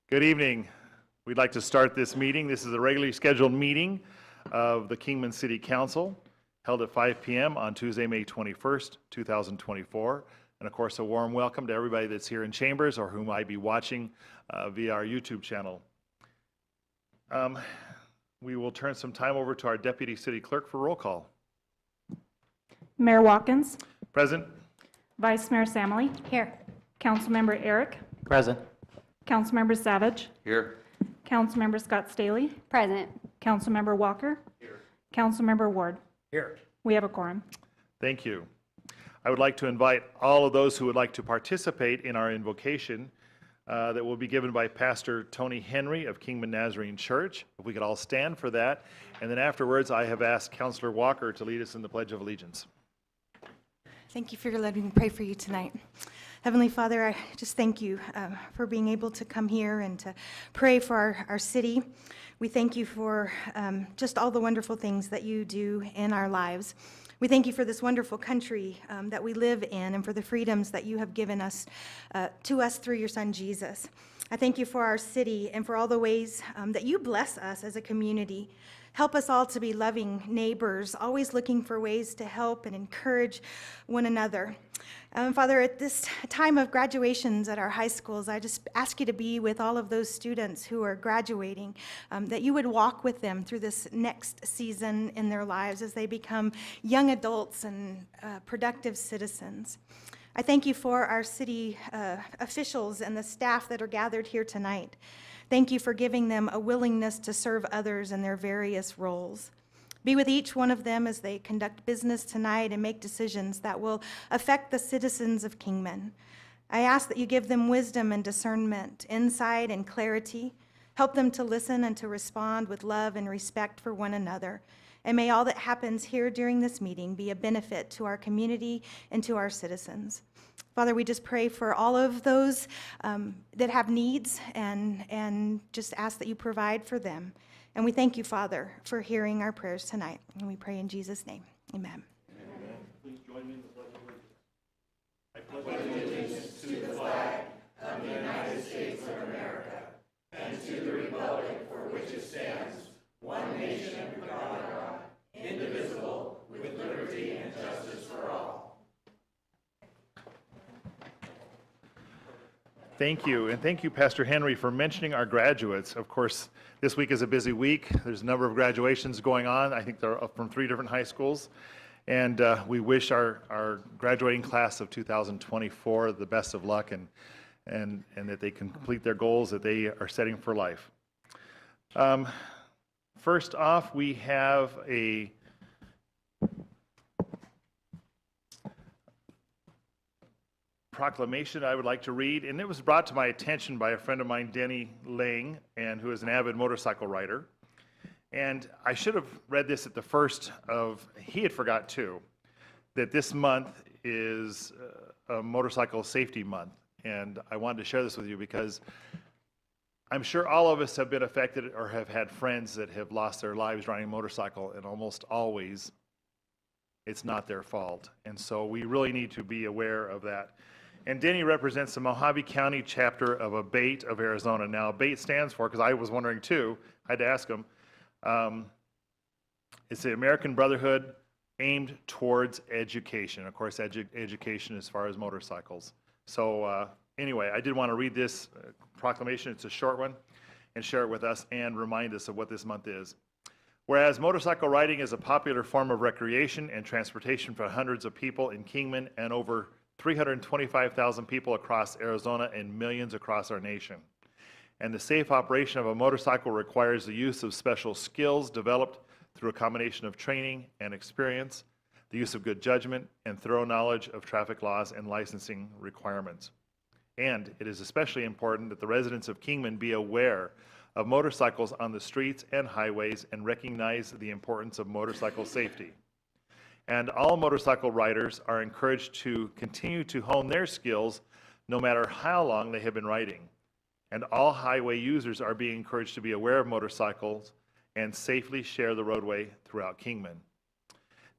Good evening. We'd like to start this meeting. This is a regularly scheduled meeting of the Kingman City Council held at 5 p.m. on Tuesday, May 21st, 2024. And of course, a warm welcome to everybody that's here in Chambers or who might be watching via our YouTube channel. We will turn some time over to our Deputy City Clerk for roll call. Mayor Watkins. Present. Vice Mayor Samley. Here. Councilmember Eric. Present. Councilmember Savage. Here. Councilmember Scott Staley. Present. Councilmember Walker. Here. Councilmember Ward. Here. We have a quorum. Thank you. I would like to invite all of those who would like to participate in our invocation that will be given by Pastor Tony Henry of Kingman Nazarene Church. If we could all stand for that. And then afterwards, I have asked Councilor Walker to lead us in the Pledge of Allegiance. Thank you for letting me pray for you tonight. Heavenly Father, I just thank you for being able to come here and to pray for our city. We thank you for just all the wonderful things that you do in our lives. We thank you for this wonderful country that we live in and for the freedoms that you have given us to us through your Son, Jesus. I thank you for our city and for all the ways that you bless us as a community. Help us all to be loving neighbors, always looking for ways to help and encourage one another. Father, at this time of graduations at our high schools, I just ask you to be with all of those students who are graduating, that you would walk with them through this next season in their lives as they become young adults and productive citizens. I thank you for our city officials and the staff that are gathered here tonight. Thank you for giving them a willingness to serve others in their various roles. Be with each one of them as they conduct business tonight and make decisions that will affect the citizens of Kingman. I ask that you give them wisdom and discernment, insight and clarity. Help them to listen and to respond with love and respect for one another. And may all that happens here during this meeting be a benefit to our community and to our citizens. Father, we just pray for all of those that have needs and just ask that you provide for them. And we thank you, Father, for hearing our prayers tonight. And we pray in Jesus' name. Amen. Amen. Please join me in the Pledge of Allegiance. I pledge allegiance to the flag of the United States of America and to the republic for which it stands, one nation under God, indivisible, with liberty and justice for all. Thank you, and thank you, Pastor Henry, for mentioning our graduates. Of course, this week is a busy week. There's a number of graduations going on. I think they're from 3 different high schools. And we wish our graduating class of 2024 the best of luck and that they can complete their goals that they are setting for life. First off, we have a proclamation I would like to read, and it was brought to my attention by a friend of mine, Denny Lang, and who is an avid motorcycle rider. And I should have read this at the first of, he had forgot too, that this month is a motorcycle safety month. And I wanted to share this with you because I'm sure all of us have been affected or have had friends that have lost their lives riding a motorcycle, and almost always it's not their fault. And so we really need to be aware of that. And Denny represents the Mojave County chapter of ABATE of Arizona. Now, ABATE stands for, because I was wondering too, I had to ask him, it's the American Brotherhood aimed towards education. Of course, education as far as motorcycles. So anyway, I did want to read this proclamation. It's a short one, and share it with us and remind us of what this month is. Whereas motorcycle riding is a popular form of recreation and transportation for hundreds of people in Kingman and over 325,000 people across Arizona and millions across our nation. And the safe operation of a motorcycle requires the use of special skills developed through a combination of training and experience, the use of good judgment, and thorough knowledge of traffic laws and licensing requirements. And it is especially important that the residents of Kingman be aware of motorcycles on the streets and highways and recognize the importance of motorcycle safety. And all motorcycle riders are encouraged to continue to hone their skills no matter how long they have been riding. And all highway users are being encouraged to be aware of motorcycles and safely share the roadway throughout Kingman.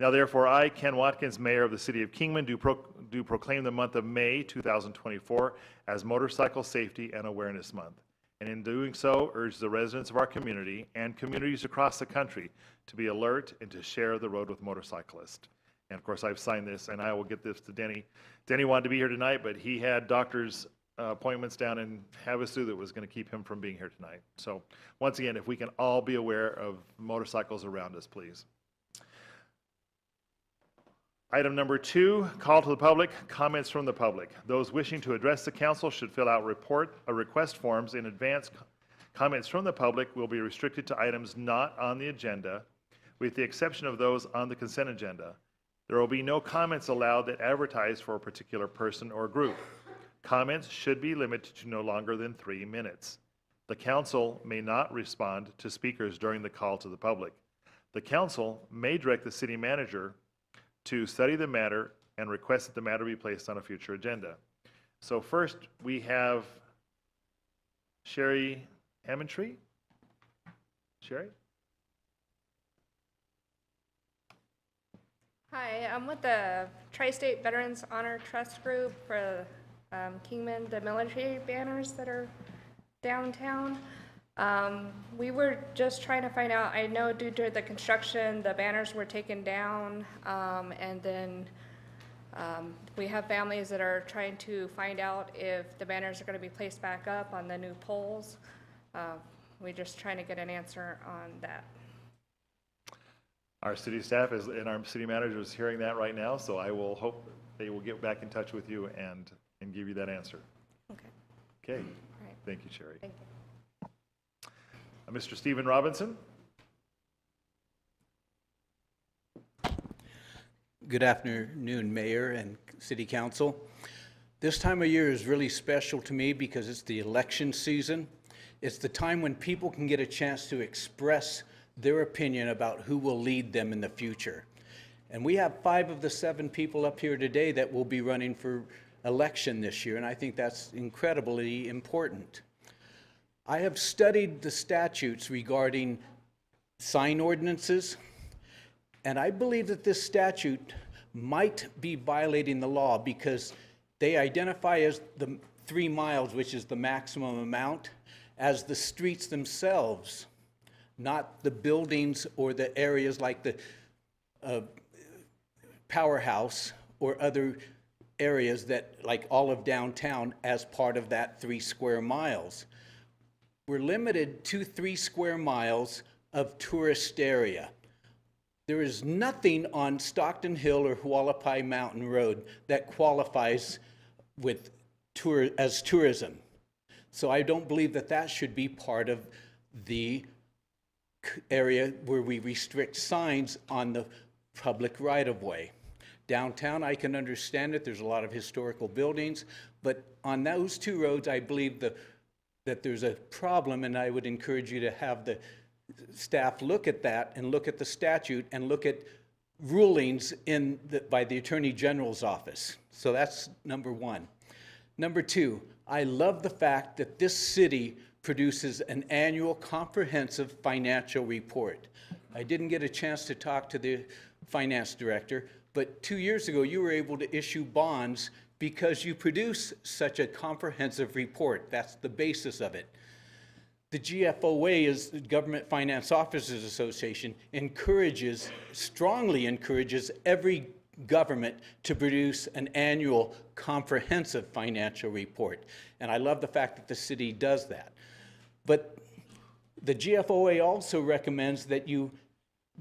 Now therefore, I, Ken Watkins, Mayor of the City of Kingman, do proclaim the month of May 2024 as Motorcycle Safety and Awareness Month. and in doing so, urge the residents of our community and communities across the country to be alert and to share the road with motorcyclists. And of course, I've signed this, and I will get this to Denny. Denny wanted to be here tonight, but he had doctor's appointments down in Havasu that was going to keep him from being here tonight. So once again, if we can all be aware of motorcycles around us, please. Item number 2, call to the public, comments from the public. Those wishing to address the council should fill out request forms in advance. Comments from the public will be restricted to items not on the agenda, with the exception of those on the consent agenda. There will be no comments allowed that advertise for a particular person or group. Comments should be limited to no longer than 3 minutes. The council may not respond to speakers during the call to the public. The council may direct the city manager to study the matter and request that the matter be placed on a future agenda. So first, we have Sherry Hammondtree. Sherry? Hi, I'm with the Tri-State Veterans Honor Trust Group for Kingman, the military banners that are downtown. We were just trying to find out, I know due to the construction, the banners were taken down, and then we have families that are trying to find out if the banners are going to be placed back up on the new poles. We're just trying to get an answer on that. Our city staff is, and our city manager is hearing that right now, so I will hope they will get back in touch with you and give you that answer. Okay. Okay. All right. Thank you, Sherry. Thank you. Mr. Stephen Robinson? Good afternoon, Mayor and City Council. This time of year is really special to me because it's the election season. It's the time when people can get a chance to express their opinion about who will lead them in the future. And we have 5 of the 7 people up here today that will be running for election this year, and I think that's incredibly important. I have studied the statutes regarding sign ordinances, and I believe that this statute might be violating the law because they identify as the 3 miles, which is the maximum amount, as the streets themselves, not the buildings or the areas like the powerhouse or other areas that, like all of downtown, as part of that 3 square miles. We're limited to 3 square miles of tourist area. There is nothing on Stockton Hill or Hualapai Mountain Road that qualifies with as tourism. So I don't believe that that should be part of the area where we restrict signs on the public right-of-way. Downtown, I can understand it. There's a lot of historical buildings, but on those 2 roads, I believe that there's a problem, and I would encourage you to have the staff look at that and look at the statute and look at rulings by the Attorney General's office. So that's number 1. Number 2, I love the fact that this city produces an annual comprehensive financial report. I didn't get a chance to talk to the finance director, but 2 years ago you were able to issue bonds because you produce such a comprehensive report. That's the basis of it. The GFOA, is the Government Finance Officers Association, strongly encourages every government to produce an annual comprehensive financial report. And I love the fact that the city does that. But the GFOA also recommends that you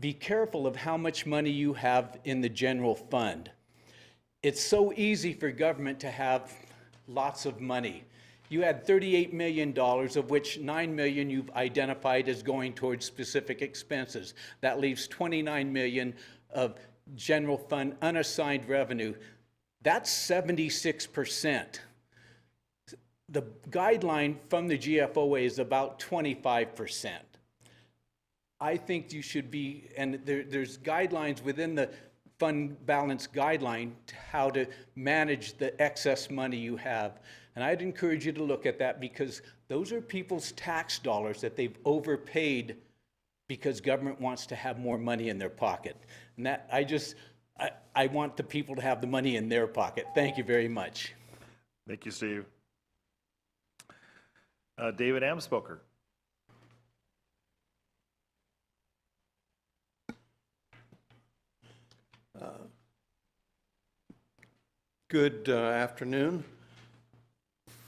be careful of how much money you have in the general fund. It's so easy for government to have lots of money. You had $38 million, of which $9 million you've identified as going towards specific expenses. That leaves $29 million of general fund unassigned revenue. That's 76%. The guideline from the GFOA is about 25%. I think you should be, and there's guidelines within the fund balance guideline to how to manage the excess money you have. And I'd encourage you to look at that because those are people's tax dollars that they've overpaid because government wants to have more money in their pocket. And that, I want the people to have the money in their pocket. Thank you very much. Thank you, Steve. David Amspoker. Good afternoon.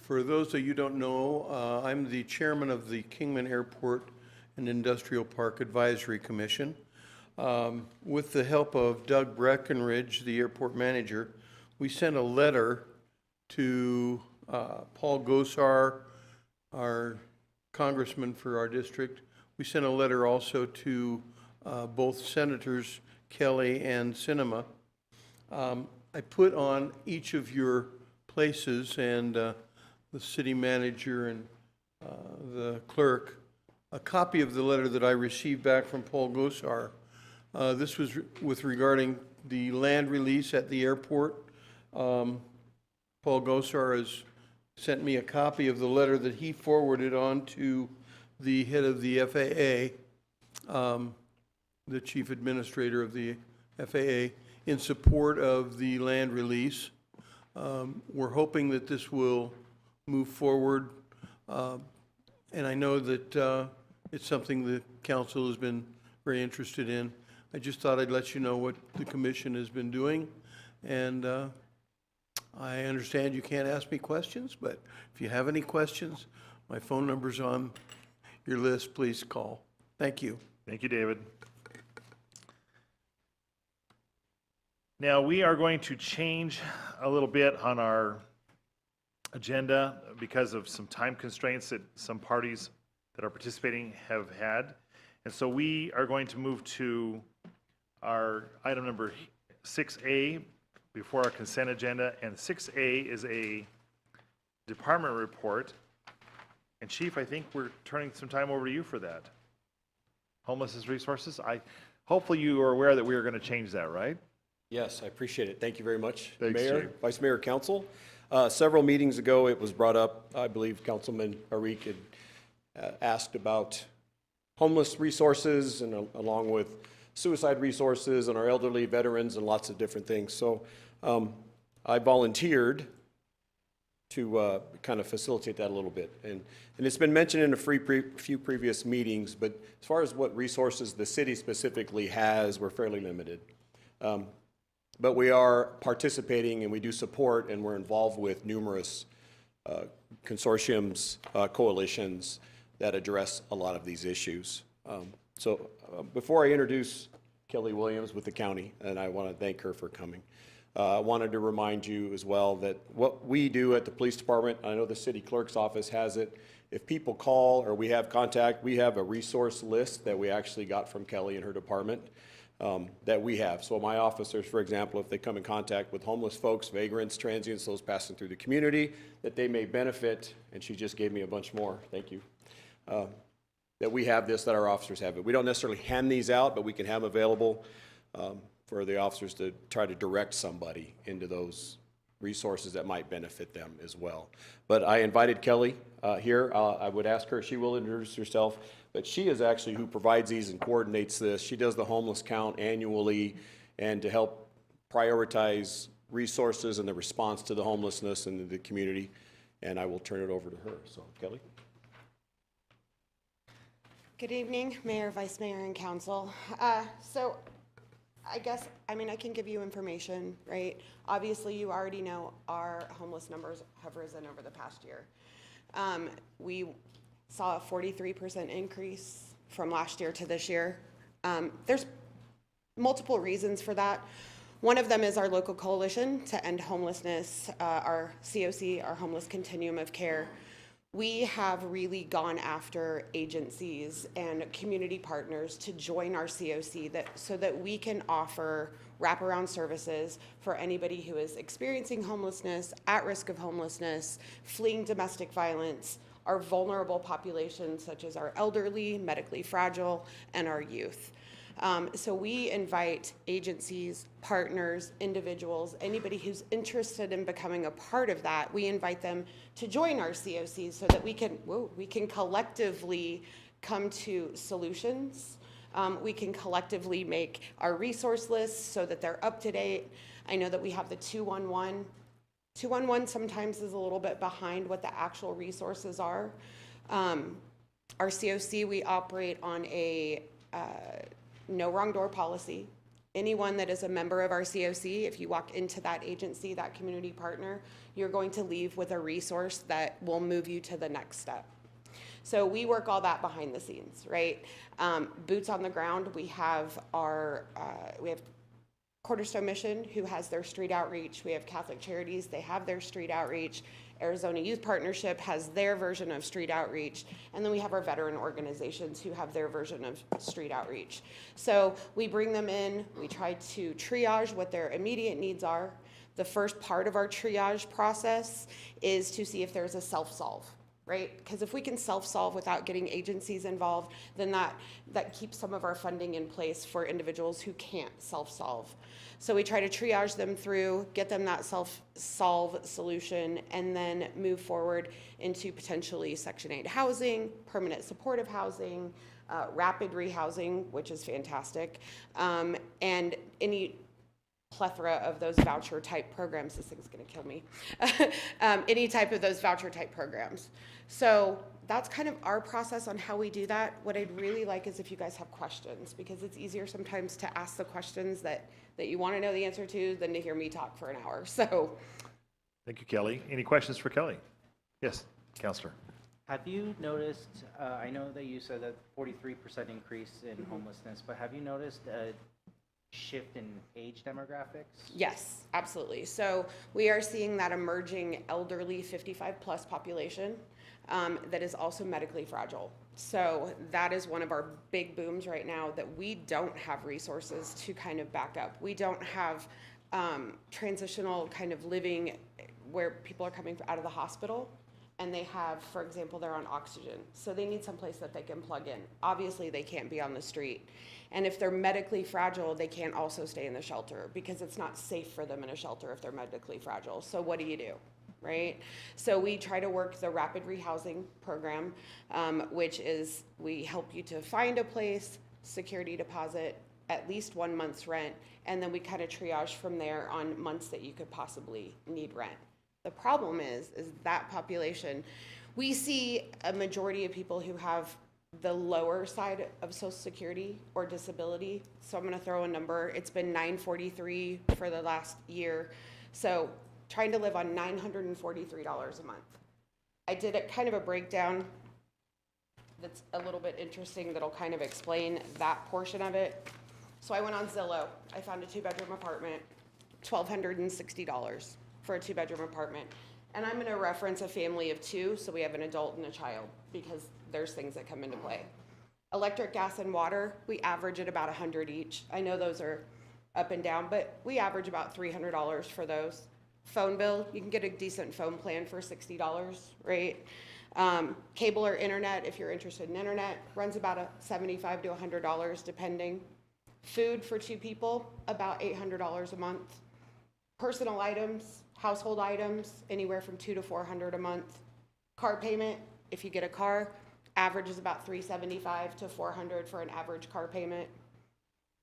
For those of you who don't know, I'm the chairman of the Kingman Airport and Industrial Park Advisory Commission. With the help of Doug Breckenridge, the airport manager, we sent a letter to Paul Gosar, our congressman for our district. We sent a letter also to both Senators Kelly and Sinema. I put on each of your places, and the city manager and the clerk, a copy of the letter that I received back from Paul Gosar. This was with regarding the land release at the airport. Paul Gosar has sent me a copy of the letter that he forwarded on to the head of the FAA, the chief administrator of the FAA, in support of the land release. We're hoping that this will move forward, and I know that it's something the council has been very interested in. I just thought I'd let you know what the commission has been doing, and I understand you can't ask me questions, but if you have any questions, my phone number's on your list. Please call. Thank you. Thank you, David. Now, we are going to change a little bit on our agenda because of some time constraints that some parties that are participating have had. And so we are going to move to our item number 6A before our consent agenda. And 6A is a department report. And Chief, I think we're turning some time over to you for that. Homelessness resources. Hopefully you are aware that we are going to change that, right? Yes, I appreciate it. Thank you very much, Thanks, Mayor, Chief. Vice Mayor, Council. Several meetings ago, it was brought up, I believe Councilman Arik had asked about homeless resources and along with suicide resources and our elderly veterans and lots of different things. So I volunteered to kind of facilitate that a little bit. And it's been mentioned in a few previous meetings, but as far as what resources the city specifically has, we're fairly limited. But we are participating and we do support and we're involved with numerous consortiums, coalitions that address a lot of these issues. So before I introduce Kelly Williams with the county, and I want to thank her for coming, I wanted to remind you as well that what we do at the police department, I know the city clerk's office has it, if people call or we have contact, we have a resource list that we actually got from Kelly and her department. That we have. So my officers, for example, if they come in contact with homeless folks, vagrants, transients, those passing through the community, that they may benefit, and she just gave me a bunch more, thank you, that we have this, that our officers have it. We don't necessarily hand these out, but we can have available for the officers to try to direct somebody into those resources that might benefit them as well. But I invited Kelly here. I would ask her, she will introduce herself, but she is actually who provides these and coordinates this. She does the homeless count annually and to help prioritize resources and the response to the homelessness in the community. And I will turn it over to her. So, Kelly. Good evening, Mayor, Vice Mayor, and Council. So I guess, I can give you information, right? Obviously, you already know our homeless numbers have risen over the past year. We saw a 43% increase from last year to this year. There's multiple reasons for that. One of them is our local coalition to end homelessness, our COC, our Homeless Continuum of Care. We have really gone after agencies and community partners to join our COC so that we can offer wraparound services for anybody who is experiencing homelessness, at risk of homelessness, fleeing domestic violence, our vulnerable populations such as our elderly, medically fragile, and our youth. So we invite agencies, partners, individuals, anybody who's interested in becoming a part of that, we invite them to join our COCs so that we can collectively come to solutions. We can collectively make our resource lists so that they're up to date. I know that we have the 211. 211 sometimes is a little bit behind what the actual resources are. Our COC, we operate on a no wrong door policy. Anyone that is a member of our COC, if you walk into that agency, that community partner, you're going to leave with a resource that will move you to the next step. So we work all that behind the scenes, right? Boots on the ground, we have Cornerstone Mission, who has their street outreach. We have Catholic Charities, they have their street outreach. Arizona Youth Partnership has their version of street outreach. And then we have our veteran organizations who have their version of street outreach. So we bring them in, we try to triage what their immediate needs are. The first part of our triage process is to see if there's a self-solve, right? Because if we can self-solve without getting agencies involved, then that keeps some of our funding in place for individuals who can't self-solve. So we try to triage them through, get them that self-solve solution, and then move forward into potentially Section 8 housing, permanent supportive housing, rapid rehousing, which is fantastic, and any plethora of those voucher type programs. This thing's gonna kill me. Any type of those voucher type programs. So that's kind of our process on how we do that. What I'd really like is if you guys have questions, because it's easier sometimes to ask the questions that you want to know the answer to than to hear me talk for an hour. So, Thank you, Kelly. Any questions for Kelly? Yes, Counselor. Have you noticed, I know that you said that 43% increase in homelessness, but have you noticed a shift in age demographics? yes, absolutely. So we are seeing that emerging elderly 55 plus population that is also medically fragile. So that is one of our big booms right now, that we don't have resources to kind of back up. We don't have transitional kind of living where people are coming out of the hospital and they have, for example, they're on oxygen. So they need someplace that they can plug in. Obviously, they can't be on the street. And if they're medically fragile, they can't also stay in the shelter because it's not safe for them in a shelter if they're medically fragile. So what do? Right? So we try to work the rapid rehousing program, which is we help you to find a place, security deposit, at least 1 month's rent, and then we kind of triage from there on months that you could possibly need rent. The problem is that population, we see a majority of people who have the lower side of Social Security or disability. So I'm going to throw a number. It's been $943 for the last year. So trying to live on $943 a month. I did a kind of a breakdown that's a little bit interesting that'll kind of explain that portion of it. So I went on Zillow. I found a 2-bedroom apartment, $1,260 for a 2-bedroom apartment. And I'm gonna reference a family of 2, so we have an adult and a child, because there's things that come into play. Electric, gas, and water, we average at about $100 each. I know those are up and down, but we average about $300 for those. Phone bill, you can get a decent phone plan for $60, right? Cable or internet, if you're interested in internet, runs about $75 to $100 depending. Food for 2 people, about $800 a month. Personal items, household items, anywhere from $200 to $400 a month. Car payment, if you get a car, average is about $375 to $400 for an average car payment.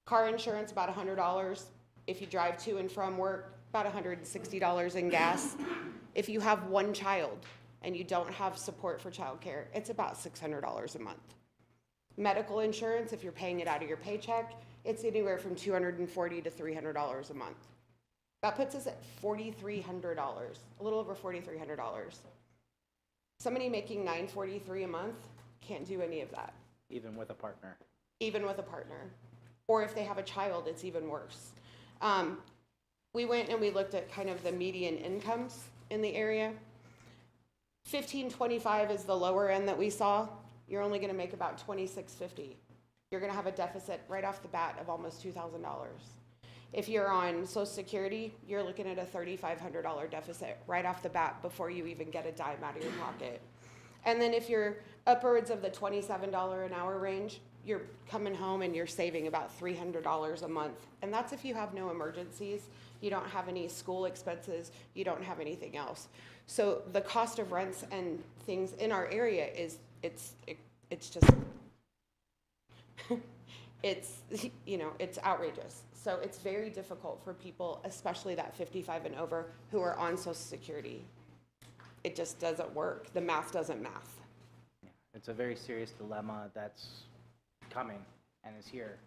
Car insurance, about $100. If you drive to and from work, about $160 in gas. If you have 1 child and you don't have support for childcare, it's about $600 a month. Medical insurance, if you're paying it out of your paycheck, it's anywhere from $240 to $300 a month. That puts us at $4,300, a little over $4,300. Somebody making $943 a month can't do any of that. Even with a partner? Even with a partner. Or if they have a child, it's even worse. We went and we looked at kind of the median incomes in the area. $1,525 is the lower end that we saw. You're only gonna make about $2,650. You're gonna have a deficit right off the bat of almost $2,000. If you're on Social Security, you're looking at a $3,500 deficit right off the bat before you even get a dime out of your pocket. And then if you're upwards of the $27 an hour range, you're coming home and you're saving about $300 a month. And that's if you have no emergencies, you don't have any school expenses, you don't have anything else. So the cost of rents and things in our area is, it's just, it's outrageous. So it's very difficult for people, especially that 55 and over, who are on Social Security. It just doesn't work. The math doesn't math. It's a very serious dilemma that's coming and is here.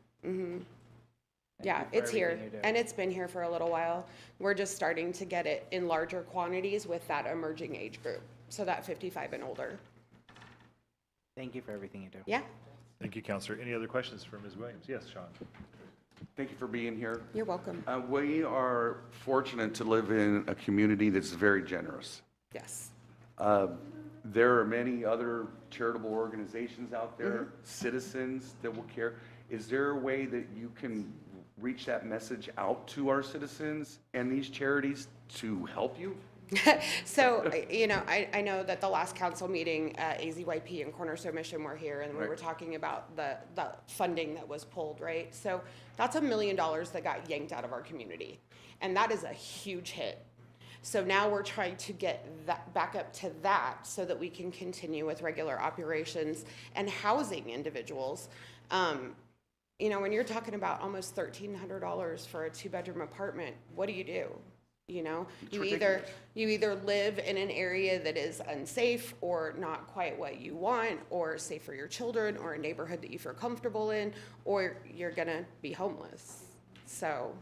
Yeah, you for it's here, everything you do. and it's been here for a little while. We're just starting to get it in larger quantities with that emerging age group, so that 55 and older. Thank you for everything you do. Yeah, Thank you, Counselor. Any other questions for Ms. Williams? Yes, Sean? Thank you for being here. you're welcome. We are fortunate to live in a community that's very generous. Yes. There are many other charitable organizations out there, citizens that will care. Is there a way that you can reach that message out to our citizens and these charities to help you? So, I know that the last council meeting, AZYP and Cornerstone Mission were here, and we were talking about the funding that was pulled, right? So that's $1 million that got yanked out of our community, and that is a huge hit. So now we're trying to get that back up to that so that we can continue with regular operations and housing individuals. When you're talking about almost $1,300 for a 2-bedroom apartment, what do? You either live in an area that is unsafe or not quite what you want, or safe for your children, or a neighborhood that you feel comfortable in, or you're gonna be homeless. So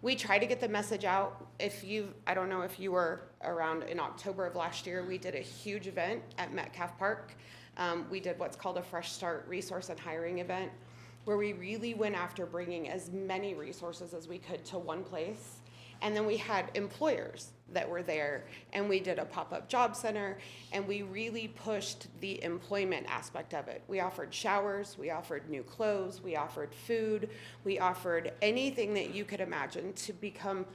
we try to get the message out. I don't know if you were around in October of last year, we did a huge event at Metcalf Park. We did what's called a Fresh Start resource and hiring event, where we really went after bringing as many resources as we could to one place. And then we had employers that were there, and we did a pop-up job center, and we really pushed the employment aspect of it. We offered showers, we offered new clothes, we offered food, we offered anything that you could imagine to become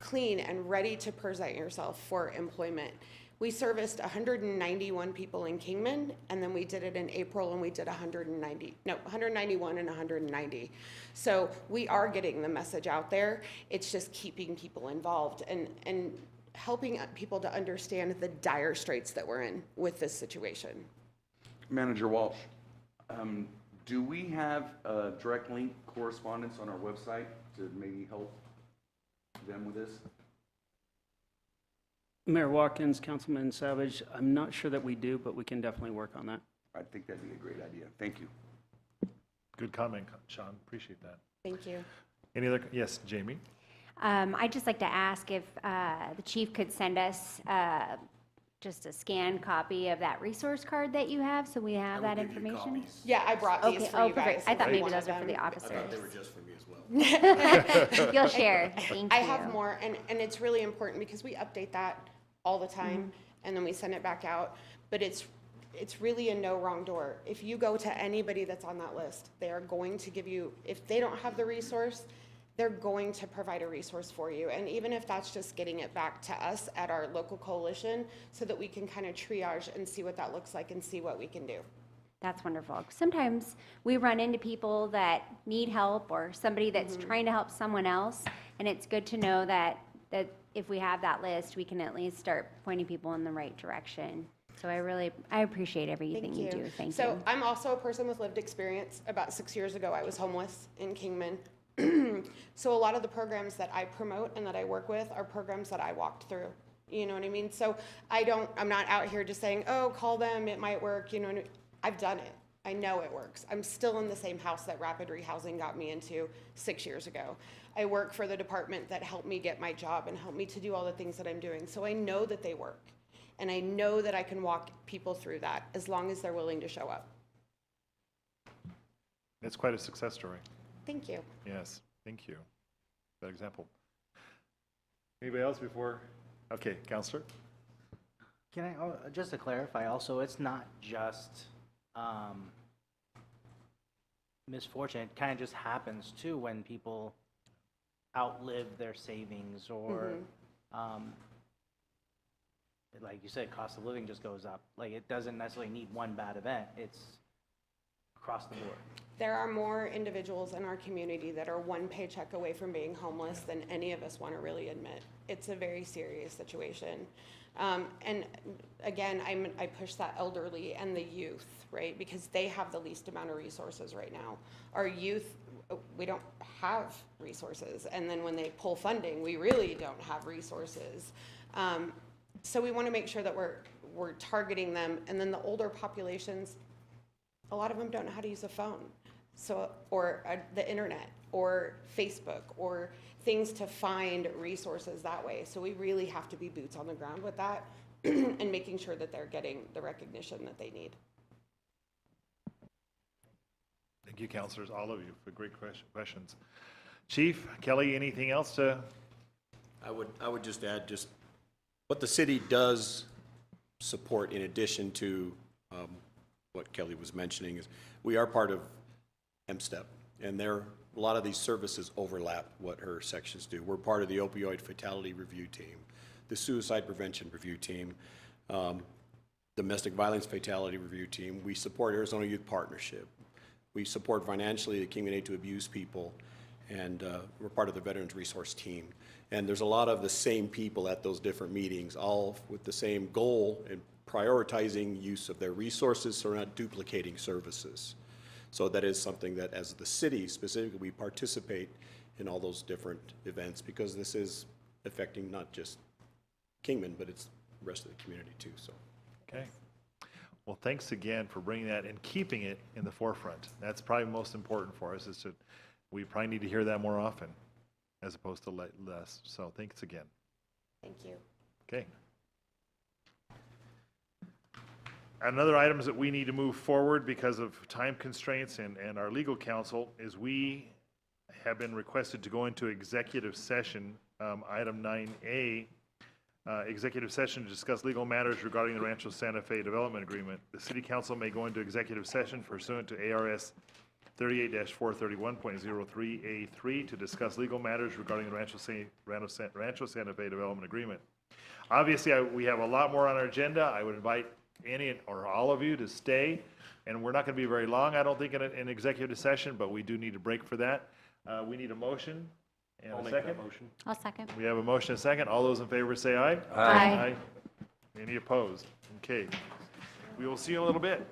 clean and ready to present yourself for employment. We serviced 191 people in Kingman, and then we did it in April, and we did 191 and 190. So we are getting the message out there. It's just keeping people involved and helping people to understand the dire straits that we're in with this situation. Manager Walsh, do we have a direct link correspondence on our website to maybe help them with this? Mayor Watkins, Councilman Savage, I'm not sure that we do, but we can definitely work on that. I think that'd be a great idea. Thank you. Good comment, Sean. Appreciate that. Thank you. Any other, yes, Jamie? I'd just like to ask if the chief could send us just a scanned copy of that resource card that you have, so we have that information. Yeah, I brought these Okay, for oh, you guys. perfect. I thought if you maybe wanted those are for the them. officers. They were just for me as well. You'll share, thank you. I have more, and it's really important because we update that all the time, and then we send it back out. But it's really a no wrong door. If you go to anybody that's on that list, they are going to give you, if they don't have the resource, they're going to provide a resource for you. And even if that's just getting it back to us at our local coalition so that we can kind of triage and see what that looks like and see what we can do. That's wonderful. Sometimes we run into people that need help or somebody that's trying to help someone else, and it's good to know that if we have that list, we can at least start pointing people in the right direction. So I appreciate everything you do. Thank you. So I'm also a person with lived experience. About 6 years ago, I was homeless in Kingman. So a lot of the programs that I promote and that I work with are programs that I walked through. You know what I mean? So I'm not out here just saying, oh, call them, it might work. You know, I've done it. I know it works. I'm still in the same house that Rapid Rehousing got me into 6 years ago. I work for the department that helped me get my job and helped me to do all the things that I'm doing. So I know that they work. And I know that I can walk people through that as long as they're willing to show up. It's quite a success story. Thank you. Yes, thank you. That example. Anybody else before? Okay, Counselor? Can I, just to clarify also, it's not just misfortune. It kind of just happens too when people outlive their savings or, like you said, cost of living just goes up. Like it doesn't necessarily need one bad event. It's across the board. There are more individuals in our community that are one paycheck away from being homeless than any of us want to really admit. It's a very serious situation. And again, I push that elderly and the youth, right? Because they have the least amount of resources right now. Our youth, we don't have resources. And then when they pull funding, we really don't have resources. So we want to make sure that we're targeting them. And then the older populations, a lot of them don't know how to use a phone. So, or the internet, or Facebook, or things to find resources that way. So we really have to be boots on the ground with that and making sure that they're getting the recognition that they need. Thank you, counselors, all of you, for great questions. Chief, Kelly, anything else to? I would just add just what the city does support in addition to what Kelly was mentioning is we are part of MSTEP, and a lot of these services overlap what her sections do. We're part of the opioid fatality review team, the suicide prevention review team, domestic violence fatality review team. We support Arizona Youth Partnership. We support financially the Kingman Aid to Abuse People, and we're part of the Veterans Resource Team. And there's a lot of the same people at those different meetings, all with the same goal in prioritizing use of their resources so we're not duplicating services. So that is something that as the city specifically, we participate in all those different events because this is affecting not just Kingman, but it's the rest of the community too, so. Okay. Well, thanks again for bringing that and keeping it in the forefront. That's probably most important for us is to, we probably need to hear that more often as opposed to less. So thanks again. Thank you. Okay. Another items that we need to move forward because of time constraints and our legal counsel is we have been requested to go into executive session, item 9A, executive session to discuss legal matters regarding the Rancho Santa Fe Development Agreement. The City Council may go into executive session pursuant to ARS 38-431.03A3 to discuss legal matters regarding the Rancho Santa Fe Development Agreement. Obviously, we have a lot more on our agenda. I would invite any or all of you to stay, and we're not going to be very long, I don't think, in an executive session, but we do need a break for that. We need a motion and a second. I'll second. We have a motion and a second. All those in favor say aye. Aye. Any opposed? Okay. We will see you in a little bit.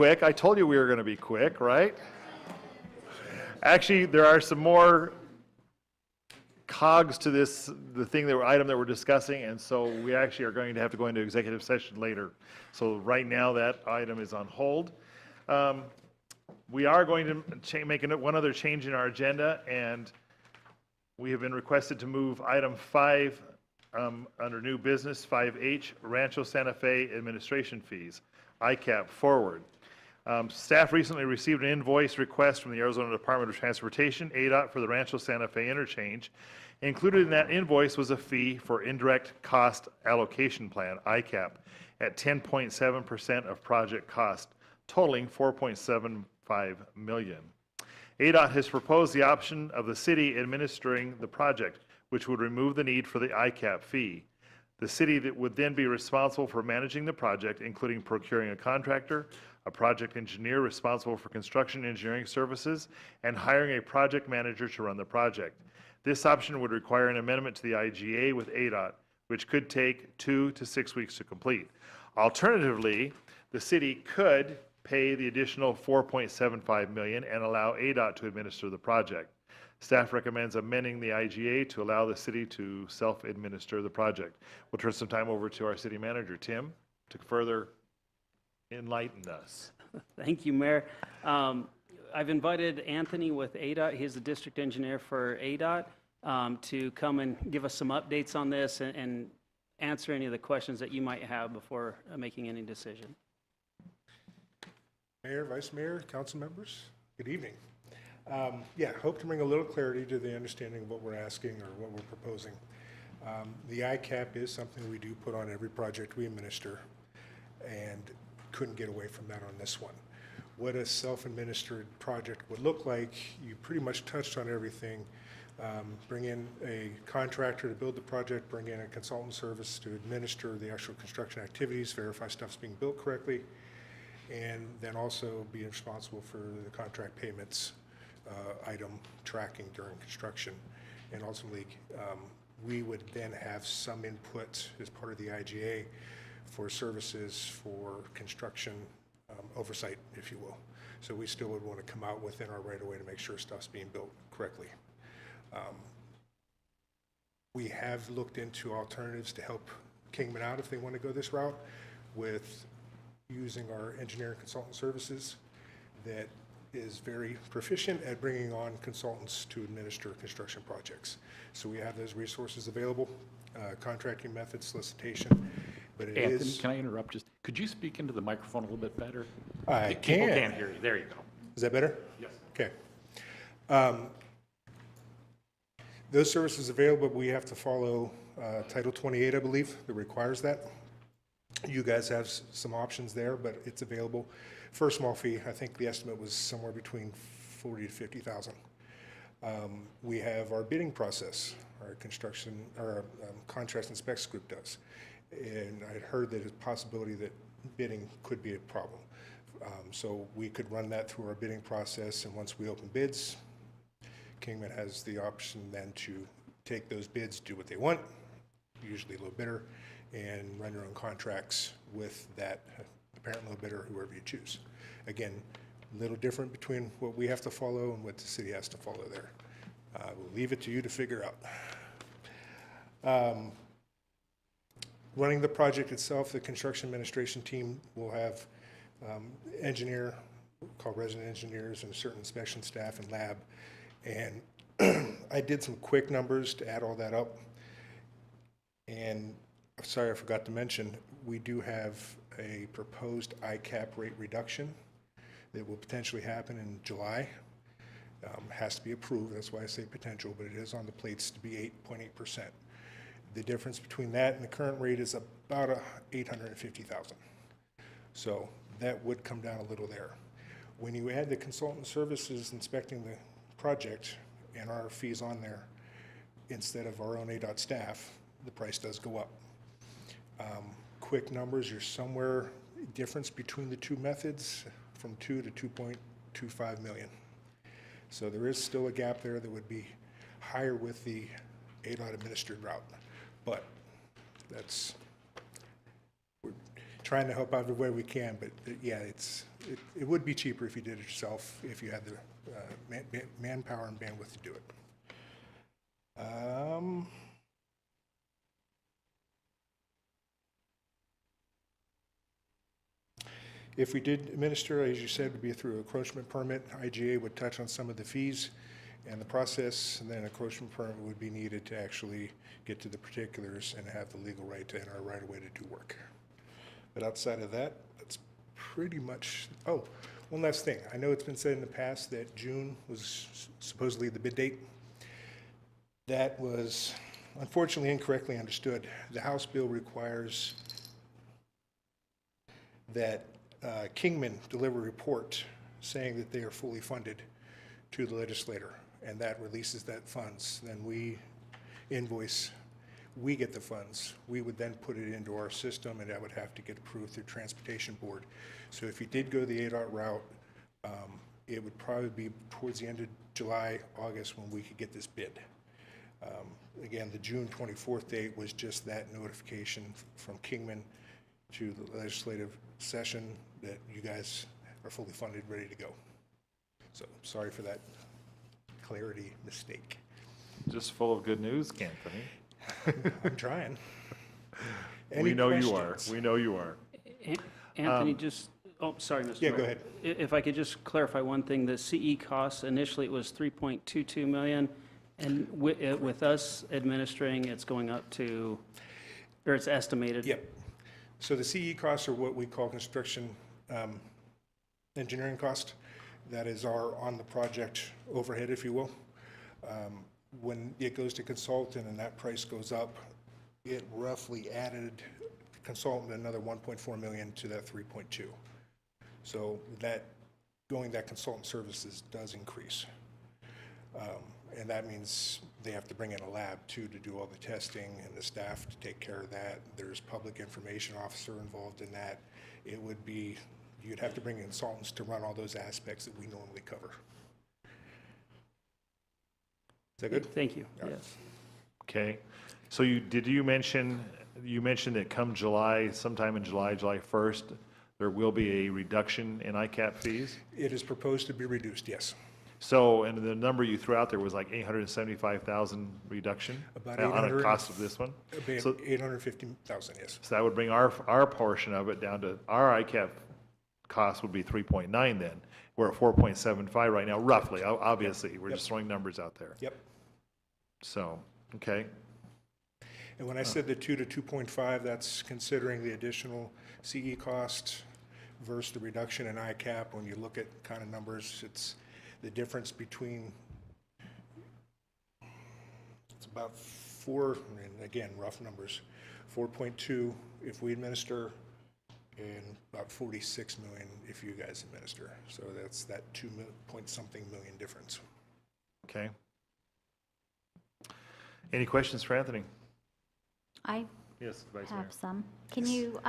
quick. I told you we were going to be quick, right? Actually, there are some more cogs to this, item that we're discussing, and so we actually are going to have to go into executive session later. So right now, that item is on hold. We are going to make one other change in our agenda, and we have been requested to move item 5 under new business, 5H, Rancho Santa Fe administration fees, ICAP, forward. Staff recently received an invoice request from the Arizona Department of Transportation, ADOT, for the Rancho Santa Fe interchange. Included in that invoice was a fee for indirect cost allocation plan, ICAP, at 10.7% of project cost, totaling $4.75 million. ADOT has proposed the option of the city administering the project, which would remove the need for the ICAP fee. The city that would then be responsible for managing the project, including procuring a contractor, a project engineer responsible for construction engineering services, and hiring a project manager to run the project. This option would require an amendment to the IGA with ADOT, which could take 2 to 6 weeks to complete. Alternatively, the city could pay the additional $4.75 million and allow ADOT to administer the project. Staff recommends amending the IGA to allow the city to self-administer the project. We'll turn some time over to our city manager, Tim, to further enlighten us. Thank you, Mayor. I've invited Anthony with ADOT, he's the district engineer for ADOT, to come and give us some updates on this and answer any of the questions that you might have before making any decision. Mayor, Vice Mayor, council members, good evening. Hope to bring a little clarity to the understanding of what we're asking or what we're proposing. The ICAP is something we do put on every project we administer, and couldn't get away from that on this one. What a self-administered project would look like, you pretty much touched on everything. Bring in a contractor to build the project, bring in a consultant service to administer the actual construction activities, verify stuff's being built correctly, and then also be responsible for the contract payments, item tracking during construction. And ultimately, we would then have some input as part of the IGA for services for construction oversight, if you will. So we still would want to come out within our right-of-way to make sure stuff's being built correctly. We have looked into alternatives to help Kingman out if they want to go this route with using our engineering consultant services that is very proficient at bringing on consultants to administer construction projects. So we have those resources available, contracting methods, solicitation, but it Anthony, is... can I interrupt just, could you speak into the microphone a little bit better? I People can. can't hear you. There you go. Is that better? Yes. Okay. Those services available, but we have to follow Title 28, I believe, that requires that. You guys have some options there, but it's available for a small fee. I think the estimate was somewhere between $40,000 to $50,000. We have our bidding process, our construction, our contracts and specs group does. And I had heard that there's a possibility that bidding could be a problem. So we could run that through our bidding process, and once we open bids, Kingman has the option then to take those bids, do what they want, usually low bidder, and run your own contracts with that apparent low bidder, whoever you choose. Again, a little different between what we have to follow and what the city has to follow there. We'll leave it to you to figure out. Running the project itself, the construction administration team will have engineer, called resident engineers, and a certain inspection staff and lab. And I did some quick numbers to add all that up. And sorry, I forgot to mention, we do have a proposed ICAP rate reduction that will potentially happen in July. Has to be approved, that's why I say potential, but it is on the plates to be 8.8%. The difference between that and the current rate is about $850,000. So that would come down a little there. When you add the consultant services inspecting the project and our fees on there, instead of our own ADOT staff, the price does go up. Quick numbers, you're somewhere difference between the two methods from 2 to 2.25 million. So there is still a gap there that would be higher with the ADOT administered route, but that's, trying to help out every way we can, but yeah, it would be cheaper if you did it yourself, if you had the manpower and bandwidth to do it. If we did administer, as you said, it would be through a encroachment permit. IGA would touch on some of the fees and the process, and then an encroachment permit would be needed to actually get to the particulars and have the legal right to enter a right-of-way to do work. But outside of that, that's pretty much, oh, one last thing. I know it's been said in the past that June was supposedly the bid date. That was unfortunately incorrectly understood. The House bill requires that Kingman deliver a report saying that they are fully funded to the legislator, and that releases that funds. Then we invoice, we get the funds. We would then put it into our system, and that would have to get approved through Transportation Board. So if you did go the ADOT route, it would probably be towards the end of July, August, when we could get this bid. Again, the June 24th date was just that notification from Kingman to the legislative session that you guys are fully funded, ready to go. So sorry for that clarity mistake. Just full of good news, Anthony. I'm trying. We know you are. questions? We know you are. Anthony, just, oh, sorry, Mr. Yeah, Mayor. go ahead. If I could just clarify one thing, the CE costs, initially it was 3.22 million, and with us administering, it's going up to, or it's estimated. Yep. So the CE costs are what we call construction engineering cost. That is our on-the-project overhead, if you will. When it goes to consultant and that price goes up, it roughly added consultant another 1.4 million to that 3.2. So that consultant services does increase. And that means they have to bring in a lab too to do all the testing and the staff to take care of that. There's public information officer involved in that. It would be, you'd have to bring in consultants to run all those aspects that we normally cover. Is that good? Thank you, All right. yes. Okay. So you mentioned that come July, sometime in July 1st, there will be a reduction in ICAP fees? It is proposed to be reduced, yes. So, and the number you threw out there was like 875,000 reduction About on 800 the cost of this one? So, 850,000, yes. so that would bring our portion of it down to, our ICAP cost would be 3.9 then. We're at 4.75 right now, roughly, obviously. We're just throwing numbers out there. Yep. So, okay. And when I said the 2 to 2.5, that's considering the additional CE cost versus the reduction in ICAP. When you look at kind of numbers, it's the difference between, it's about 4, and again, rough numbers, 4.2 if we administer, and about 46 million if you guys administer. So that's that 2-point-something million difference. Okay. Any questions for Anthony? I Yes, Vice Mayor. have some. Can you,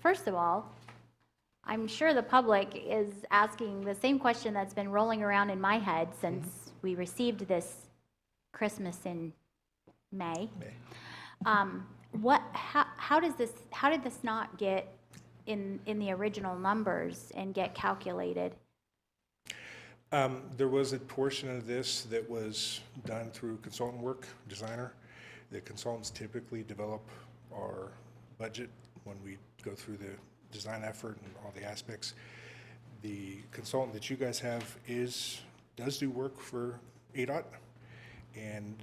first of all, I'm sure the public is asking the same question that's been rolling around in my head since we received this Christmas in May. How did this not get in the original numbers and get calculated? There was a portion of this that was done through consultant work, designer. The consultants typically develop our budget when we go through the design effort and all the aspects. The consultant that you guys have does do work for ADOT, and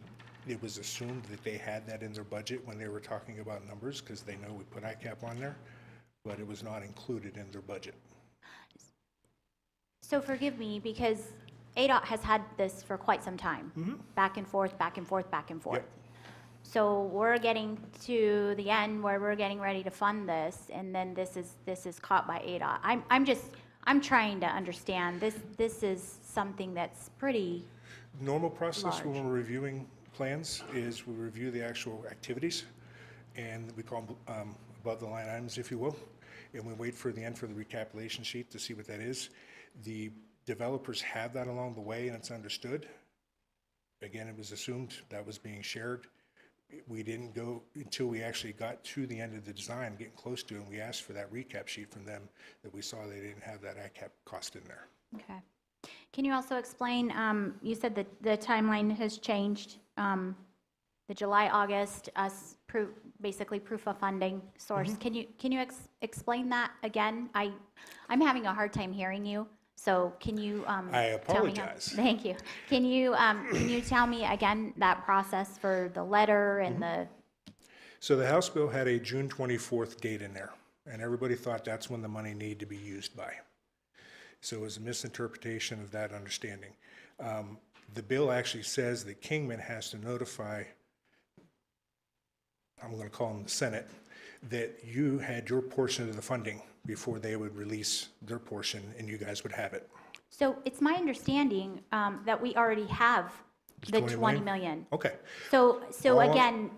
it was assumed that they had that in their budget when they were talking about numbers, because they know we put ICAP on there, but it was not included in their budget. So forgive me, because ADOT has had this for quite some time, back and forth, back and forth, back and forth. Yep. So we're getting to the end where we're getting ready to fund this, and then this is caught by ADOT. I'm trying to understand, this is something that's pretty Normal process when large. we're reviewing plans is we review the actual activities, and we call them above the line items, if you will, and we wait for the end for the recapitulation sheet to see what that is. The developers have that along the way, and it's understood. Again, it was assumed that was being shared. We didn't go until we actually got to the end of the design, getting close to it, and we asked for that recap sheet from them, that we saw they didn't have that ICAP cost in there. Okay. Can you also explain, you said that the timeline has changed, the July, August, basically proof of funding source. Mm-hmm. Can you explain that again? I'm having a hard time hearing you, so can you I tell me how? apologize. Thank you. Can you tell me again that process for the letter and the, So the House bill had a June 24th date in there, and everybody thought that's when the money needed to be used by. So it was a misinterpretation of that understanding. The bill actually says that Kingman has to notify, I'm going to call them the Senate, that you had your portion of the funding before they would release their portion and you guys would have it. so it's my understanding that we already have the 20 million. Okay. So All I'm- again,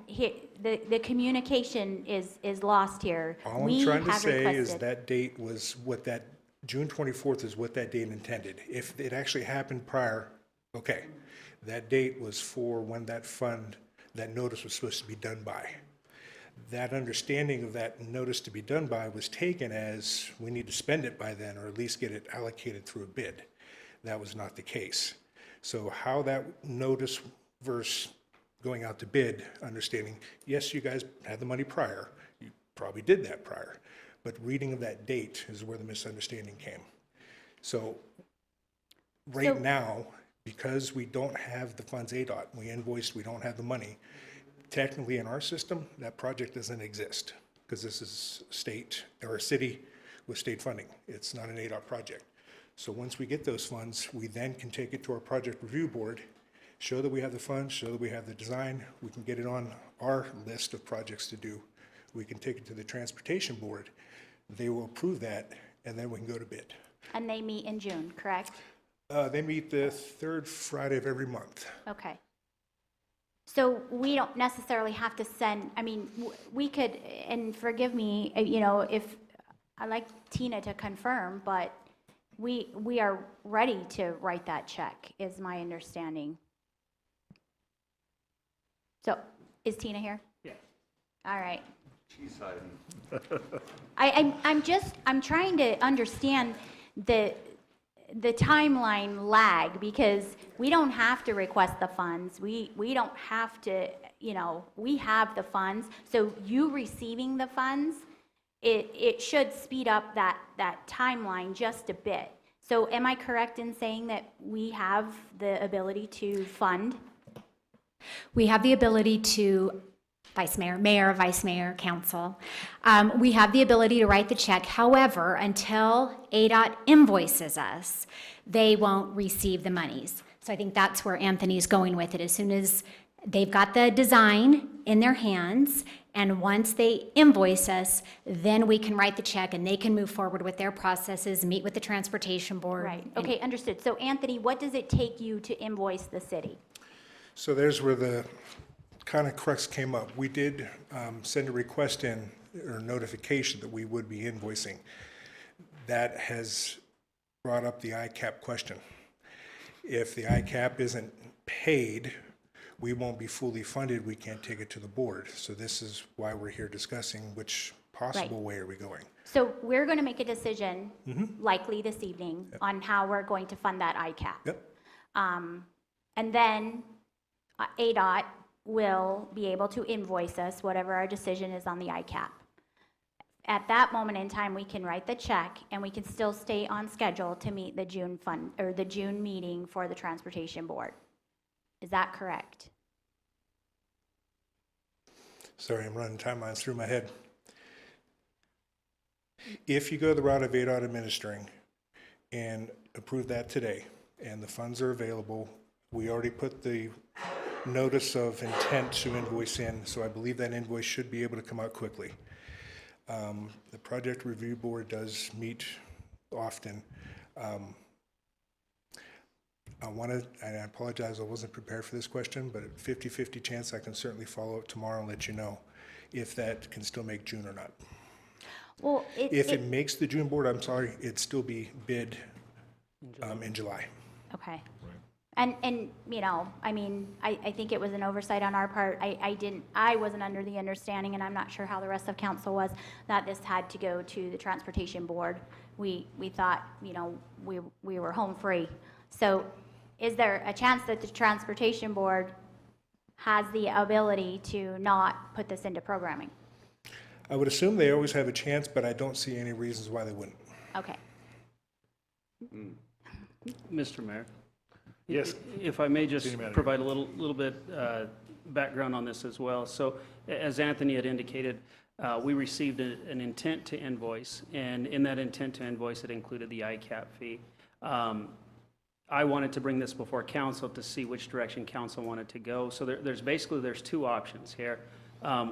the communication is lost here. All We I'm trying to have say is requested- that date was what that, June 24th is what that date intended. If it actually happened prior, okay. That date was for when that fund, that notice was supposed to be done by. That understanding of that notice to be done by was taken as we need to spend it by then, or at least get it allocated through a bid. That was not the case. So how that notice versus going out to bid, understanding, yes, you guys had the money prior, you probably did that prior, but reading of that date is where the misunderstanding came. So right now, because we don't have the funds ADOT, we invoiced, we don't have the money, technically in our system, that project doesn't exist because this is state or a city with state funding. It's not an ADOT project. So once we get those funds, we then can take it to our project review board, show that we have the funds, show that we have the design, we can get it on our list of projects to do. We can take it to the transportation board, they will approve that, and then we can go to bid. And they meet in June, correct? They meet the third Friday of every month. Okay. So we don't necessarily have to send, I mean, we could, and forgive me, you know, if, I'd like Tina to confirm, but we are ready to write that check, is my understanding. So, is Tina here? Yeah. All right. She's hiding. I'm trying to understand the timeline lag, because we don't have to request the funds. We don't have to, you know, we have the funds. So you receiving the funds, it should speed up that timeline just a bit. So am I correct in saying that we have the ability to fund? We have the ability to, Vice Mayor, Mayor, Vice Mayor, Council, we have the ability to write the check. However, until ADOT invoices us, they won't receive the monies. So I think that's where Anthony's going with it. As soon as they've got the design in their hands, and once they invoice us, then we can write the check and they can move forward with their processes, meet with the transportation board. Right, okay, understood. So Anthony, what does it take you to invoice the city? So there's where the kind of crux came up. We did send a request in, or notification that we would be invoicing. That has brought up the ICAP question. If the ICAP isn't paid, we won't be fully funded, we can't take it to the board. So this is why we're here discussing which possible way are we going. So we're going to make a decision, likely this evening, on how we're going to fund that ICAP. Yep. And then ADOT will be able to invoice us whatever our decision is on the ICAP. At that moment in time, we can write the check and we can still stay on schedule to meet the June fund, or the June meeting for the Transportation Board. Is that correct? Sorry, I'm running timelines through my head. If you go the route of ADOT administering and approve that today, and the funds are available, we already put the notice of intent to invoice in, so I believe that invoice should be able to come out quickly. The Project Review Board does meet often. And I apologize, I wasn't prepared for this question, but at 50-50 chance, I can certainly follow up tomorrow and let you know if that can still make June or not. Well, If it makes the June board, I'm sorry, it'd still be bid in July. Okay. And, you know, I mean, I think it was an oversight on our part. I wasn't under the understanding, and I'm not sure how the rest of council was, that this had to go to the transportation board. We thought, you know, we were home free. So is there a chance that the transportation board has the ability to not put this into programming? I would assume they always have a chance, but I don't see any reasons why they wouldn't. Okay. Mr. Mayor? Yes. If I may just City Manager. provide a little bit background on this as well. So as Anthony had indicated, we received an intent to invoice, and in that intent to invoice, it included the ICAP fee. I wanted to bring this before council to see which direction council wanted to go. So there's two options here.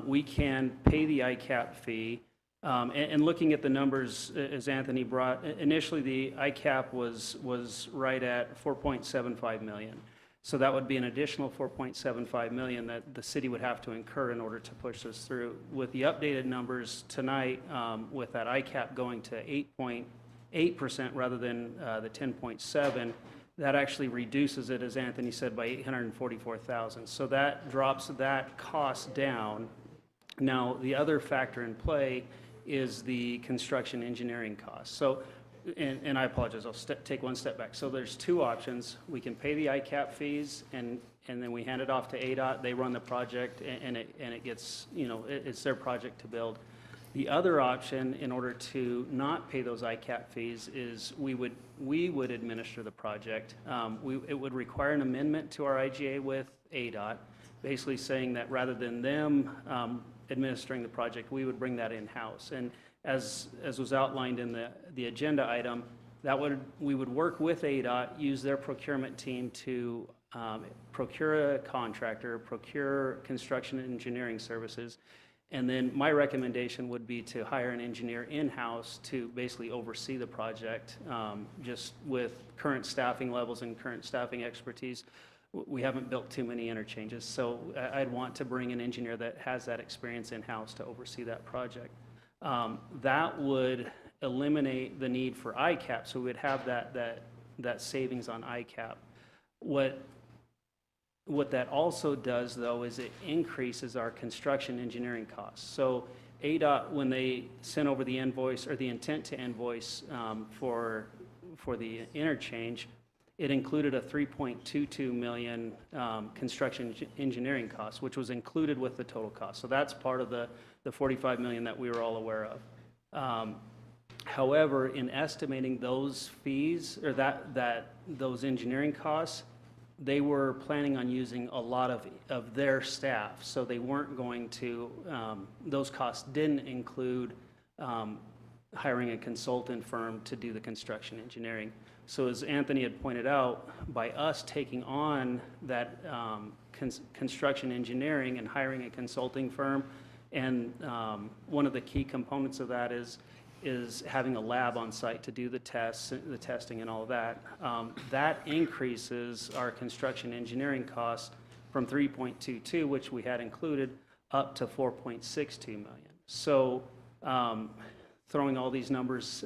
We can pay the ICAP fee, and looking at the numbers, as Anthony brought, initially the ICAP was right at 4.75 million. So that would be an additional 4.75 million that the city would have to incur in order to push this through. With the updated numbers tonight, with that ICAP going to 8.8% rather than the 10.7, that actually reduces it, as Anthony said, by 844,000. So that drops that cost down. Now, the other factor in play is the construction engineering cost. So, and I apologize, I'll take one step back. So there's two options. We can pay the ICAP fees, and then we hand it off to ADOT. They run the project, and it gets, you know, it's their project to build. The other option, in order to not pay those ICAP fees, is we would administer the project. It would require an amendment to our IGA with ADOT, basically saying that rather than them administering the project, we would bring that in-house. And as was outlined in the agenda item, we would work with ADOT, use their procurement team to procure a contractor, procure construction and engineering services. And then my recommendation would be to hire an engineer in-house to basically oversee the project, just with current staffing levels and current staffing expertise. We haven't built too many interchanges, so I'd want to bring an engineer that has that experience in-house to oversee that project. That would eliminate the need for ICAP, so we would have that savings on ICAP. What that also does, though, is it increases our construction engineering costs. So ADOT, when they sent over the invoice or the intent to invoice for the interchange, it included a 3.22 million construction engineering cost, which was included with the total cost. So that's part of the 45 million that we were all aware of. However, in estimating those fees or those engineering costs, they were planning on using a lot of their staff, so they weren't going to, those costs didn't include hiring a consultant firm to do the construction engineering. So as Anthony had pointed out, by us taking on that construction engineering and hiring a consulting firm, and one of the key components of that is having a lab on site to do the tests, the testing and all of that. That increases our construction engineering costs from 3.22, which we had included, up to 4.62 million. So throwing all these numbers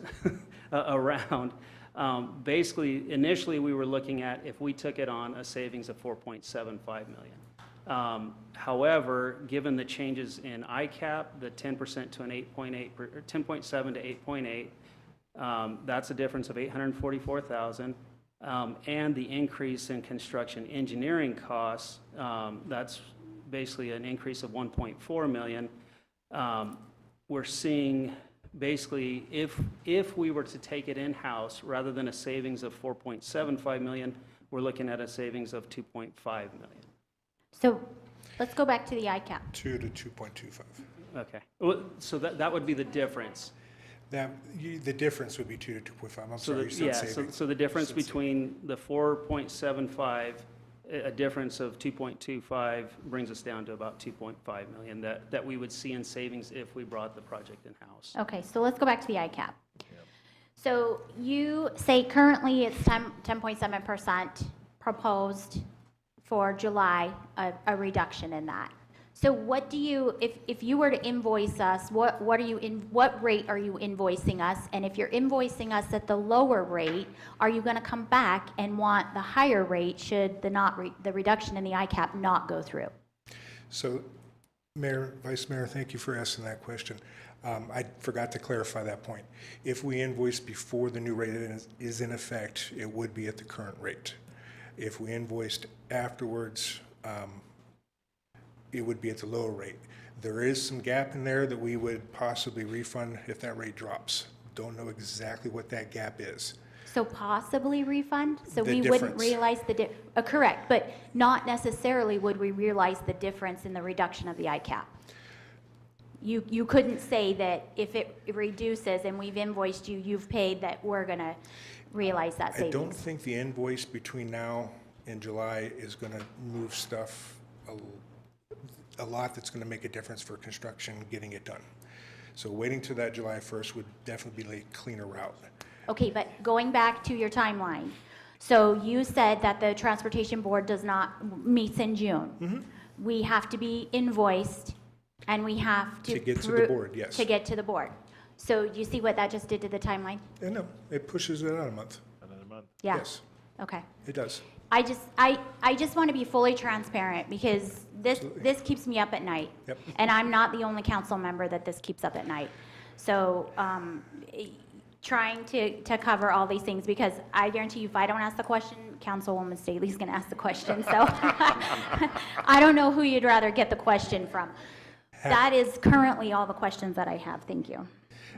around, basically, initially we were looking at, if we took it on, a savings of 4.75 million. However, given the changes in ICAP, the 10% to an 8.8, or 10.7 to 8.8, that's a difference of 844,000. And the increase in construction engineering costs, that's basically an increase of 1.4 million. We're seeing basically, if we were to take it in-house, rather than a savings of 4.75 million, we're looking at a savings of 2.5 million. So let's go back to the ICAP. 2 to 2.25. Okay. Well, so that would be the difference. The difference would be 2 to 2.5. I'm So sorry, you said savings. so the difference between the 4.75, a difference of 2.25 brings us down to about 2.5 million that we would see in savings if we brought the project in-house. Okay, so let's go back to the ICAP. So you say currently it's 10.7% proposed for July, a reduction in that. So what do you, if you were to invoice us, what rate are you invoicing us? And if you're invoicing us at the lower rate, are you gonna come back and want the higher rate should the reduction in the ICAP not go through? So, Mayor, Vice Mayor, thank you for asking that question. I forgot to clarify that point. If we invoice before the new rate is in effect, it would be at the current rate. If we invoiced afterwards, it would be at the lower rate. There is some gap in there that we would possibly refund if that rate drops. Don't know exactly what that gap is. So possibly refund? So The we wouldn't difference. realize correct, but not necessarily would we realize the difference in the reduction of the ICAP. You couldn't say that if it reduces and we've invoiced you, you've paid, that we're gonna realize that I don't savings. think the invoice between now and July is gonna move stuff a lot that's gonna make a difference for construction getting it done. So waiting till that July 1st would definitely be a cleaner route. Okay, but going back to your timeline, so you said that the Transportation Board meets in June. Mm-hmm. We have to be invoiced and we have to. To get to the board, yes. To get to the board. So you see what that just did to the timeline? No, it pushes it out a month. Another month. Yeah. Yes, Okay. it does. I just want to be fully transparent because this keeps me up at night. Yep. And I'm not the only council member that this keeps up at night. So, trying to cover all these things, because I guarantee you, if I don't ask the question, Councilwoman Staley's gonna ask the question, so I don't know who you'd rather get the question from. That is currently all the questions that I have. Thank you.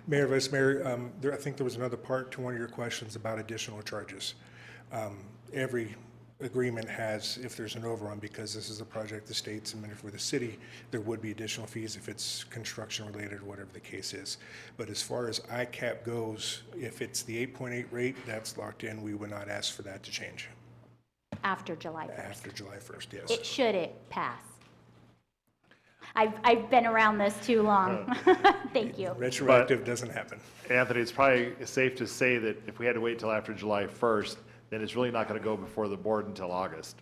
Mayor, Vice Mayor, I think there was another part to one of your questions about additional charges. Every agreement has, if there's an overrun, because this is a project the state's and for the city, there would be additional fees if it's construction related or whatever the case is. But as far as ICAP goes, if it's the 8.8 rate, that's locked in. We would not ask for that to change. After July 1st. After July 1st, yes. It should pass. I've been around this too long. Thank you. Retroactive doesn't happen. Anthony, it's probably safe to say that if we had to wait till after July 1st, then it's really not going to go before the board until August.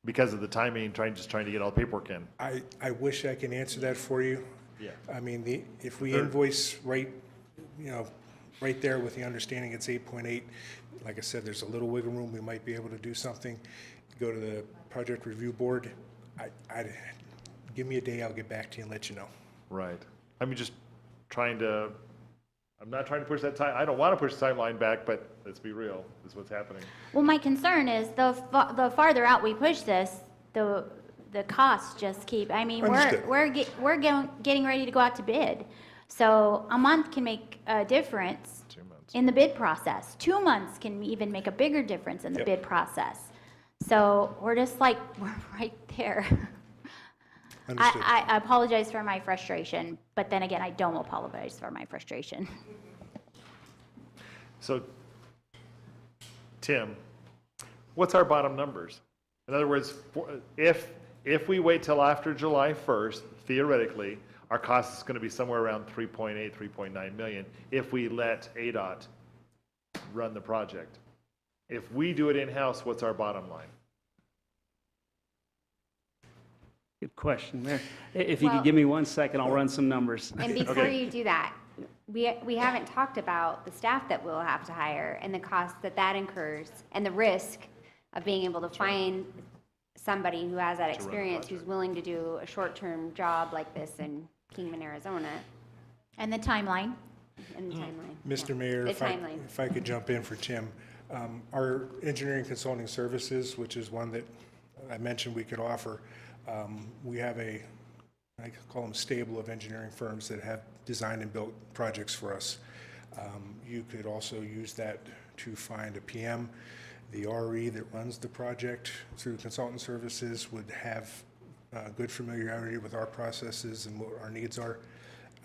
Because of the timing, just trying to get all the paperwork in. I wish I can answer that for you. Yeah. I mean, if we invoice right there with the understanding it's 8.8, like I said, there's a little wiggle room. We might be able to do something. Go to the project review board. Give me a day, I'll get back to you and let you know. Right. I mean, I'm not trying to push that time. I don't want to push the timeline back, but let's be real. This is what's happening. Well, my concern is the farther out we push this, the costs just keep, I mean, Understood. we're getting ready to go out to bid. So a month can make a difference 2 months. in the bid process. 2 months can even make a bigger difference in the Yep. bid process. So we're just like, we're right there. Understood. I apologize for my frustration, but then again, I don't apologize for my frustration. So, Tim, what's our bottom numbers? In other words, if we wait till after July 1st, theoretically, our cost is going to be somewhere around 3.8, 3.9 million if we let ADOT run the project. If we do it in-house, what's our bottom line? Good question, Mayor. If you Well- could give me 1 second, I'll run some numbers. And before Okay. you do that, we haven't talked about the staff that we'll have to hire and the cost that incurs and the risk of being able to find somebody who has that experience, who's willing to do a short-term job like this in Kingman, Arizona, And the timeline. and the timeline. Mr. Yeah. Mayor, The if I timeline. could jump in for Tim. Our engineering consulting services, which is one that I mentioned we could offer, we have I call them stable of engineering firms that have designed and built projects for us. You could also use that to find a PM. The RE that runs the project through consultant services would have good familiarity with our processes and what our needs are.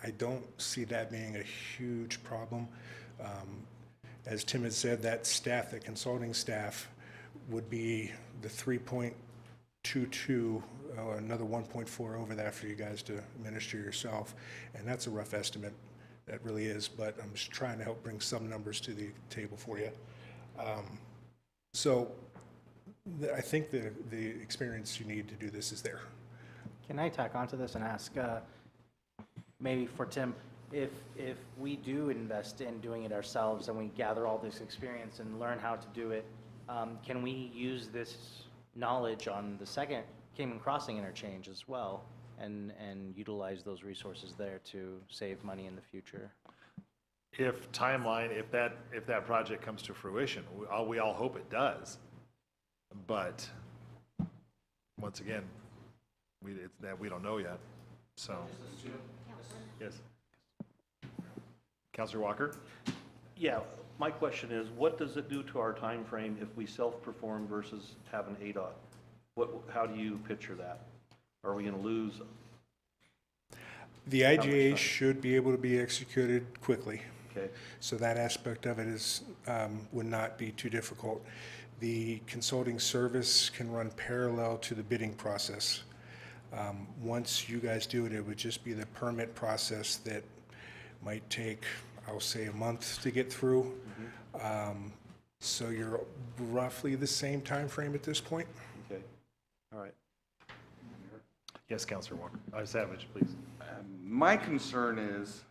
I don't see that being a huge problem. As Tim had said, that staff, that consulting staff, would be the 3.22, another 1.4 over that for you guys to administer yourself. And that's a rough estimate, that really is, but I'm just trying to help bring some numbers to the table for you. I think the experience you need to do this is there. Can I tack onto this and ask, maybe for Tim, if we do invest in doing it ourselves and we gather all this experience and learn how to do it, can we use this knowledge on the second Kingman Crossing interchange as well and utilize those resources there to save money in the future? If that project comes to fruition, we all hope it does. But once again, we don't know yet, so. Yes. Councilor Walker? Yeah, my question is, what does it do to our time frame if we self-perform versus have an ADOT? How do you picture that? Are we gonna lose? The IGA should be able to be executed quickly. Okay. So that aspect of it is, would not be too difficult. The consulting service can run parallel to the bidding process. Once you guys do it, it would just be the permit process that might take, I'll say, a month to get through. So you're roughly the same time frame at this point. Okay, all right. Yes, Councilor Walker. Savage, please. My concern is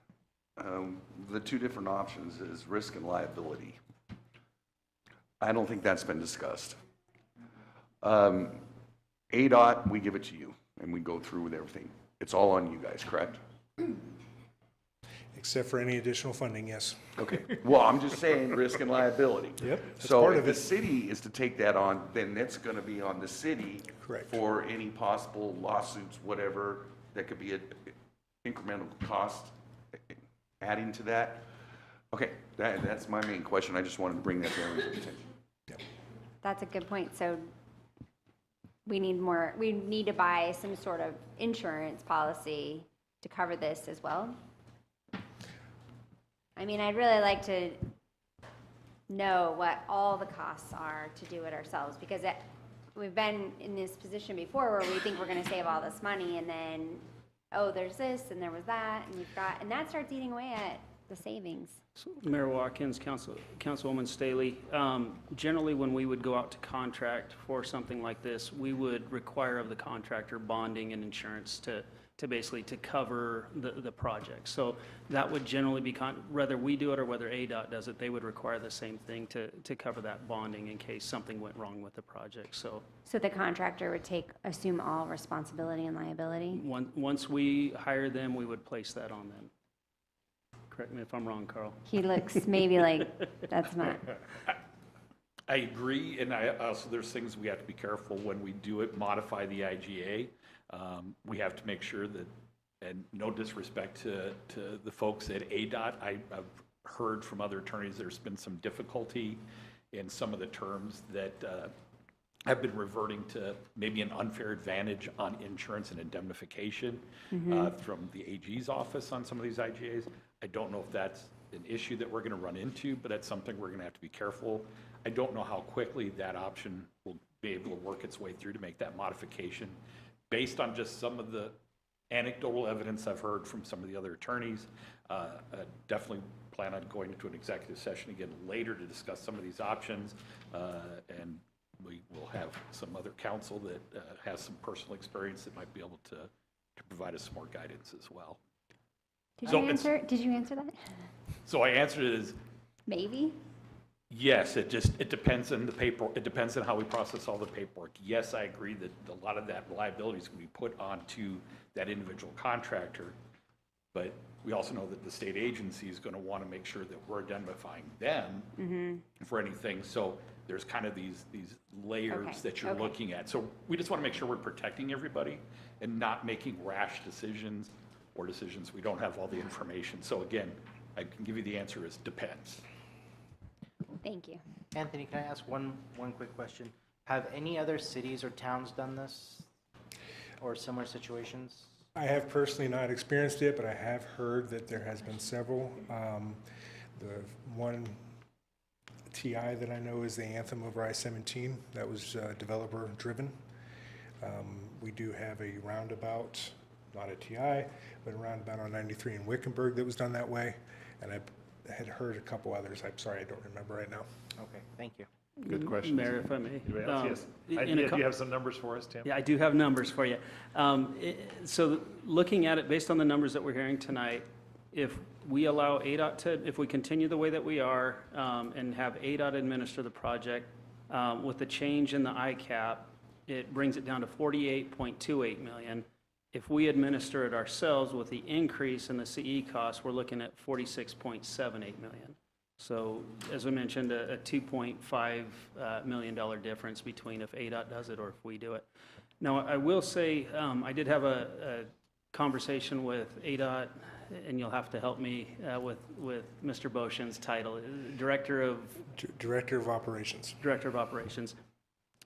the two different options is risk and liability. I don't think that's been discussed. ADOT, we give it to you, and we go through with everything. It's all on you guys, correct? Except for any additional funding, yes. Okay, well, I'm just saying risk and liability. Yep, that's So part if of the it. city is to take that on, then it's gonna be on the city. Correct. For any possible lawsuits, whatever, that could be an incremental cost adding to that. Okay, that's my main question. I just wanted to bring that to everyone's attention. That's a good point. So we need to buy some sort of insurance policy to cover this as well. I mean, I'd really like to know what all the costs are to do it ourselves, because we've been in this position before where we think we're going to save all this money, and then, oh, there's this and there was that, and that starts eating away at the savings. So, Mayor Watkins, Councilwoman Staley, generally when we would go out to contract for something like this, we would require of the contractor bonding and insurance to basically to cover the project. So that would generally be, whether we do it or whether ADOT does it, they would require the same thing to cover that bonding in case something went wrong with the project. So the contractor would assume all responsibility and liability? once we hire them, we would place that on them. Correct me if I'm wrong, Carl. He looks maybe like that's not. I agree, and I also, there's things we have to be careful when we do it, modify the IGA. We have to make sure that, and no disrespect to the folks at ADOT, I've heard from other attorneys there's been some difficulty in some of the terms that have been reverting to maybe an unfair advantage on insurance and indemnification from the AG's office on some of these IGAs. I don't know if that's an issue that we're going to run into, but that's something we're going to have to be careful. I don't know how quickly that option will be able to work its way through to make that modification. Based on just some of the anecdotal evidence I've heard from some of the other attorneys, definitely plan on going into an executive session again later to discuss some of these options. And we will have some other counsel that has some personal experience that might be able to provide us some more guidance as well. Did you answer that? So I answered it as Maybe. yes. It depends on the paper. It depends on how we process all the paperwork. Yes, I agree that a lot of that liability is going to be put onto that individual contractor, but we also know that the state agency is going to want to make sure that we're identifying them for anything. So there's kind of these layers that you're looking at. So we just want to make sure we're protecting everybody and not making rash decisions or decisions we don't have all the information. So again, I can give you the answer is depends. Thank you. Anthony, can I ask one quick question? Have any other cities or towns done this or similar situations? I have personally not experienced it, but I have heard that there has been several. The one TI that I know is the Anthem over I-17. That was developer driven. We do have a roundabout, not a TI, but a roundabout on 93 in Wickenburg that was done that way. And I had heard a couple others. I'm sorry, I don't remember right now. Okay, thank you. Good questions. Mayor, if I may. Anybody else? Yes. in a Do co- you have some numbers for us, Tim? Yeah, I do have numbers for you. So looking at it, based on the numbers that we're hearing tonight, if we allow ADOT if we continue the way that we are and have ADOT administer the project, with the change in the ICAP, it brings it down to 48.28 million. If we administer it ourselves with the increase in the CE cost, we're looking at 46.78 million. So as we mentioned, a $2.5 million difference between if ADOT does it or if we do it. Now, I will say, I did have a conversation with ADOT, and you'll have to help me with Mr. Boshin's title, Director of Operations. Director of Operations.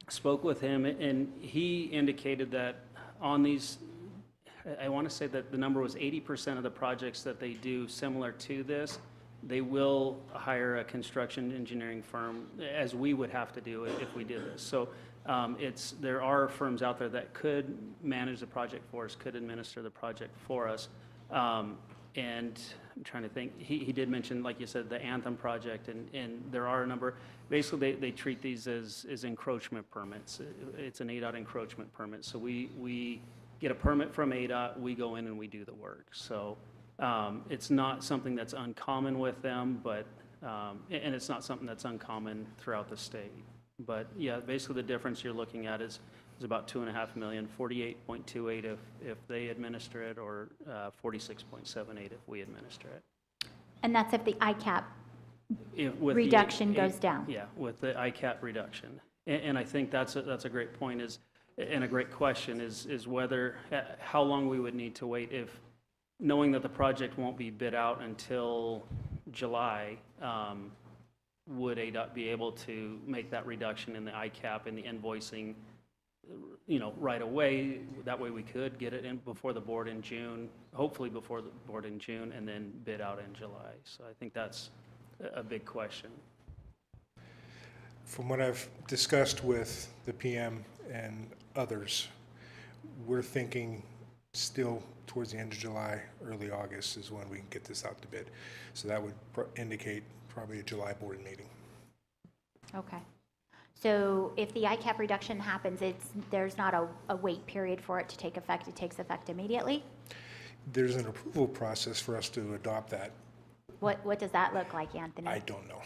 Spoke with him, and he indicated that on these, I want to say that the number was 80% of the projects that they do similar to this, they will hire a construction engineering firm, as we would have to do it if we did this. So there are firms out there that could manage the project for us, could administer the project for us. And I'm trying to think, he did mention, like you said, the Anthem project, and there are a number. Basically, they treat these as encroachment permits. It's an ADOT encroachment permit. So we get a permit from ADOT, we go in and we do the work. So it's not something that's uncommon with them, but and it's not something that's uncommon throughout the state. But yeah, basically the difference you're looking at is about 2.5 million, 48.28 if they administer it, or 46.78 if we administer it. And that's if the ICAP With reduction goes down. Yeah, with the ICAP reduction. And I think that's a great point and a great question is whether, how long we would need to wait if, knowing that the project won't be bid out until July, would ADOT be able to make that reduction in the ICAP and the invoicing, right away? That way we could get it in before the board in June, hopefully before the board in June, and then bid out in July. So I think that's a big question. From what I've discussed with the PM and others, we're thinking still towards the end of July, early August is when we can get this out to bid. So that would indicate probably a July board meeting. Okay. So if the ICAP reduction happens, there's not a wait period for it to take effect. It takes effect immediately? There's an approval process for us to adopt that. What does that look like, Anthony? I don't know.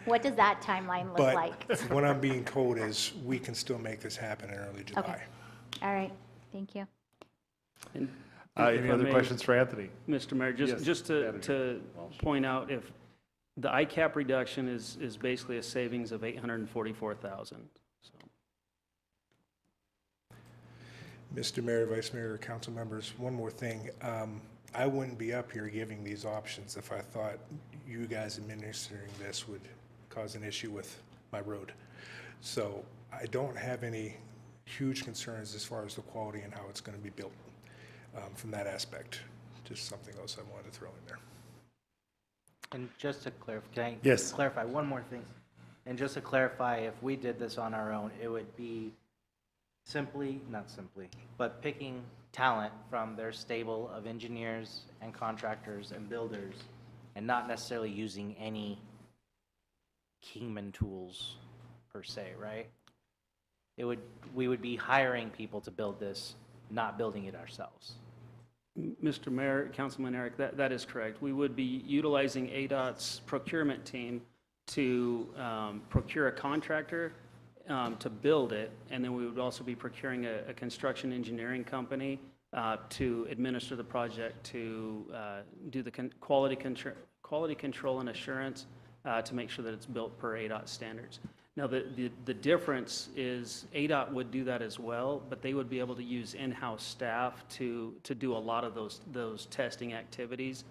What does that timeline look like? But what I'm being told is we can still make this happen in early July. Okay. All right. Thank you. And Any if I other may, questions for Anthony? Mr. Mayor, just to point out, if the ICAP reduction is basically a savings of $844,000. So. Mr. Mayor, Vice Mayor, council members, one more thing. I wouldn't be up here giving these options if I thought you guys administering this would cause an issue with my road. So I don't have any huge concerns as far as the quality and how it's going to be built from that aspect. Just something else I wanted to throw in there. And just to clarify, can I Yes. clarify one more thing? And just to clarify, if we did this on our own, it would be not simply, but picking talent from their stable of engineers and contractors and builders, and not necessarily using any Kingman tools per se, right? We would be hiring people to build this, not building it ourselves. Mr. Mayor, Councilman Eric, that is correct. We would be utilizing ADOT's procurement team to procure a contractor to build it, and then we would also be procuring a construction engineering company to administer the project, to do the quality control and assurance to make sure that it's built per ADOT standards. Now, the difference is ADOT would do that as well, but they would be able to use in-house staff to do a lot of those testing activities,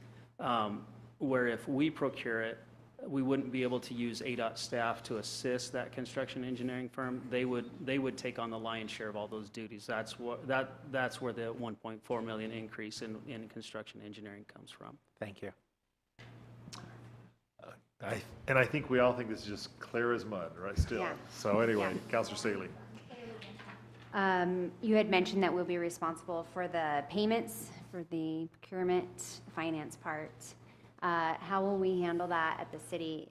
where if we procure it, we wouldn't be able to use ADOT staff to assist that construction engineering firm. They would take on the lion's share of all those duties. That's where the 1.4 million increase in construction engineering comes from. Thank you. I think we all think this is just clear as mud, right, still? Yeah. So anyway, Yeah. Councilor Staley. You had mentioned that we'll be responsible for the payments for the procurement finance part. How will we handle that at the city?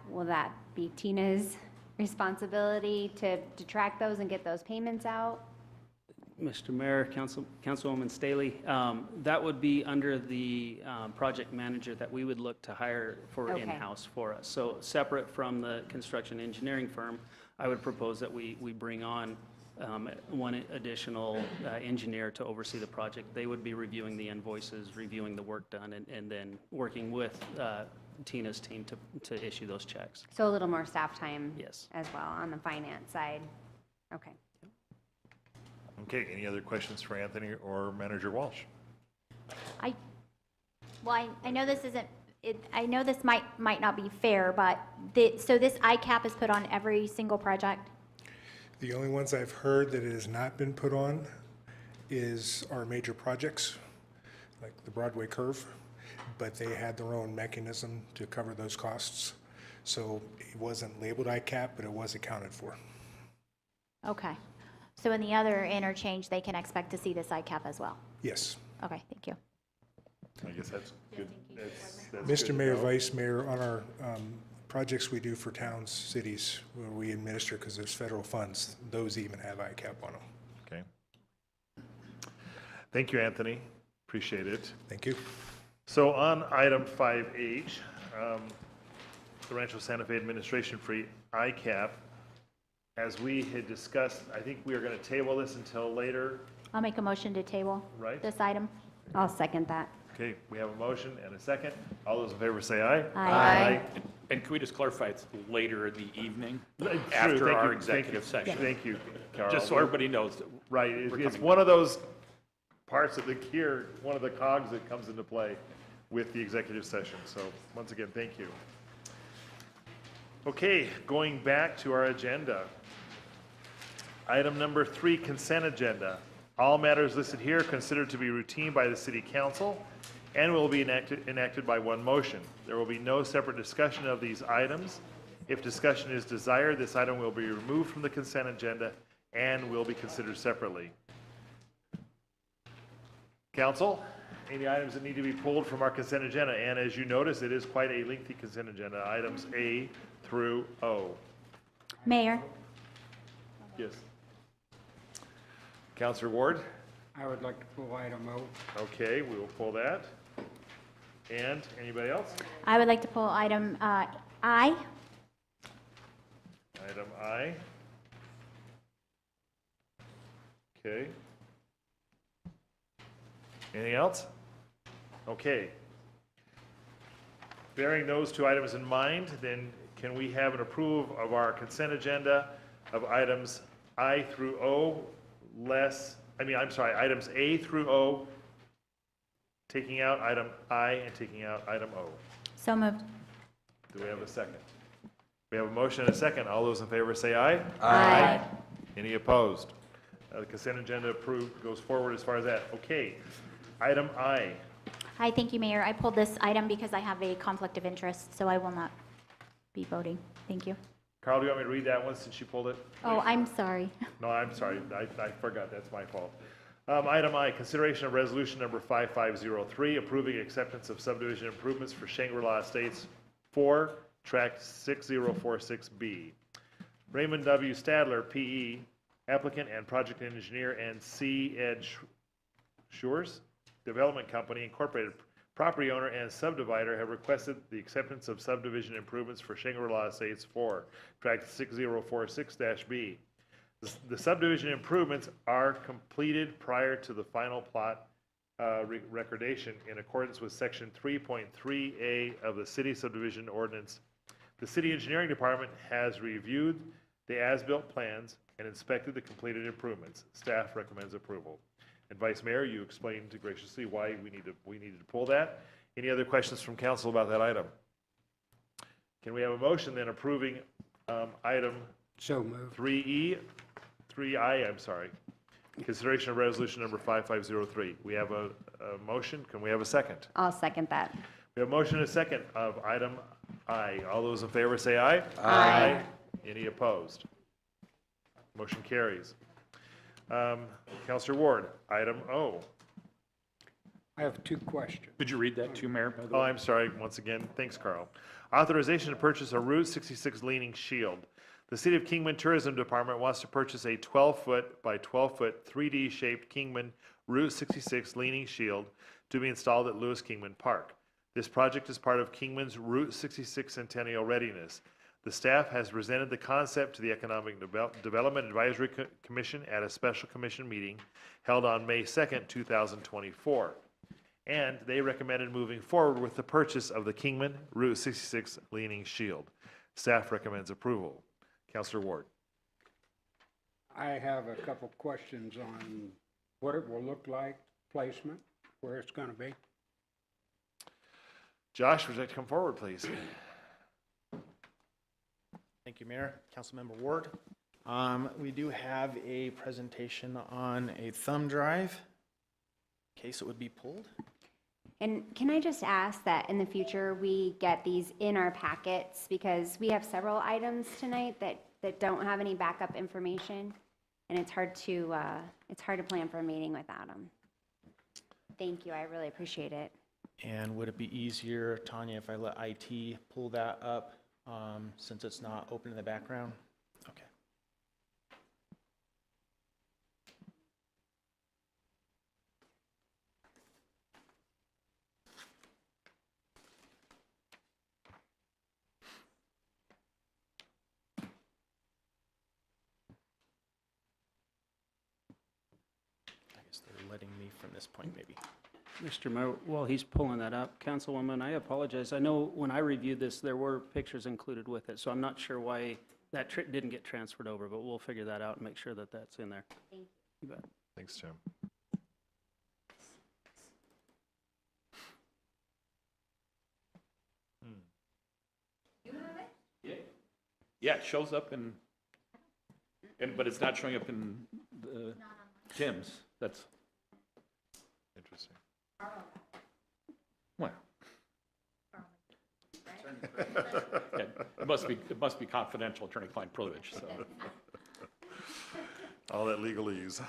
Will that be Tina's responsibility to track those and get those payments out? Mr. Mayor, Councilwoman Staley, that would be under the project manager that we would look to hire for Okay. in-house for us. So separate from the construction engineering firm, I would propose that we bring on one additional engineer to oversee the project. They would be reviewing the invoices, reviewing the work done, and then working with Tina's team to issue those checks. So a little more staff time? Yes. As well on the finance side? Okay. Okay, any other questions for Anthony or Manager Walsh? I know this isn't, I know this might not be fair, but so this ICAP is put on every single project? The only ones I've heard that it has not been put on is our major projects, like the Broadway curve, but they had their own mechanism to cover those costs. So it wasn't labeled ICAP, but it was accounted for. Okay. So in the other interchange, they can expect to see this ICAP as well? Yes. Okay, thank you. I guess that's good. That's Mr. good to Mayor, know. Vice Mayor, on our projects we do for towns, cities, where we administer because there's federal funds, those even have ICAP on them. Okay. Thank you, Anthony. Appreciate it. Thank you. So on item 5H, the Rancho Santa Fe Administration Free ICAP, as we had discussed, I think we are going to table this until later, I'll make a motion to table right? this item. I'll second that. Okay, we have a motion and a second. All those in favor say aye. Aye. And can we just clarify, it's later in the evening, True, after thank our you, executive thank you, session? Thank you, Carl. Just so everybody knows. that Right, we're it's coming one of those parts of the gear, one of the cogs that comes into play with the executive session. So once again, thank you. Okay, going back to our agenda. Item number 3, consent agenda. All matters listed here are considered to be routine by the city council and will be enacted by one motion. There will be no separate discussion of these items. If discussion is desired, this item will be removed from the consent agenda and will be considered separately. Council, any items that need to be pulled from our consent agenda? And as you notice, it is quite a lengthy consent agenda, items A through O. Mayor? Yes. Councilor Ward? I would like to pull item O. Okay, we will pull that. And anybody else? I would like to pull item I. Item I. Okay. Anything else? Okay. Bearing those two items in mind, then can we have an approval of our consent agenda of items I through O items A through O, taking out item I and taking out item O. So moved. Do we have a second? We have a motion and a second. All those in favor say aye. Aye. Any opposed? The consent agenda approved, goes forward as far as that. Okay. Item I. Hi, thank you, Mayor. I pulled this item because I have a conflict of interest, so I will not be voting. Thank you. Carl, do you want me to read that one since you pulled it? Oh, I'm sorry. No, I'm sorry. I forgot. That's my fault. Item I, consideration of resolution number 5503, approving acceptance of subdivision improvements for Shangri-La Estates 4, tract 6046B. Raymond W. Stadler, P.E., applicant and project engineer, and C. Ed Shores Development Company Incorporated, property owner and subdivider, have requested the acceptance of subdivision improvements for Shangri-La Estates 4, tract 6046-B. The subdivision improvements are completed prior to the final plot recordation in accordance with section 3.3A of the city subdivision ordinance. The city engineering department has reviewed the as-built plans and inspected the completed improvements. Staff recommends approval. And Vice Mayor, you explained graciously why we needed to pull that. Any other questions from council about that item? Can we have a motion then approving item So moved. 3I, I'm sorry. Consideration of resolution number 5503. We have a motion. Can we have a second? I'll second that. We have a motion and a second of item I. All those in favor say aye. Aye. Any opposed? Motion carries. Councilor Ward, item O. I have two questions. Could you read that too, Mayor, by the Oh, way? I'm sorry, once again, thanks, Carl. Authorization to purchase a Route 66 leaning shield. The City of Kingman Tourism Department wants to purchase a 12-foot by 12-foot 3D-shaped Kingman Route 66 leaning shield to be installed at Lewis Kingman Park. This project is part of Kingman's Route 66 Centennial Readiness. The staff has presented the concept to the Economic Development Advisory Commission at a special commission meeting held on May 2nd, 2024. And they recommended moving forward with the purchase of the Kingman Route 66 leaning shield. Staff recommends approval. Councilor Ward. I have a couple questions on what it will look like, placement, where it's going to be. Josh, would you like to come forward, please? Thank you, Mayor. Councilmember Ward. We do have a presentation on a thumb drive, in case it would be pulled. And can I just ask that in the future, we get these in our packets, because we have several items tonight that don't have any backup information, and it's hard to plan for a meeting without them. Thank you, I really appreciate it. And would it be easier, Tanya, if I let IT pull that up, since it's not open in the background? Okay. I guess they're letting me from this point, maybe. Mr. Mayor, while he's pulling that up, Councilwoman, I apologize. I know when I reviewed this, there were pictures included with it, so I'm not sure why that didn't get transferred over, but we'll figure that out and make sure that that's in there. Thank you. You bet. Thanks, Jim. Yeah, it shows up but it's not showing up in the Tim's. That's interesting. What? Yeah, it must be confidential attorney-client privilege, so. All that legalese.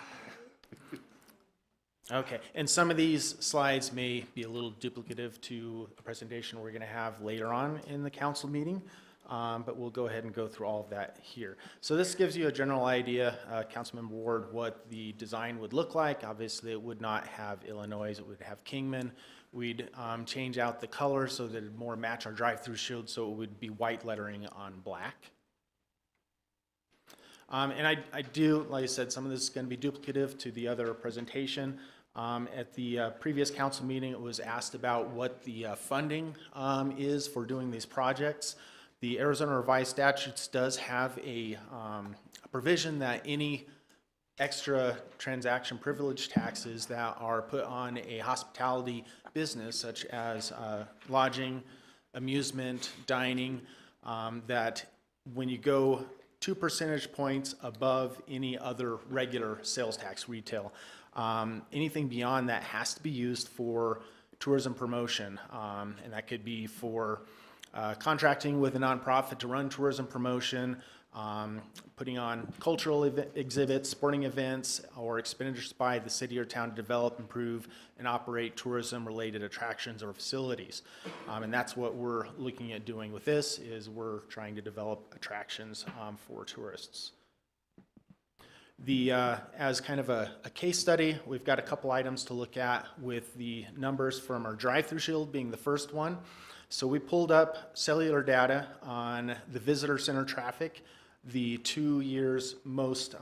Okay, and some of these slides may be a little duplicative to a presentation we're going to have later on in the council meeting, but we'll go ahead and go through all of that here. So this gives you a general idea, Councilmember Ward, what the design would look like. Obviously, it would not have Illinois, it would have Kingman. We'd change out the color so that it more match our drive-through shield, so it would be white lettering on black. And I do, like I said, some of this is going to be duplicative to the other presentation. At the previous council meeting, it was asked about what the funding is for doing these projects. The Arizona Revised Statutes does have a provision that any extra transaction privilege taxes that are put on a hospitality business, such as lodging, amusement, dining, that when you go 2 percentage points above any other regular sales tax retail, anything beyond that has to be used for tourism promotion, and that could be for contracting with a nonprofit to run tourism promotion, putting on cultural exhibits, sporting events, or expenditures by the city or town to develop, improve, and operate tourism-related attractions or facilities. And that's what we're looking at doing with this, is we're trying to develop attractions for tourists. As kind of a case study, we've got a couple items to look at, with the numbers from our drive-through shield being the first one. So we pulled up cellular data on the visitor center traffic, the 2 years most,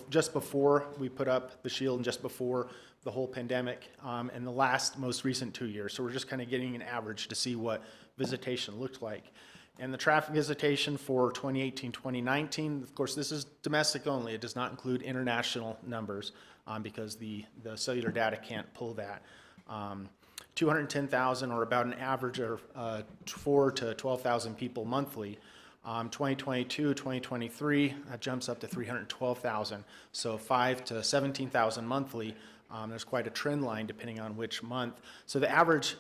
just before we put up the shield and just before the whole pandemic, and the last most recent 2 years. So we're just kind of getting an average to see what visitation looked like. And the traffic visitation for 2018, 2019, of course, this is domestic only. It does not include international numbers, because the cellular data can't pull that. 210,000, or about an average of 4,000 to 12,000 people monthly. 2022, 2023, that jumps up to 312,000. So 5,000 to 17,000 monthly. There's quite a trend line depending on which month. So the average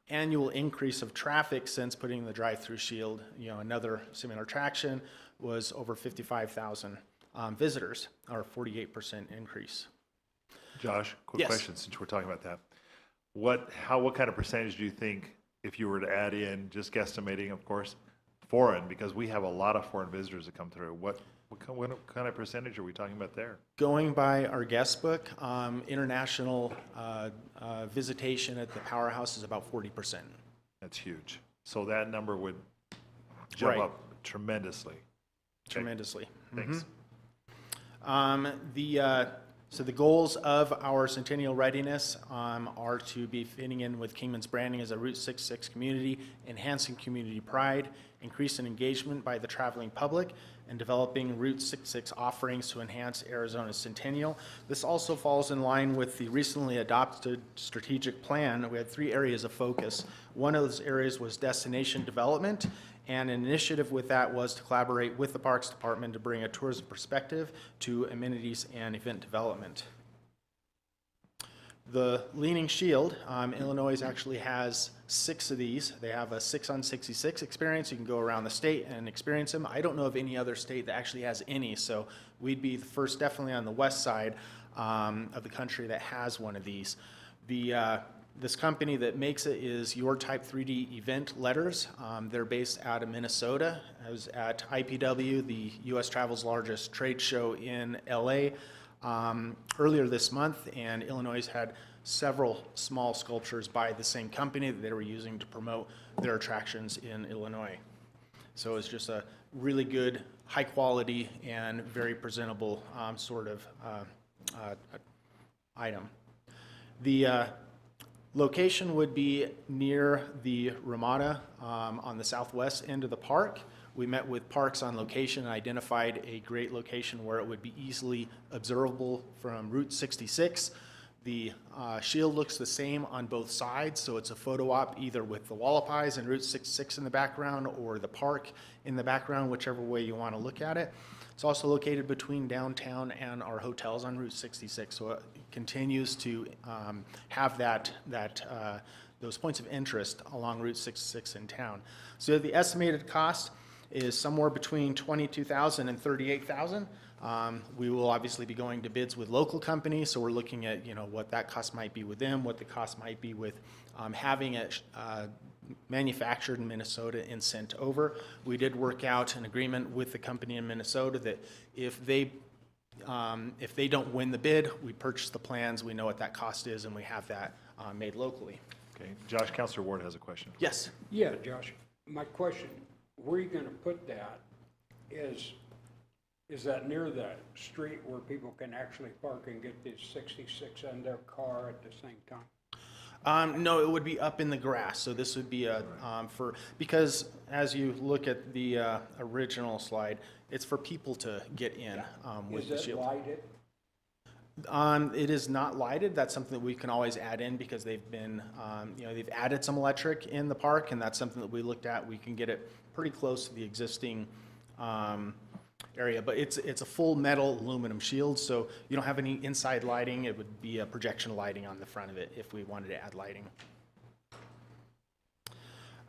annual increase of traffic since putting the drive-through shield, another similar attraction, was over 55,000 visitors, or 48% increase. Josh, quick Yes. question, since we're talking about that. What kind of percentage do you think, if you were to add in, just guesstimating, of course, foreign, because we have a lot of foreign visitors that come through, what kind of percentage are we talking about there? Going by our guest book, international visitation at the powerhouse is about 40%. That's huge. So that number would jump Right. up tremendously. Okay. Tremendously. Thanks. So the goals of our Centennial Readiness are to be fitting in with Kingman's branding as a Route 66 community, enhancing community pride, increasing engagement by the traveling public, and developing Route 66 offerings to enhance Arizona's Centennial. This also falls in line with the recently adopted strategic plan. We had 3 areas of focus. One of those areas was destination development, and an initiative with that was to collaborate with the Parks Department to bring a tourism perspective to amenities and event development. The Leaning Shield, Illinois actually has 6 of these. They have a 6 on 66 experience. You can go around the state and experience them. I don't know of any other state that actually has any, so we'd be the first, definitely on the west side of the country, that has one of these. This company that makes it is Your Type 3D Event Letters. They're based out of Minnesota. I was at IPW, the U.S. Travel's largest trade show in LA, earlier this month, and Illinois had several small sculptures by the same company that they were using to promote their attractions in Illinois. So it's just a really good, high quality, and very presentable sort of item. The location would be near the Ramada on the southwest end of the park. We met with Parks on location and identified a great location where it would be easily observable from Route 66. The shield looks the same on both sides, so it's a photo op either with the Wallapies and Route 66 in the background or the park in the background, whichever way you want to look at it. It's also located between downtown and our hotels on Route 66, so it continues to have those points of interest along Route 66 in town. So the estimated cost is somewhere between $22,000 and $38,000. We will obviously be going to bids with local companies, so we're looking at what that cost might be with them, what the cost might be with having it manufactured in Minnesota and sent over. We did work out an agreement with the company in Minnesota that if they don't win the bid, we purchase the plans, we know what that cost is, and we have that made locally. Okay, Josh, Councilor Ward has a question. Yes. Yeah, Josh, my question, where are you gonna put that? Is that near the street where people can actually park and get the 66 in their car at the same time? No, it would be up in the grass, so this would be because as you look at the original slide, it's for people to get in with the shield. Is it lighted? It is not lighted. That's something that we can always add in because they've been, they've added some electric in the park, and that's something that we looked at. We can get it pretty close to the existing area, but it's a full metal aluminum shield, so you don't have any inside lighting. It would be a projection lighting on the front of it if we wanted to add lighting.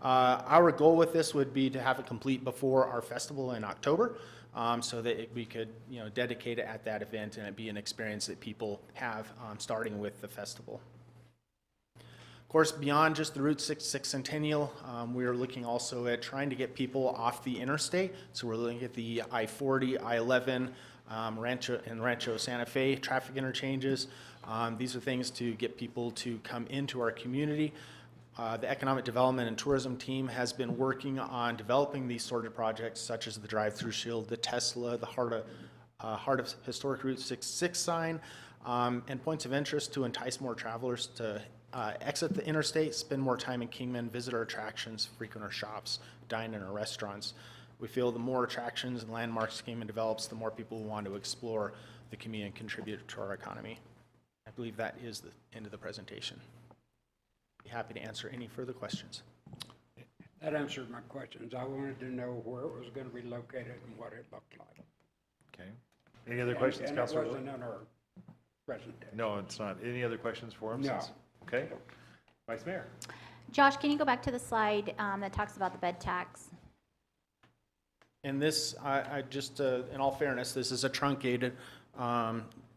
Our goal with this would be to have it complete before our festival in October, so that we could dedicate it at that event and it be an experience that people have starting with the festival. Of course, beyond just the Route 66 Centennial, we are looking also at trying to get people off the interstate. So we're looking at the I-40, I-11, Rancho Santa Fe traffic interchanges. These are things to get people to come into our community. The Economic Development and Tourism team has been working on developing these sort of projects, such as the drive-through shield, the Tesla, the Heart of Historic Route 66 sign, and points of interest to entice more travelers to exit the interstate, spend more time in Kingman, visit our attractions, frequent our shops, dine in our restaurants. We feel the more attractions and landmarks Kingman develops, the more people who want to explore the community and contribute to our economy. I believe that is the end of the presentation. Be happy to answer any further questions. That answered my questions. I wanted to know where it was gonna be located and what it looked like. Okay. Any other questions, And Councilor it Ward? wasn't in our presentation. No, it's not. Any other questions for him? No. Okay. Vice Mayor. Josh, can you go back to the slide that talks about the bed tax? And this, I just, in all fairness, this is a truncated,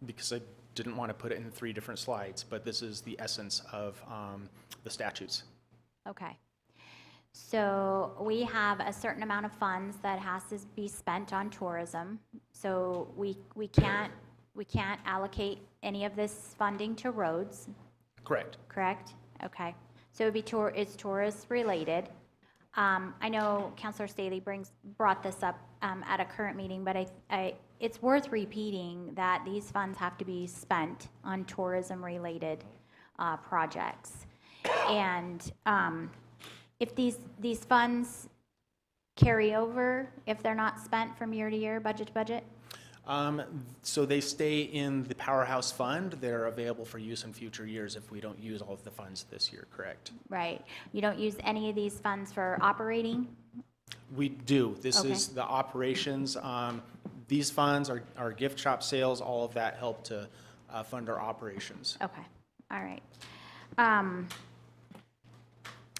because didn't want to put it in 3 different slides, but this is the essence of the statutes. Okay. So we have a certain amount of funds that has to be spent on tourism. So we can't allocate any of this funding to roads, Correct. correct? Okay. So it'd be it's tourist related. I know Councilor Staley brought this up at a current meeting, but it's worth repeating that these funds have to be spent on tourism related projects. And if these funds carry over, if they're not spent from year to year, budget to budget? So they stay in the Powerhouse Fund. They're available for use in future years if we don't use all of the funds this year, correct? Right. You don't use any of these funds for operating? We do. This Okay. is the operations. These funds are gift shop sales, all of that help to fund our operations. Okay, all right.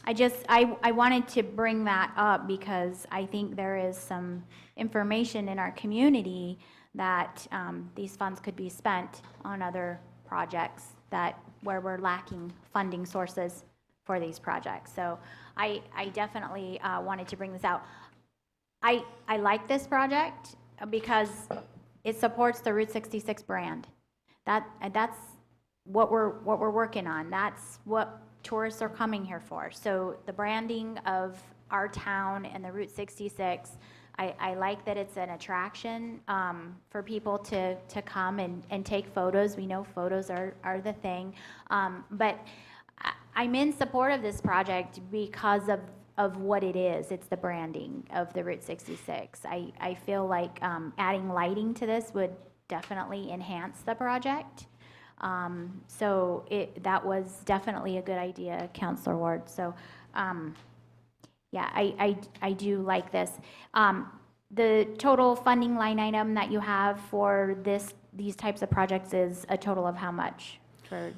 I wanted to bring that up because I think there is some information in our community that these funds could be spent on other projects where we're lacking funding sources for these projects. So I definitely wanted to bring this out. I like this project because it supports the Route 66 brand. That's what we're working on. That's what tourists are coming here for. So the branding of our town and the Route 66, I like that it's an attraction for people to come and take photos. We know photos are the thing. But I'm in support of this project because of what it is. It's the branding of the Route 66. I feel like adding lighting to this would definitely enhance the project. So that was definitely a good idea, Councilor Ward. So, yeah, I do like this. The total funding line item that you have for these types of projects is a total of how much for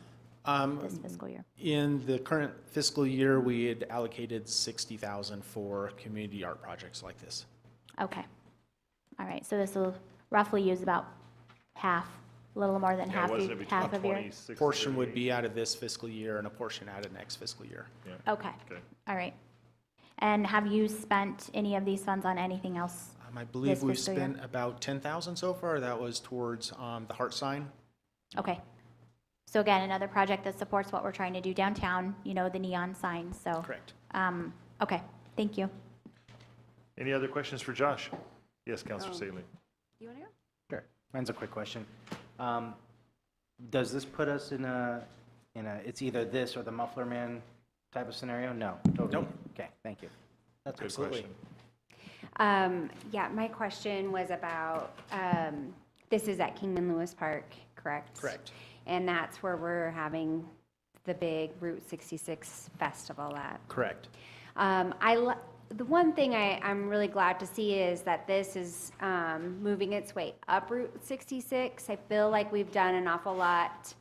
this fiscal year? In the current fiscal year, we had allocated $60,000 for community art projects like this. Okay. All right, so this will roughly use about half, a little more than half of your? A portion would be out of this fiscal year and a portion out of next fiscal year. Okay, all right. And have you spent any of these funds on anything else? I believe this we've fiscal year? spent about $10,000 so far. That was towards the heart sign. Okay. So again, another project that supports what we're trying to do downtown, you know, the neon signs, so. Correct. Okay, thank you. Any other questions for Josh? Yes, Councilor Staley. You want to go? Sure. Mine's a quick question. Does this put us in a, it's either this or the Muffler Man type of scenario? No, totally. Nope. Okay, thank you. That's Good question. Yeah, my question was about, this is at Kingman Lewis Park, correct? Correct. And that's where we're having the big Route 66 festival at. Correct. The one thing I'm really glad to see is that this is moving its way up Route 66. I feel like we've done an awful lot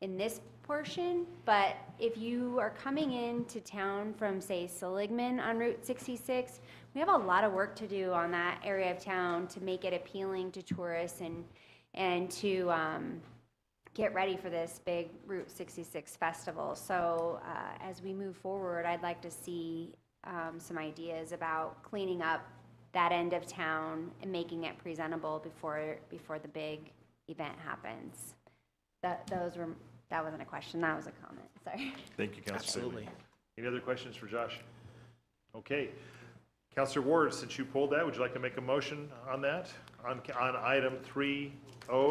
in this portion, but if you are coming into town from, say, Seligman on Route 66, we have a lot of work to do on that area of town to make it appealing to tourists and to get ready for this big Route 66 festival. So as we move forward, I'd like to see some ideas about cleaning up that end of town and making it presentable before the big event happens. That wasn't a question, that was a comment, sorry. Thank you, Councilor Staley. Absolutely. Any other questions for Josh? Okay. Councilor Ward, since you pulled that, would you like to make a motion on that? On item 3O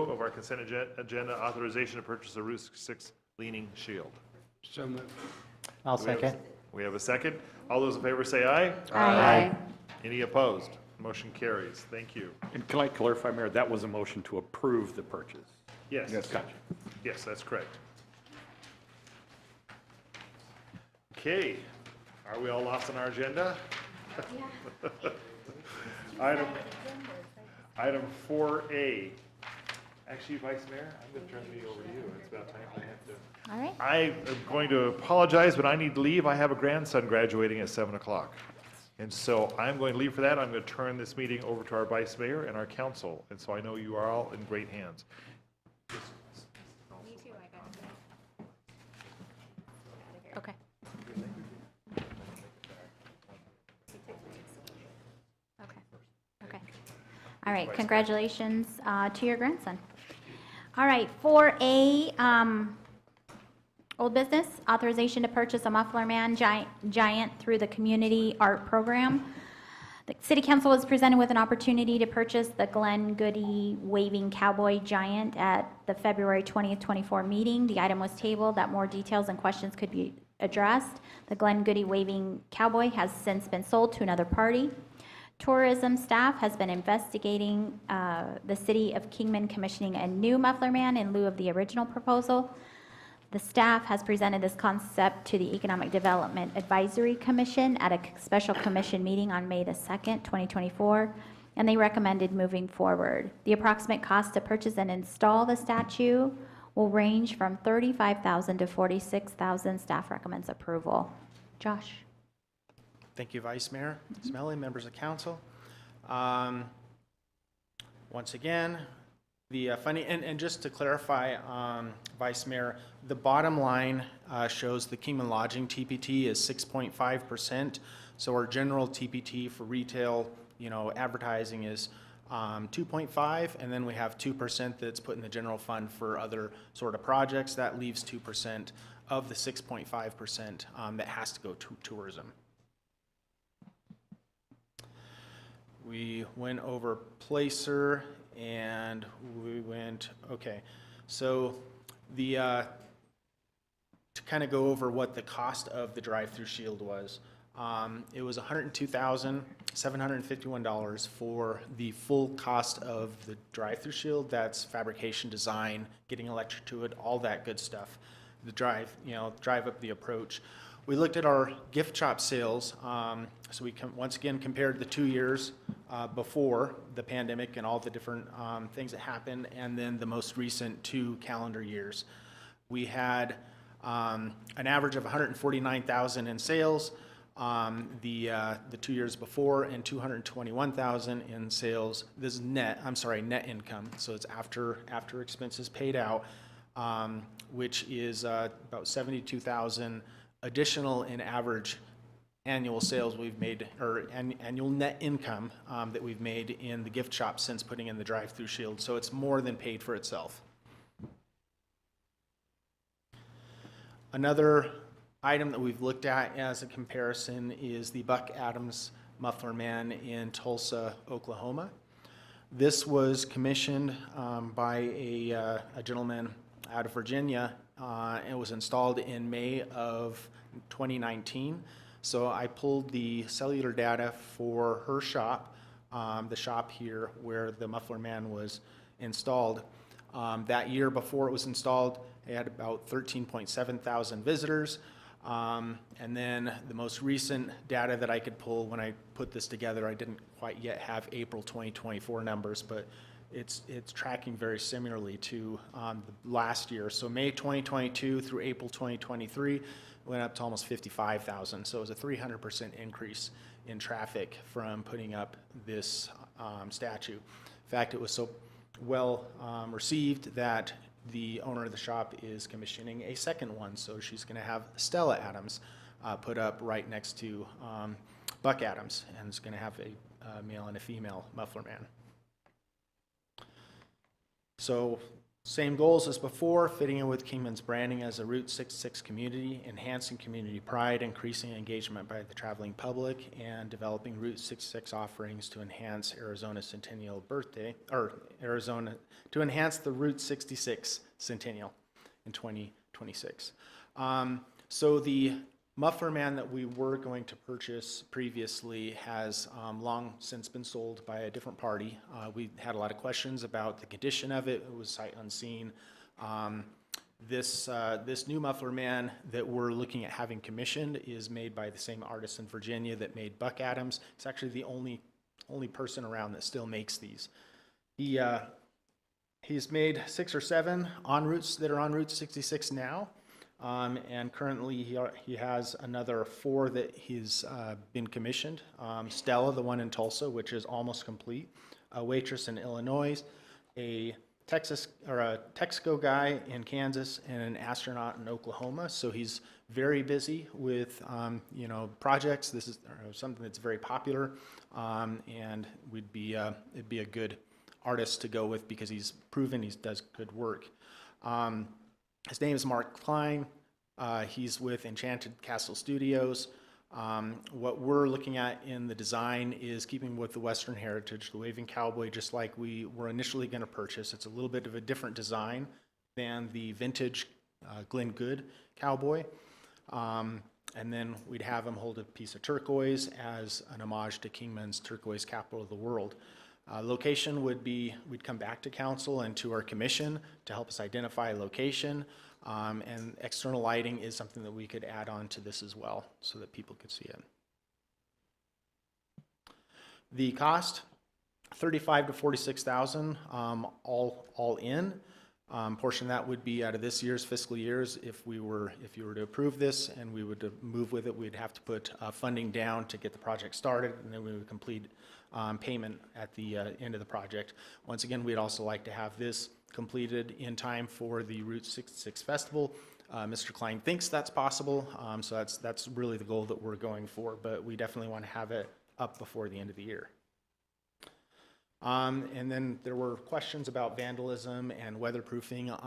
of our consent agenda, authorization to purchase a Route 66 leaning shield. So moved. I'll second. We have a second. All those in favor say aye. Aye. Any opposed? Motion carries. Thank you. And can I clarify, Mayor, that was a motion to approve the purchase? Yes. Gotcha. Yes, that's correct. Okay. Are we all lost on our agenda? Item 4A. Actually, Vice Mayor, I'm going to turn the meeting over to you. It's about time I have to. All right. I am going to apologize, but I need to leave. I have a grandson graduating at 7 o'clock. And so I'm going to leave for that. I'm going to turn this meeting over to our Vice Mayor and our council. And so I know you are all in great hands. All right, congratulations to your grandson. All right, 4A, old business, authorization to purchase a Muffler Man giant through the Community Art Program. The City Council was presented with an opportunity to purchase the Glen Goody Waving Cowboy Giant at the February 20th, 24 meeting. The item was tabled that more details and questions could be addressed. The Glen Goody Waving Cowboy has since been sold to another party. Tourism staff has been investigating the City of Kingman commissioning a new Muffler Man in lieu of the original proposal. The staff has presented this concept to the Economic Development Advisory Commission at a special commission meeting on May the 2nd, 2024, and they recommended moving forward. The approximate cost to purchase and install the statue will range from $35,000 to $46,000. Staff recommends approval. Josh. Thank you, Vice Mayor Smelly, members of council. Once again, the funding, and just to clarify, Vice Mayor, the bottom line shows the Kingman Lodging TPT is 6.5%. So our general TPT for retail, advertising is 2.5, and then we have 2% that's put in the general fund for other sort of projects. That leaves 2% of the 6.5% that has to go to tourism. We went over Placer and we went, okay. So the, to kind of go over what the cost of the drive-through shield was, it was $102,751 for the full cost of the drive-through shield. That's fabrication, design, getting electric to it, all that good stuff. The drive, drive up the approach. We looked at our gift shop sales, so we once again compared the 2 years before the pandemic and all the different things that happened, and then the most recent 2 calendar years. We had an average of $149,000 in sales the 2 years before, and $221,000 in sales. This is net income, so it's after expenses paid out, which is about $72,000 additional in average annual sales we've made, or annual net income that we've made in the gift shop since putting in the drive-through shield. So it's more than paid for itself. Another item that we've looked at as a comparison is the Buck Adams Muffler Man in Tulsa, Oklahoma. This was commissioned by a gentleman out of Virginia, and was installed in May of 2019. So I pulled the cellular data for her shop, the shop here where the Muffler Man was installed. That year before it was installed, it had about 13.7 thousand visitors. And then the most recent data that I could pull when I put this together, I didn't quite yet have April 2024 numbers, but it's tracking very similarly to the last year. So May 2022 through April 2023 went up to almost 55,000. So it was a 300% increase in traffic from putting up this statue. In fact, it was so well received that the owner of the shop is commissioning a second one. So she's going to have Stella Adams put up right next to Buck Adams, and it's going to have a male and a female Muffler Man. So same goals as before, fitting in with Kingman's branding as a Route 66 community, enhancing community pride, increasing engagement by the traveling public, and developing Route 66 offerings to enhance Arizona's centennial birthday, or to enhance the Route 66 centennial in 2026. So the Muffler Man that we were going to purchase previously has long since been sold by a different party. We had a lot of questions about the condition of it. It was sight unseen. This new Muffler Man that we're looking at having commissioned is made by the same artist in Virginia that made Buck Adams. It's actually the only person around that still makes these. He's made 6 or 7 that are on Route 66 now. And currently he has another 4 that he's been commissioned. Stella, the one in Tulsa, which is almost complete. A waitress in Illinois, a Texaco guy in Kansas, and an astronaut in Oklahoma. So he's very busy with, projects. This is something that's very popular, and it'd be a good artist to go with because he's proven he does good work. His name is Mark Klein. He's with Enchanted Castle Studios. What we're looking at in the design is keeping with the Western heritage, the waving cowboy, just like we were initially going to purchase. It's a little bit of a different design than the vintage Glenn Good cowboy. And then we'd have him hold a piece of turquoise as an homage to Kingman's turquoise capital of the world. Location would be, we'd come back to council and to our commission to help us identify a location. And external lighting is something that we could add on to this as well so that people could see it. The cost, $35,000 to $46,000, all in. Portion of that would be out of this year's fiscal years. If you were to approve this and we would move with it, we'd have to put funding down to get the project started, and then we would complete payment at the end of the project. Once again, we'd also like to have this completed in time for the Route 66 Festival. Mr. Klein thinks that's possible, so that's really the goal that we're going for, but we definitely want to have it up before the end of the year. And then there were questions about vandalism and weatherproofing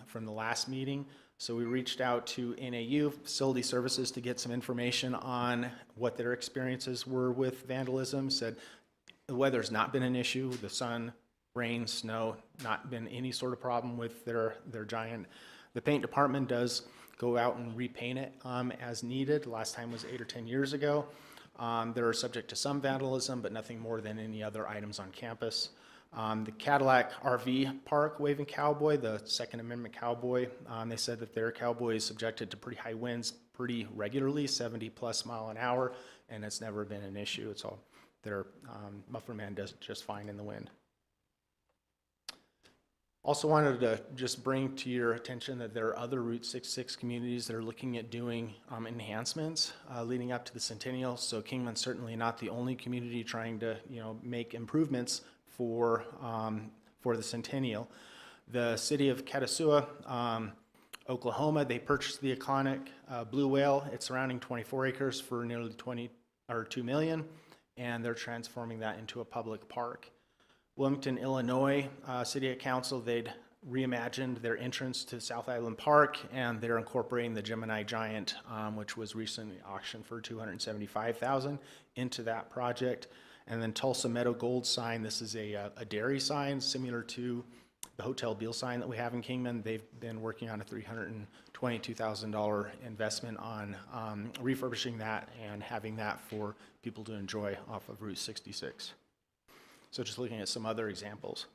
from the last meeting. So we reached out to NAU Facility Services to get some information on what their experiences were with vandalism. Said the weather's not been an issue. The sun, rain, snow, not been any sort of problem with their giant. The paint department does go out and repaint it as needed. Last time was 8 or 10 years ago. They're subject to some vandalism, but nothing more than any other items on campus. The Cadillac RV Park Waving Cowboy, the Second Amendment Cowboy, they said that their cowboy is subjected to pretty high winds pretty regularly, 70+ mile an hour, and it's never been an issue. It's all their Muffler Man does just fine in the wind. Also wanted to just bring to your attention that there are other Route 66 communities that are looking at doing enhancements leading up to the Centennial. So Kingman's certainly not the only community trying to make improvements for the Centennial. The city of Katasua, Oklahoma, they purchased the iconic Blue Whale. It's surrounding 24 acres for nearly $2 million, and they're transforming that into a public park. Wilmington, Illinois, City Council, they'd reimagined their entrance to South Island Park, and they're incorporating the Gemini Giant, which was recently auctioned for $275,000 into that project. And then Tulsa Meadow Gold sign, this is a dairy sign similar to the Hotel Beale sign that we have in Kingman. They've been working on a $322,000 investment on refurbishing that and having that for people to enjoy off of Route 66. So just looking at some other examples.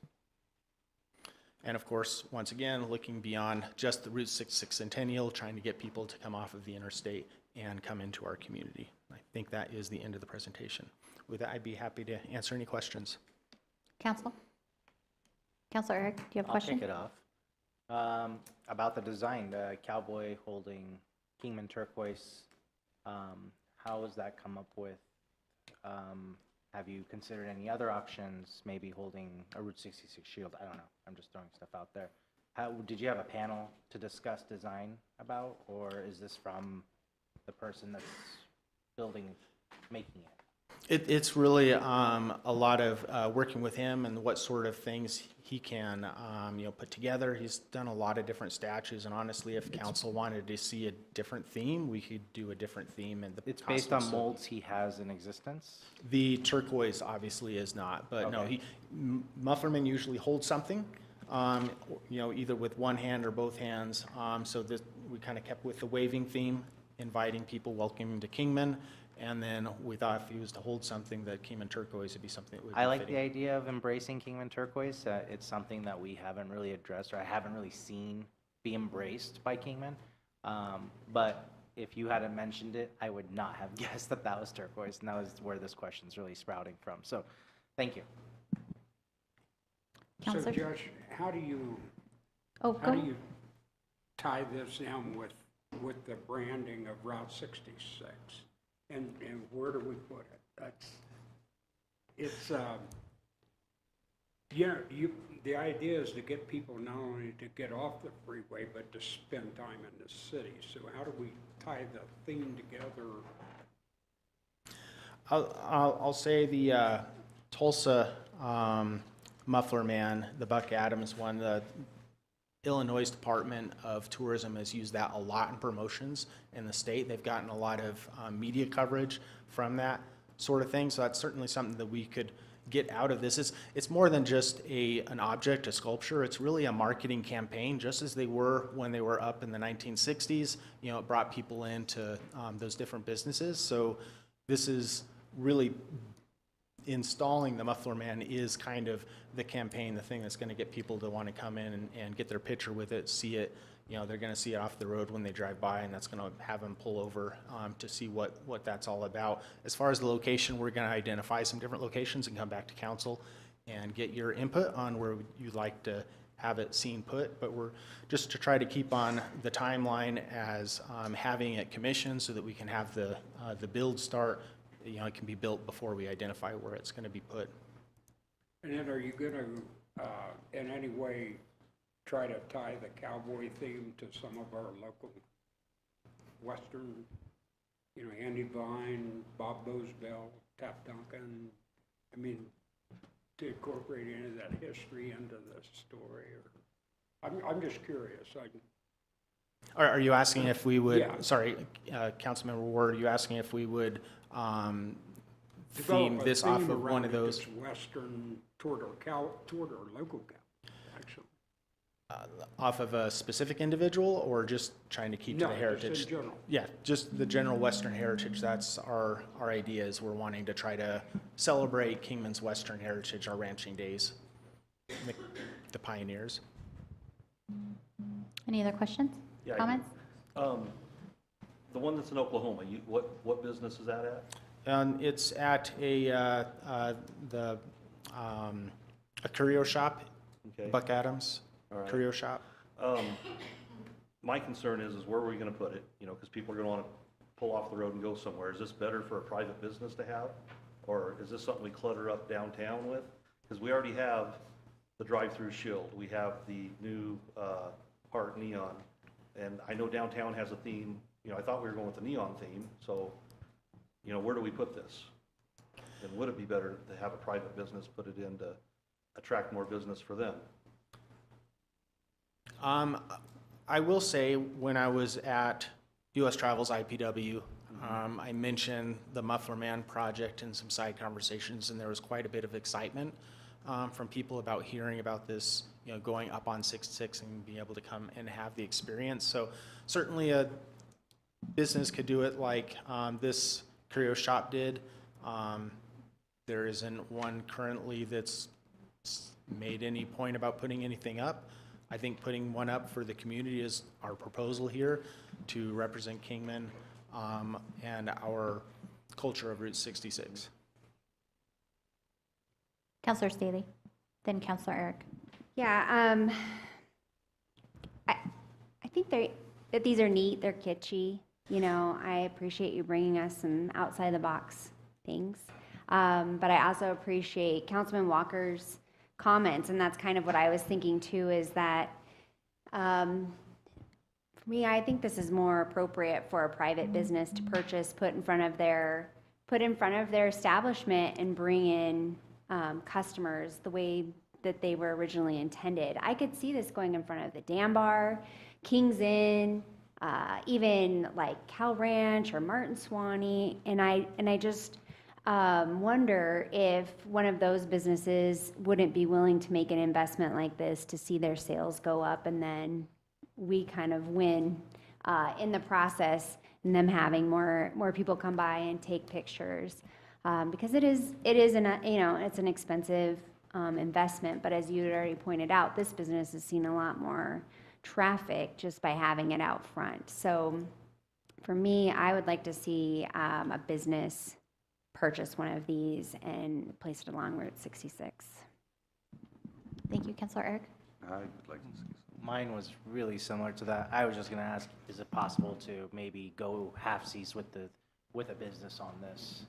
And of course, once again, looking beyond just the Route 66 Centennial, trying to get people to come off of the interstate and come into our community. I think that is the end of the presentation. With that, I'd be happy to answer any questions. Council? Councilor Eric, do you have a question? I'll kick it off. About the design, the cowboy holding Kingman turquoise, how has that come up with? Have you considered any other options, maybe holding a Route 66 shield? I don't know. I'm just throwing stuff out there. Did you have a panel to discuss design about, or is this from the person that's making it? It's really a lot of working with him and what sort of things he can put together. He's done a lot of different statues, and honestly, if council wanted to see a different theme, we could do a different theme. And it's based on molds he has in existence? The turquoise obviously is not, but Okay. no, Muffler Man usually holds something, either with one hand or both hands. So we kind of kept with the waving theme, inviting people, welcoming to Kingman. And then we thought if he was to hold something, that Kingman turquoise would be something that would be I like fitting. the idea of embracing Kingman turquoise. It's something that we haven't really addressed, or I haven't really seen be embraced by Kingman. But if you hadn't mentioned it, I would not have guessed that that was turquoise, and that was where this question's really sprouting from. So, thank you. So Counselor? Judge, how do you tie this in with the branding of Route 66? And where do we put it? The idea is to get people not only to get off the freeway, but to spend time in the city. So how do we tie the theme together? I'll say the Tulsa Muffler Man, the Buck Adams one, the Illinois Department of Tourism has used that a lot in promotions in the state. They've gotten a lot of media coverage from that sort of thing, so that's certainly something that we could get out of this. It's more than just an object, a sculpture. It's really a marketing campaign, just as they were when they were up in the 1960s. You know, it brought people into those different businesses. So this is really installing the Muffler Man is kind of the campaign, the thing that's going to get people to want to come in and get their picture with it, see it. You know, they're going to see it off the road when they drive by, and that's going to have them pull over to see what that's all about. As far as the location, we're going to identify some different locations and come back to council and get your input on where you'd like to have it seen put. But we're just to try to keep on the timeline as having it commissioned so that we can have the build start. You know, it can be built before we identify where it's going to be put. And then are you going to, in any way, try to tie the cowboy theme to some of our local Western, you know, Andy Vine, Bob Bosbell, Tap Duncan? I mean, to incorporate any of that history into the story? Or I'm just curious. Are you asking if we would, Yeah. sorry, Councilmember Ward, are you asking if we would Develop theme a this off theme of one around of it those? that's Western toward our local cow, actually. Off of a specific individual, or just trying to keep to No, the just heritage? in general. Yeah, just the general Western heritage. That's our idea, is we're wanting to try to celebrate Kingman's Western heritage, our ranching days, the pioneers. Any other questions, Yeah, comments? The one that's in Oklahoma, what business is that at? It's at a curio shop, Okay. Buck Adams All right. Curio Shop. My concern is where are we gonna put it? You know, because people are gonna wanna pull off the road and go somewhere. Is this better for a private business to have? Or is this something we clutter up downtown with? Because we already have the drive-through shield. We have the new Heart Neon. And I know downtown has a theme. You know, I thought we were going with the neon theme. So, you know, where do we put this? And would it be better to have a private business put it in to attract more business for them? I will say, when I was at U.S. Travel's IPW, I mentioned the Muffler Man project in some side conversations, and there was quite a bit of excitement from people about hearing about this, you know, going up on 6-6 and being able to come and have the experience. So certainly a business could do it like this curio shop did. There isn't one currently that's made any point about putting anything up. I think putting one up for the community is our proposal here to represent Kingman and our culture of Route 66. Councilor Staley, then Councilor Eric. Yeah, I think that these are neat, they're kitschy. You know, I appreciate you bringing us some outside the box things. But I also appreciate Councilman Walker's comments, and that's kind of what I was thinking too, is that for me, I think this is more appropriate for a private business to purchase, put in front of their establishment and bring in customers the way that they were originally intended. I could see this going in front of the Dam Bar, King's Inn, even like Cal Ranch or Martin Swanee, and I just wonder if one of those businesses wouldn't be willing to make an investment like this to see their sales go up, and then we kind of win in the process, and them having more people come by and take pictures, because it is it's an expensive investment. But as you had already pointed out, this business has seen a lot more traffic just by having it out front. So for me, I would like to see a business purchase one of these and place it along Route 66. Thank you, Councilor Eric. I'd like to see some. Mine was really similar to that. I was just gonna ask, is it possible to maybe go half-seas with a business on this?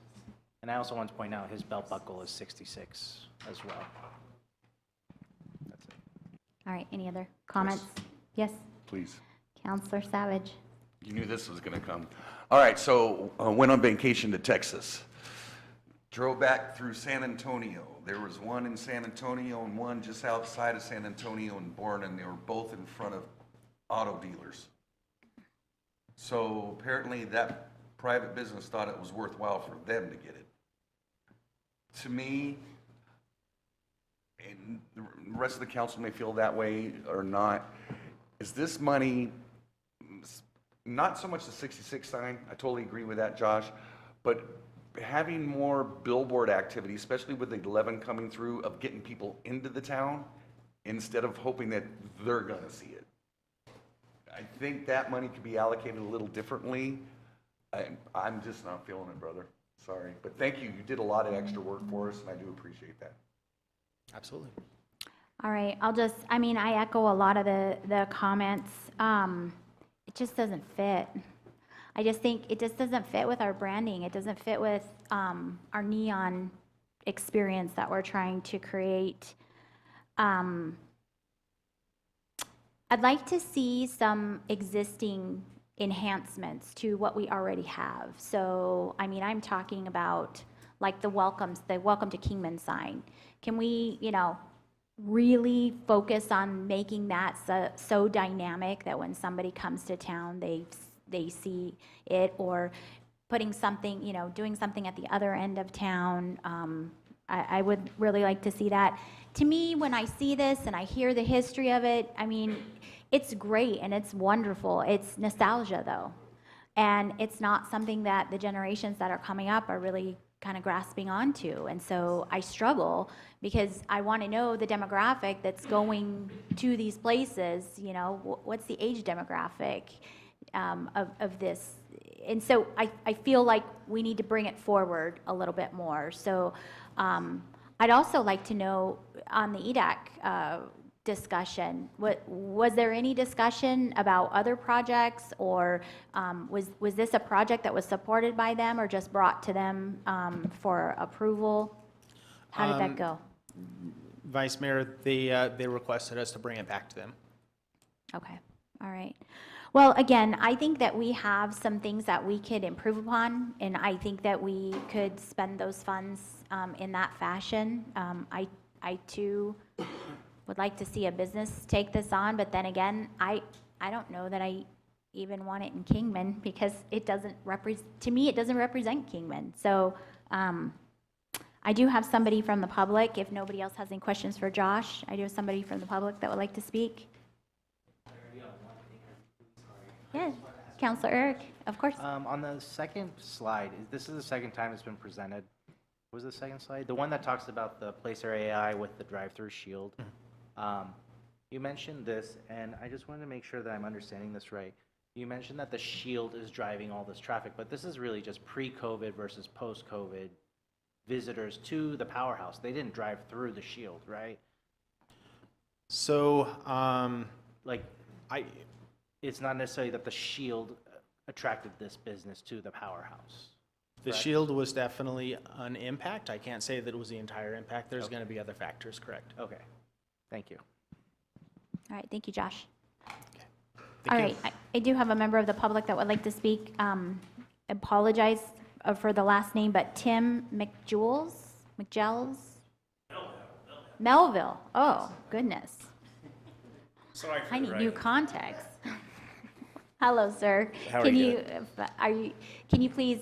And I also want to point out his belt buckle is 66 as well. That's it. All right, any other comments? Yes, Please. Councilor Savage. You knew this was going to come. All right, so went on vacation to Texas. Drove back through San Antonio. There was one in San Antonio and one just outside of San Antonio in Bourne, and they were both in front of auto dealers. So apparently that private business thought it was worthwhile for them to get it. To me, and the rest of the council may feel that way or not, is this money, not so much the 66 sign, I totally agree with that, Josh, but having more billboard activity, especially with the 11 coming through, of getting people into the town instead of hoping that they're gonna see it. I think that money could be allocated a little differently. I'm just not feeling it, brother. Sorry, but thank you. You did a lot of extra work for us, and I do appreciate that. Absolutely. All right, I echo a lot of the comments. It just doesn't fit. I just think it just doesn't fit with our branding. It doesn't fit with our neon experience that we're trying to create. I'd like to see some existing enhancements to what we already have. So, I'm talking about like the welcome to Kingman sign. Can we, really focus on making that so dynamic that when somebody comes to town, they see it, or putting something, doing something at the other end of town. I would really like to see that. To me, when I see this and I hear the history of it, it's great and it's wonderful. It's nostalgia though. And it's not something that the generations that are coming up are really kind of grasping onto. And so I struggle because I want to know the demographic that's going to these places, what's the age demographic of this. And so I feel like we need to bring it forward a little bit more. So I'd also like to know on the EDAC discussion, was there any discussion about other projects, or was this a project that was supported by them or just brought to them for approval? How did that go? Vice Mayor, they requested us to bring it back to them. Okay, all right. Well, again, I think that we have some things that we could improve upon, and I think that we could spend those funds in that fashion. I too would like to see a business take this on, but then again, I don't know that I even want it in Kingman, because it doesn't to me, it doesn't represent Kingman. So I do have somebody from the public. If nobody else has any questions for Josh, I do have somebody from the public that would like to speak. Yeah, Councilor Eric, of course. On the second slide, this is the second time it's been presented. What was the second slide? The one that talks about the Placer AI with the drive-through shield. You mentioned this, and I just wanted to make sure that I'm understanding this right. You mentioned that the shield is driving all this traffic, but this is really just pre-COVID versus post-COVID visitors to the powerhouse. They didn't drive through the shield, right? So, it's not necessarily that the shield attracted this business to the powerhouse. The correct? shield was definitely an impact. I can't say that it was the entire impact. There's going to be other factors, correct? Okay, thank you. All right, thank you, Josh. Thank All you. right, I do have a member of the public that would like to speak. Apologize for the last name, but Tim McGells? Melville. Oh, goodness. Sorry for I the need writing. new context. Hello, sir. How are Can you Can you please,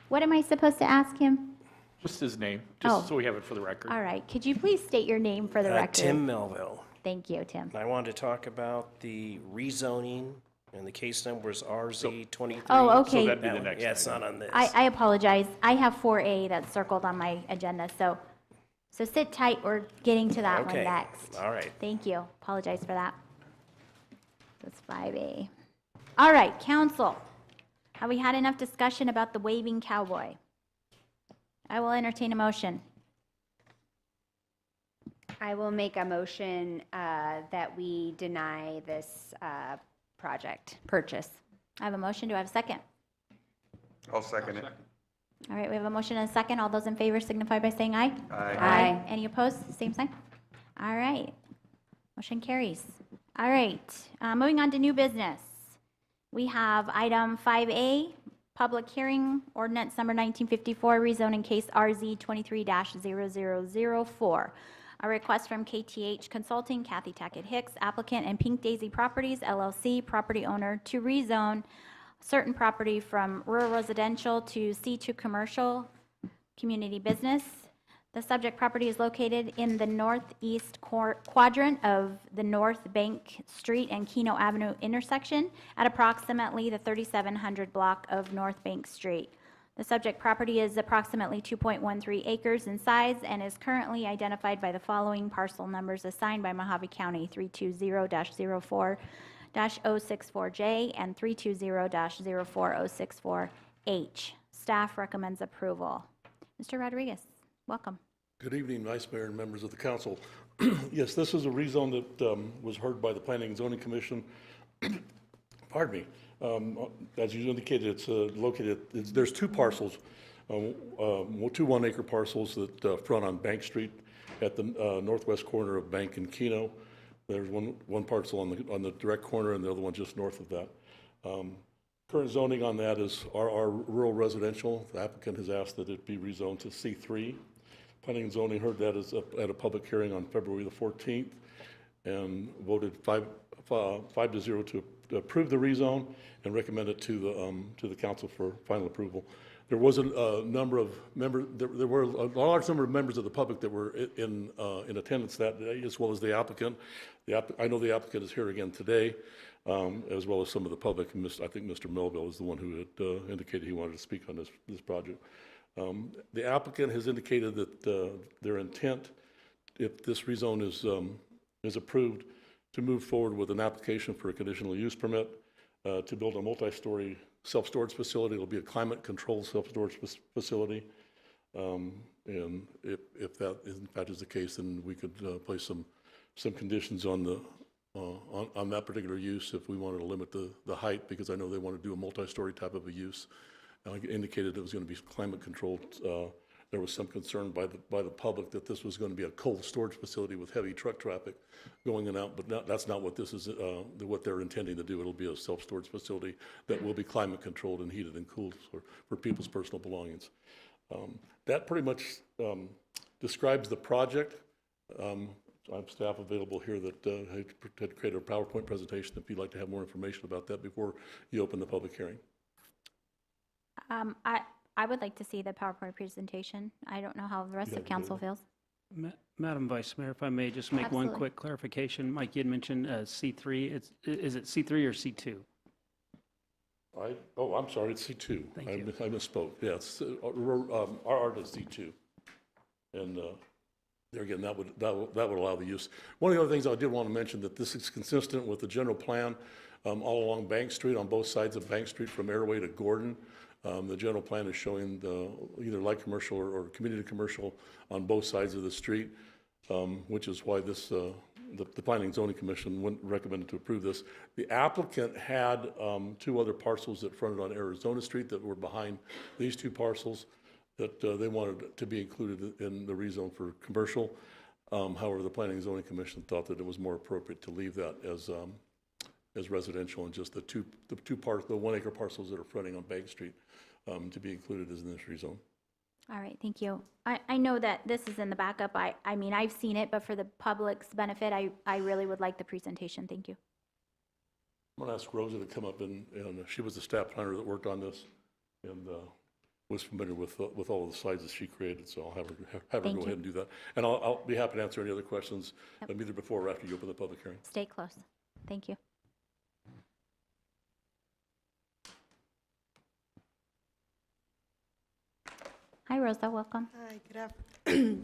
what am I supposed to ask him? Just his name, Oh. just so we have it for the record. All right, could you please state your name for the record? Tim Melville. Thank you, Tim. I wanted to talk about the rezoning, and the case number is RZ23. Oh, okay. So that'd be the next Yeah, it's item. not on this. I apologize. I have 4A that's circled on my agenda, so sit tight. We're getting to that one Okay. next. All right. Thank you. Apologize for that. That's 5A. All right, council. Have we had enough discussion about the waving cowboy? I will entertain a motion. I will make a motion that we deny this purchase. I have a motion. Do I have a second? I'll second it. All right, we have a motion and a second. All those in favor signify by saying aye. Aye. Any opposed? Same sign. All right. Motion carries. All right, moving on to new business. We have item 5A, public hearing, ordinance number 1954, rezoning case RZ 23-0004. A request from KTH Consulting, Kathy Tackett Hicks, applicant, and Pink Daisy Properties LLC, property owner, to rezone certain property from rural residential to C2 commercial community business. The subject property is located in the northeast quadrant of the North Bank Street and Keno Avenue intersection at approximately the 3700 block of North Bank Street. The subject property is approximately 2.13 acres in size and is currently identified by the following parcel numbers assigned by Mojave County: 320-04-064J and 320-04064H. Staff recommends approval. Mr. Rodriguez, welcome. Good evening, Vice Mayor and members of the council. Yes, this is a rezone that was heard by the Planning and Zoning Commission. Pardon me. As you indicated, it's located, there's two parcels, two 1 acre parcels that front on Bank Street at the northwest corner of Bank and Keno. There's one parcel on the direct corner and the other one just north of that. Current zoning on that is RR rural residential. The applicant has asked that it be rezoned to C3. Planning and Zoning heard that at a public hearing on February the 14th and voted 5-0 to approve the rezone and recommend it to the council for final approval. There was a number of members. There were a large number of members of the public that were in attendance that day, as well as the applicant. I know the applicant is here again today, as well as some of the public. And I think Mr. Melville is the one who had indicated he wanted to speak on this project. The applicant has indicated that their intent, if this rezone is approved, to move forward with an application for a conditional use permit to build a multi-story self-storage facility. It'll be a climate-controlled self-storage facility. And if that in fact is the case, then we could place some conditions on that particular use if we wanted to limit the height, because I know they want to do a multi-story type of a use. I indicated it was going to be climate-controlled. There was some concern by the public that this was going to be a cold storage facility with heavy truck traffic going in and out, but that's not what this is. What they're intending to do. It'll be a self-storage facility that will be climate-controlled and heated and cooled for people's personal belongings. That pretty much describes the project. I have staff available here that had created a PowerPoint presentation if you'd like to have more information about that before you open the public hearing. I would like to see the PowerPoint presentation. I don't know how the rest of council feels. Madam Vice Mayor, if I may just make one quick clarification. Mike, you had mentioned C3. Is it C3 or C2? I'm sorry, it's C2. Thank you. I misspoke. Yes, RR is C2. And there again, that would allow the use. One of the other things I did want to mention, that this is consistent with the general plan all along Bank Street, on both sides of Bank Street from Airway to Gordon. The general plan is showing either light commercial or community commercial on both sides of the street, which is why this the Planning and Zoning Commission recommended to approve this. The applicant had two other parcels that fronted on Arizona Street that were behind these two parcels that they wanted to be included in the rezone for commercial. However, the Planning and Zoning Commission thought that it was more appropriate to leave that as residential and just the 1 acre parcels that are fronting on Bank Street to be included as in this rezone. All right, thank you. I know that this is in the backup. I mean, I've seen it, but for the public's benefit, I really would like the presentation. Thank you. I'm going to ask Rosa to come up, and she was the staff planner that worked on this and was familiar with all of the slides that she created, so I'll have her go ahead and do that. And I'll be happy to answer any other questions either before or after you open the public hearing. Stay close. Thank you. Hi, Rosa, welcome. Hi,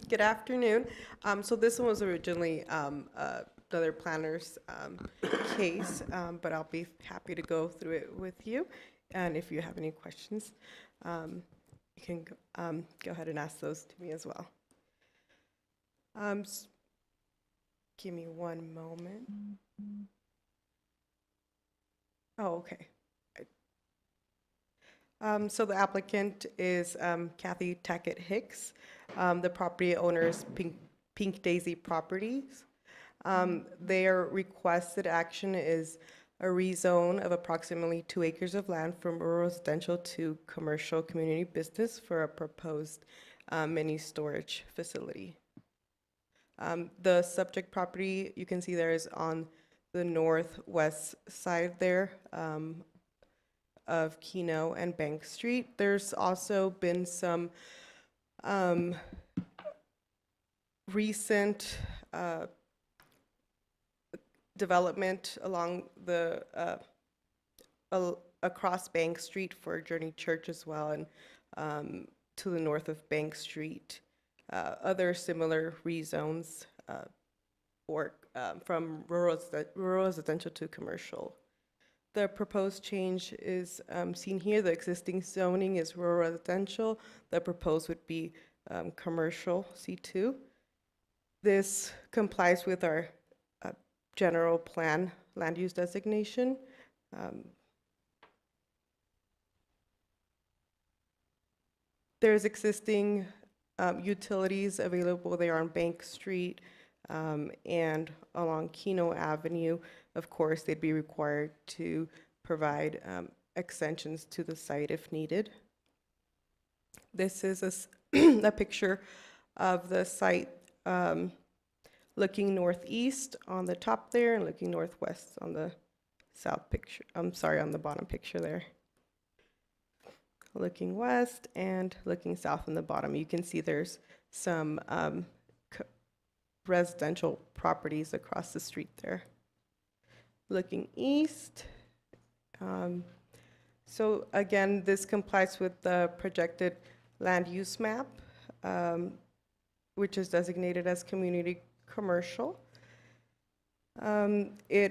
good afternoon. So this one was originally another planner's case, but I'll be happy to go through it with you. And if you have any questions, you can go ahead and ask those to me as well. Give me one moment. Oh, okay. So the applicant is Kathy Tackett Hicks. The property owner is Pink Daisy Properties. Their requested action is a rezone of approximately 2 acres of land from rural residential to commercial community business for a proposed mini storage facility. The subject property, you can see there, is on the northwest side there of Keno and Bank Street. There's also been some recent development along the across Bank Street for Journey Church as well, and to the north of Bank Street. Other similar rezones from rural residential to commercial. The proposed change is seen here. The existing zoning is rural residential. The proposed would be commercial C2. This complies with our general plan land use designation. There's existing utilities available there on Bank Street and along Keno Avenue. Of course, they'd be required to provide extensions to the site if needed. This is a picture of the site looking northeast on the top there and looking northwest on the south picture. I'm sorry, on the bottom picture there. Looking west and looking south on the bottom. You can see there's some residential properties across the street there. Looking east. So again, this complies with the projected land use map, which is designated as community commercial. The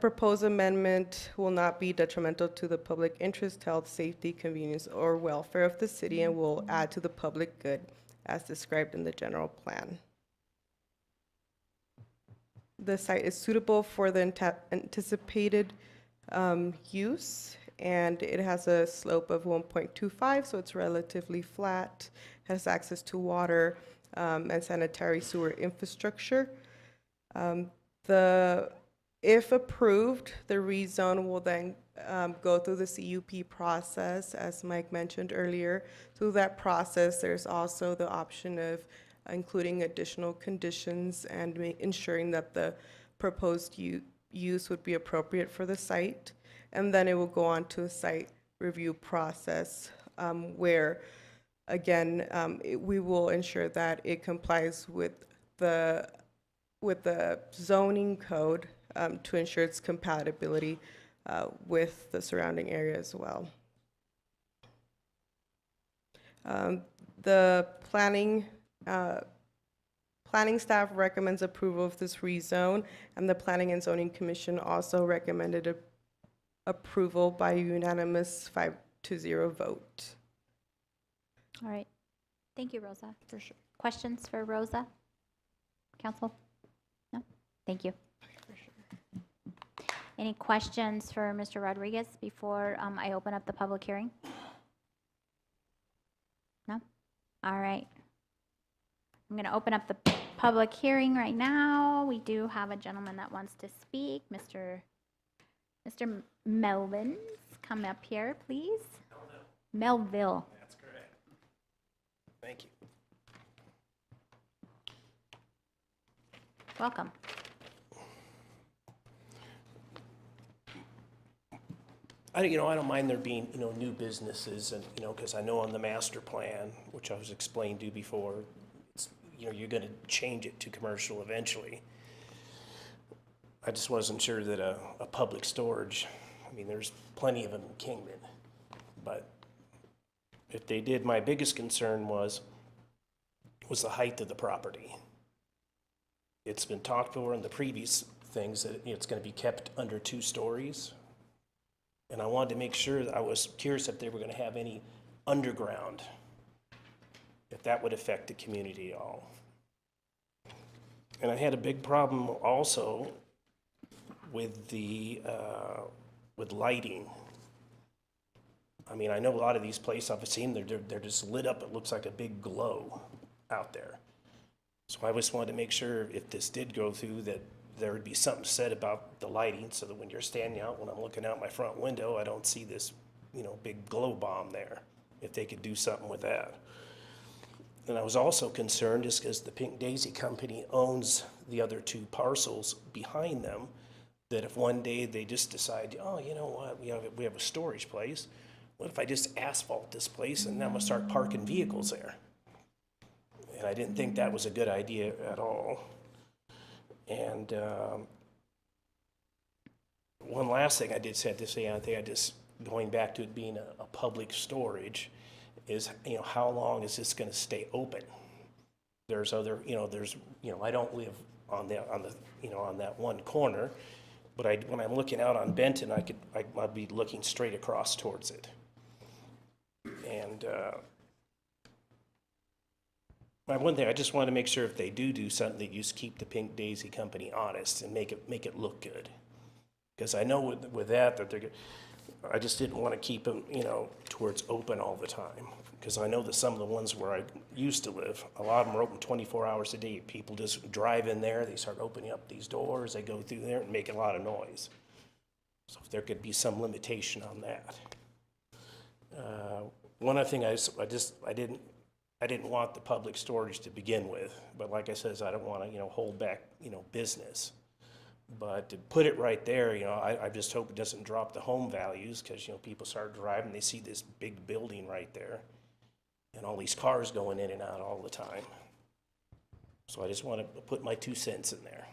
proposed amendment will not be detrimental to the public interest, health, safety, convenience, or welfare of the city and will add to the public good as described in the general plan. The site is suitable for the anticipated use, and it has a slope of 1.25, so it's relatively flat, has access to water and sanitary sewer infrastructure. If approved, the rezone will then go through the CUP process, as Mike mentioned earlier. Through that process, there's also the option of including additional conditions and ensuring that the proposed use would be appropriate for the site. And then it will go on to a site review process where, again, we will ensure that it complies with the zoning code to ensure its compatibility with the surrounding area as well. The planning staff recommends approval of this rezone, and the Planning and Zoning Commission also recommended approval by unanimous 5-0 vote. All right. Thank you, Rosa. For sure. Questions for Rosa? Council? No? Thank you. Any questions for Mr. Rodriguez before I open up the public hearing? No? All right. I'm going to open up the public hearing right now. We do have a gentleman that wants to speak. Mr. Melvin, come up here, please. Melville. That's correct. Thank you. Welcome. I don't mind there being, new businesses and, because I know on the master plan, which I was explained to before, it's, you're going to change it to commercial eventually. I just wasn't sure that a public storage, there's plenty of them in Kingman, but if they did, my biggest concern was the height of the property. It's been talked over in the previous things that it's going to be kept under 2 stories. And I wanted to make sure, I was curious if they were going to have any underground, if that would affect the community at all. And I had a big problem also with with lighting. I know a lot of these places I've seen, they're just lit up. It looks like a big glow out there. So I just wanted to make sure if this did go through that, there would be something said about the lighting so that when you're standing out, when I'm looking out my front window, I don't see this, big glow bomb there, if they could do something with that. And I was also concerned just because the Pink Daisy Company owns the other 2 parcels behind them, that if one day they just decide, oh, you know what, we have a storage place, what if I just asphalt this place and then I'm gonna start parking vehicles there? And I didn't think that was a good idea at all. And one last thing I did have to say, I think I just, going back to it being a public storage, is, how long is this gonna stay open? There's other, I don't live on that one corner, but when I'm looking out on Benton, I'd be looking straight across towards it. And my one thing, I just want to make sure if they do something, they just keep the Pink Daisy Company honest and make it look good. Because I know with that I just didn't want to keep them, towards open all the time. Because I know that some of the ones where I used to live, a lot of them are open 24 hours a day. People just drive in there, they start opening up these doors, they go through there and make a lot of noise. So if there could be some limitation on that. One other thing, I didn't want the public storage to begin with, but like I said, I don't want to, hold back, business. But to put it right there, I just hope it doesn't drop the home values, because, people start driving, they see this big building right there, and all these cars going in and out all the time. So I just want to put my 2 cents in there.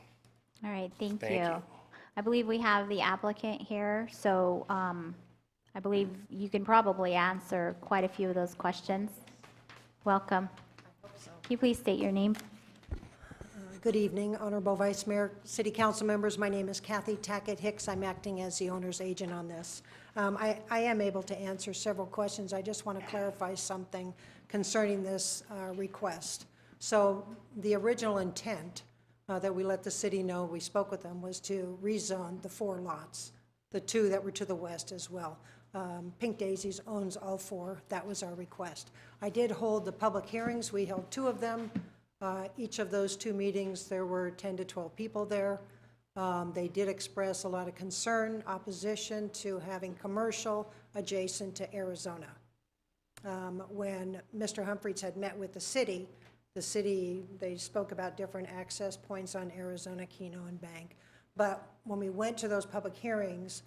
All right, thank Thank you. I believe we have the applicant here, so I believe you can probably answer quite a few of those questions. Welcome. Can you please state your name? Good evening, Honorable Vice Mayor, City Council members. My name is Kathy Tackett Hicks. I'm acting as the owner's agent on this. I am able to answer several questions. I just want to clarify something concerning this request. So the original intent that we let the city know, we spoke with them, was to rezone the 4 lots, the 2 that were to the west as well. Pink Daisies owns all 4. That was our request. I did hold the public hearings. We held 2 of them. Each of those 2 meetings, there were 10 to 12 people there. They did express a lot of concern, opposition to having commercial adjacent to Arizona. When Mr. Humphreys had met with the city, they spoke about different access points on Arizona, Keno, and Bank. But when we went to those public hearings,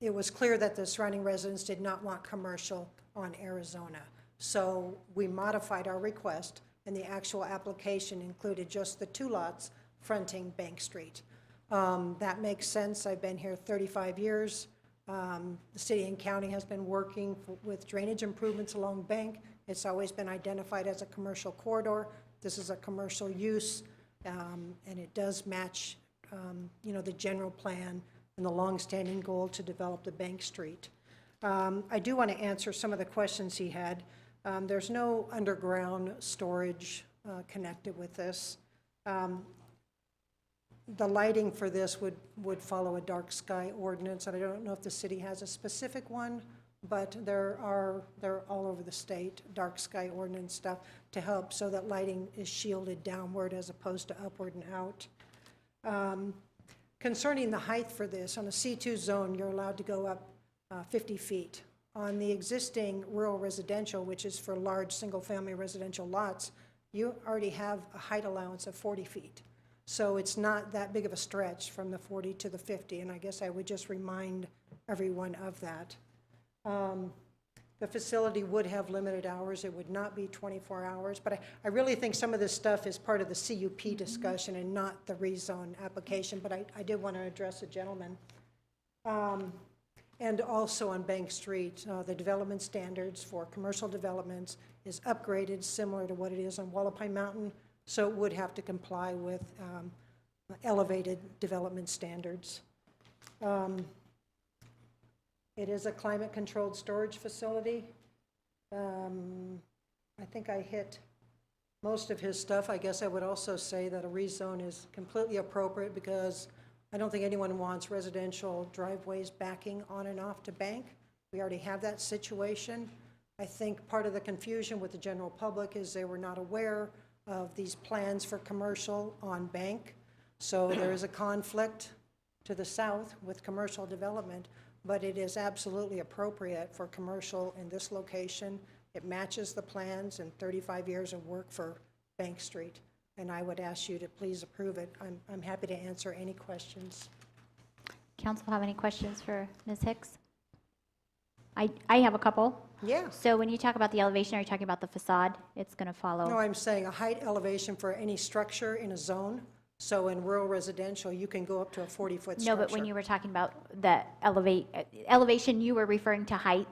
it was clear that the surrounding residents did not want commercial on Arizona. So we modified our request, and the actual application included just the 2 lots fronting Bank Street. That makes sense. I've been here 35 years. The city and county has been working with drainage improvements along Bank. It's always been identified as a commercial corridor. This is a commercial use, and it does match, the general plan and the longstanding goal to develop the Bank Street. I do want to answer some of the questions he had. There's no underground storage connected with this. The lighting for this would follow a dark sky ordinance, and I don't know if the city has a specific one, but they're all over the state, dark sky ordinance stuff to help so that lighting is shielded downward as opposed to upward and out. Concerning the height for this, on a C2 zone, you're allowed to go up 50 feet. On the existing rural residential, which is for large single-family residential lots, you already have a height allowance of 40 feet. So it's not that big of a stretch from the 40 to the 50, and I guess I would just remind everyone of that. The facility would have limited hours. It would not be 24 hours, but I really think some of this stuff is part of the CUP discussion and not the rezone application, but I did want to address a gentleman. And also on Bank Street, the development standards for commercial developments is upgraded similar to what it is on Wallapai Mountain, so it would have to comply with elevated development standards. It is a climate-controlled storage facility. I think I hit most of his stuff. I guess I would also say that a rezone is completely appropriate because I don't think anyone wants residential driveways backing on and off to Bank. We already have that situation. I think part of the confusion with the general public is they were not aware of these plans for commercial on Bank. So there is a conflict to the south with commercial development, but it is absolutely appropriate for commercial in this location. It matches the plans and 35 years of work for Bank Street, and I would ask you to please approve it. I'm happy to answer any questions. Council have any questions for Ms. Hicks? I have a couple. Yeah. So when you talk about the elevation, are you talking about the facade? It's going to follow? No, I'm saying a height elevation for any structure in a zone. So in rural residential, you can go up to a 40-foot structure. No, but when you were talking about the elevation, you were referring to height.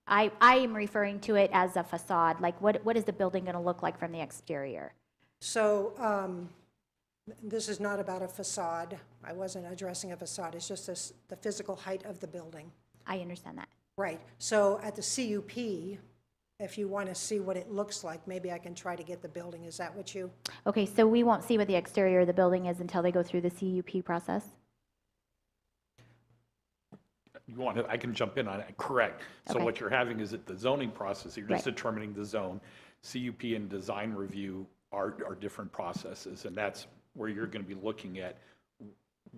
I am referring to it as a facade. Like, what is the building going to look like from the exterior? So this is not about a facade. I wasn't addressing a facade. It's just the physical height of the building. I understand that. Right. So at the CUP, if you want to see what it looks like, maybe I can try to get the building. Is that what you? Okay, so we won't see what the exterior of the building is until they go through the CUP process? You want to, I can jump in on it, correct. So Okay. what you're having is at the zoning process, you're just Right. determining the zone. CUP and design review are different processes, and that's where you're going to be looking at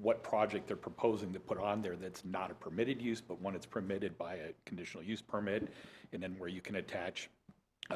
what project they're proposing to put on there that's not a permitted use, but one it's permitted by a conditional use permit, and then where you can attach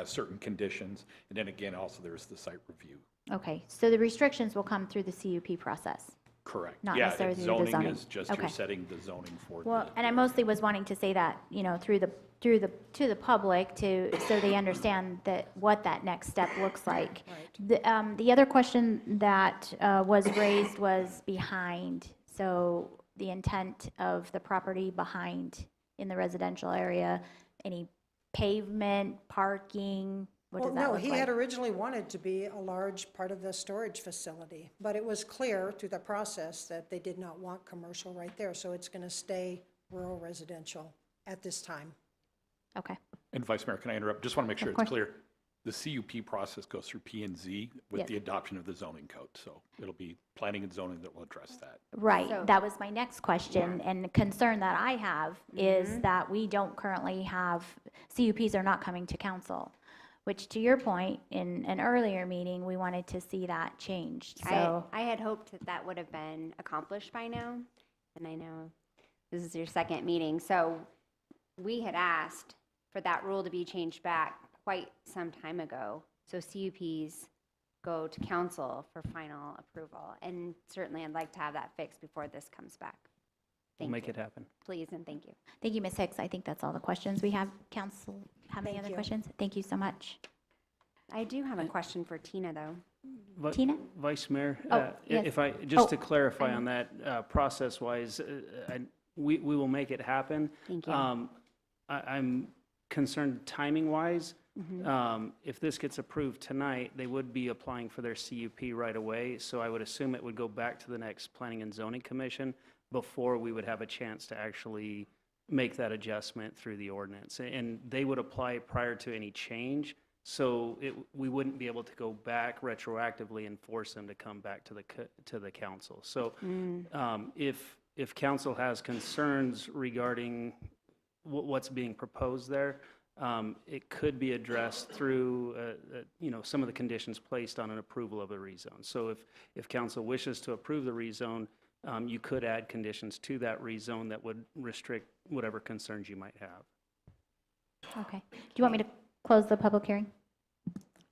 certain conditions. And then again, also there's the site review. Okay, so the restrictions will come through the CUP process? Correct. Not Yeah, necessarily it's through the zoning zoning. is just Okay. you're setting the zoning for Well, the. and I mostly was wanting to say that, you know, to the public so they understand what that next step looks like. The other question that was raised was behind. So the intent of the property behind in the residential area, any pavement, parking, what does that No, look he like? had originally wanted to be a large part of the storage facility, but it was clear through the process that they did not want commercial right there, so it's going to stay rural residential at this time. Okay. And Vice Mayor, can I interrupt? Just want to make sure Of it's course. clear. The CUP process goes through P&Z with Yes. the adoption of the zoning code. So it'll be planning and zoning that will address that. Right, So- that was my next question, and the concern that I have is Mm-hmm. that we don't currently have, CUPs are not coming to council, which to your point, in an earlier meeting, we wanted to see that changed, so. I had hoped that would have been accomplished by now, and I know this is your second meeting, so we had asked for that rule to be changed back quite some time ago, so CUPs go to council for final approval, and certainly I'd like to have that fixed before this comes back. We'll Thank make you. it happen. Please and thank you. Thank you, Ms. Hicks, I think that's all the questions we have. Council, have any Thank other you. questions? Thank you so much. I do have a question for Tina, though. Tina? Vice Mayor, Oh, yes. if I, just to Oh, clarify I on that, process-wise, we will make it happen. Thank you. I'm concerned timing-wise. Mhm. If this gets approved tonight, they would be applying for their CUP right away, so I would assume it would go back to the next Planning and Zoning Commission before we would have a chance to actually make that adjustment through the ordinance. And they would apply prior to any change, so we wouldn't be able to go back retroactively and force them to come back to the council. So if council has concerns regarding what's being proposed there, it could be addressed through, some of the conditions placed on an approval of a rezone. So if council wishes to approve the rezone, you could add conditions to that rezone that would restrict whatever concerns you might have. Okay. Do you want me to close the public hearing?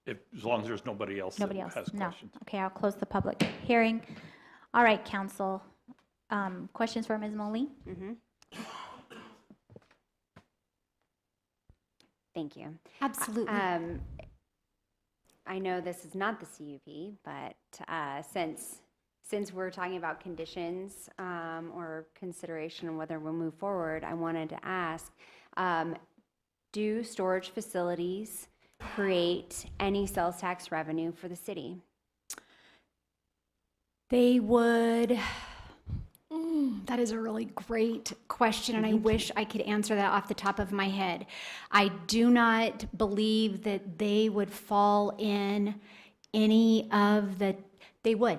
As long as there's nobody else that Nobody else? has No. questions. Okay, I'll close the public hearing. All right, council. Questions for Ms. Moline? Mhm. Thank you. Absolutely. I know this is not the CUP, but since we're talking about conditions or consideration of whether we'll move forward, I wanted to ask, do storage facilities create any sales tax revenue for the city? They would. That is a really great question, and I wish I could answer that off the top of my head. I do not believe that they would fall in any of the, they would,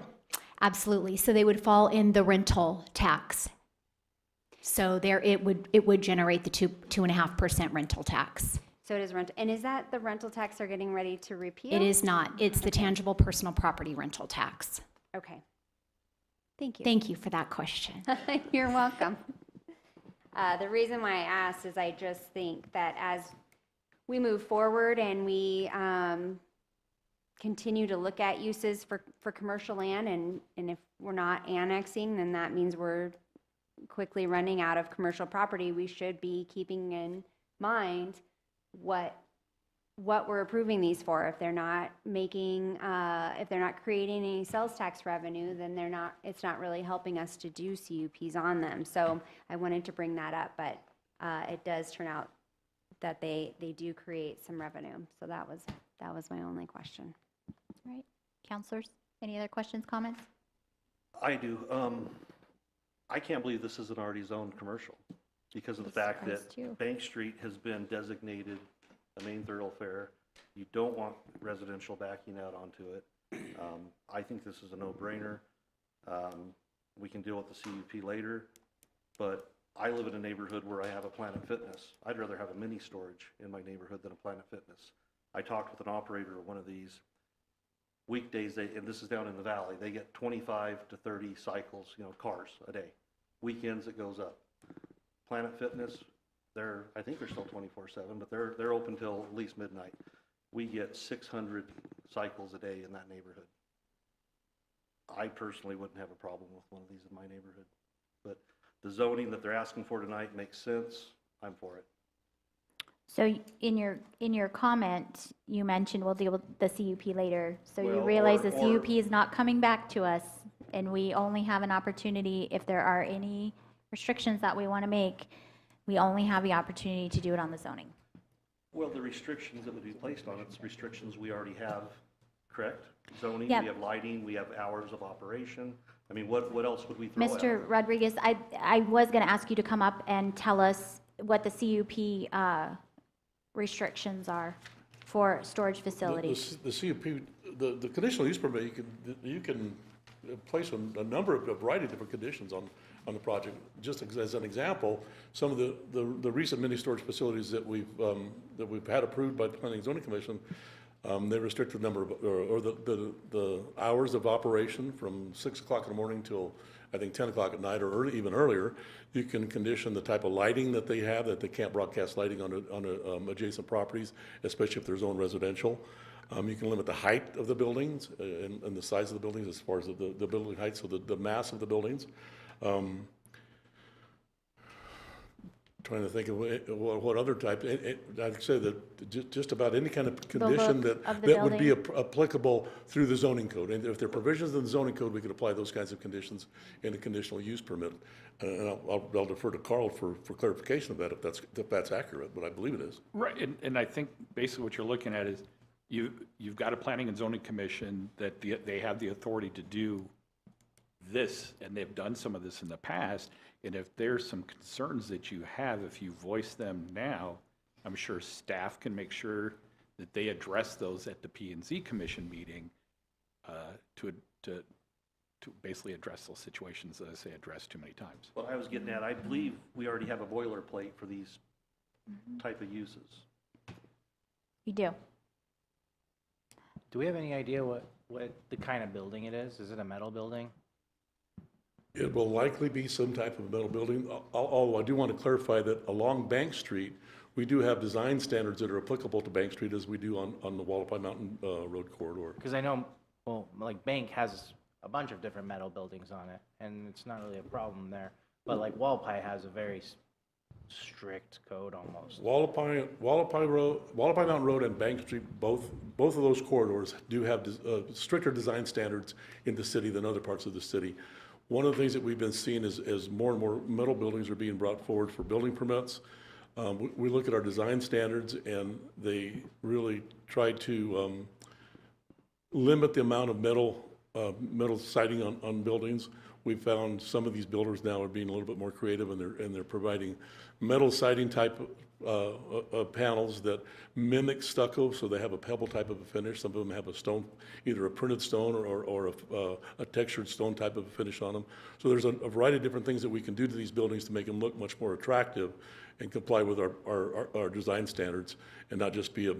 absolutely. So they would fall in the rental tax. So there, it would generate the 2.5% rental tax. So it is rent, and is that the rental tax they're getting ready to repeal? It is not. It's the tangible personal property rental tax. Okay. Thank you. Thank you for that question. You're welcome. The reason why I asked is I just think that as we move forward and we continue to look at uses for commercial land, and if we're not annexing, then that means we're quickly running out of commercial property. We should be keeping in mind what we're approving these for. If they're not making, if they're not creating any sales tax revenue, then it's not really helping us to do CUPs on them. So I wanted to bring that up, but it does turn out that they do create some revenue. So that was my only question. All right, counselors, any other questions, comments? I do. I can't believe this isn't already zoned commercial because of the fact that Bank Street has been designated a main thoroughfare. You don't want residential backing out onto it. I think this is a no-brainer. We can deal with the CUP later, but I live in a neighborhood where I have a Planet Fitness. I'd rather have a mini storage in my neighborhood than a Planet Fitness. I talked with an operator of one of these. Weekdays, and this is down in the valley, they get 25 to 30 cycles, cars a day. Weekends it goes up. Planet Fitness, I think they're still 24/7, but they're open till at least midnight. We get 600 cycles a day in that neighborhood. I personally wouldn't have a problem with one of these in my neighborhood, but the zoning that they're asking for tonight makes sense. I'm for it. So in your comment, you mentioned we'll deal with the CUP later. So you Well, realize or- the CUP is not coming back to us, and we only have an opportunity, if there are any restrictions that we want to make, we only have the opportunity to do it on the zoning. Well, the restrictions that would be placed on it's restrictions we already have, correct? Zoning, Yep. we have lighting, we have hours of operation. I mean, what else would we throw at them? Mr. Rodriguez, I was going to ask you to come up and tell us what the CUP restrictions are for storage facilities. The CUP, the conditional use permit, you can place a number of, a variety of different conditions on the project. Just as an example, some of the recent mini storage facilities that we've had approved by the Planning and Zoning Commission, they restrict the number of, or the hours of operation from 6 o'clock in the morning till, I think, 10 o'clock at night, or even earlier. You can condition the type of lighting that they have, that they can't broadcast lighting on adjacent properties, especially if they're zoned residential. You can limit the height of the buildings and the size of the buildings as far as the building height, so the mass of the buildings. Trying to think of what other type, I'd say that just about any kind of condition that would be applicable through the zoning code. And if there are provisions in the zoning code, we could apply those kinds of conditions in a conditional use permit. And I'll defer to Carl for clarification of that, if that's accurate, but I believe it is. Right, and I think basically what you're looking at is you've got a planning and zoning commission that they have the authority to do this, and they've done some of this in the past. And if there's some concerns that you have, if you voice them now, I'm sure staff can make sure that they address those at the P&Z Commission meeting to basically address those situations that I say addressed too many times. What I was getting at, I believe we already have a boilerplate for these type of uses. You do. Do we have any idea what the kind of building it is? Is it a metal building? It will likely be some type of metal building, although I do want to clarify that along Bank Street, we do have design standards that are applicable to Bank Street as we do on the Wallapai Mountain Road corridor. Because I know, well, like Bank has a bunch of different metal buildings on it, and it's not really a problem there. But like Wallapai has a very strict code almost. Wallapai Mountain Road and Bank Street, both of those corridors do have stricter design standards in the city than other parts of the city. One of the things that we've been seeing is more and more metal buildings are being brought forward for building permits. We look at our design standards, and they really try to limit the amount of metal siding on buildings. We've found some of these builders now are being a little bit more creative, and they're providing metal siding type panels that mimic stucco, so they have a pebble type of a finish. Some of them have a stone, either a printed stone or a textured stone type of a finish on them. So there's a variety of different things that we can do to these buildings to make them look much more attractive and comply with our design standards, and not just be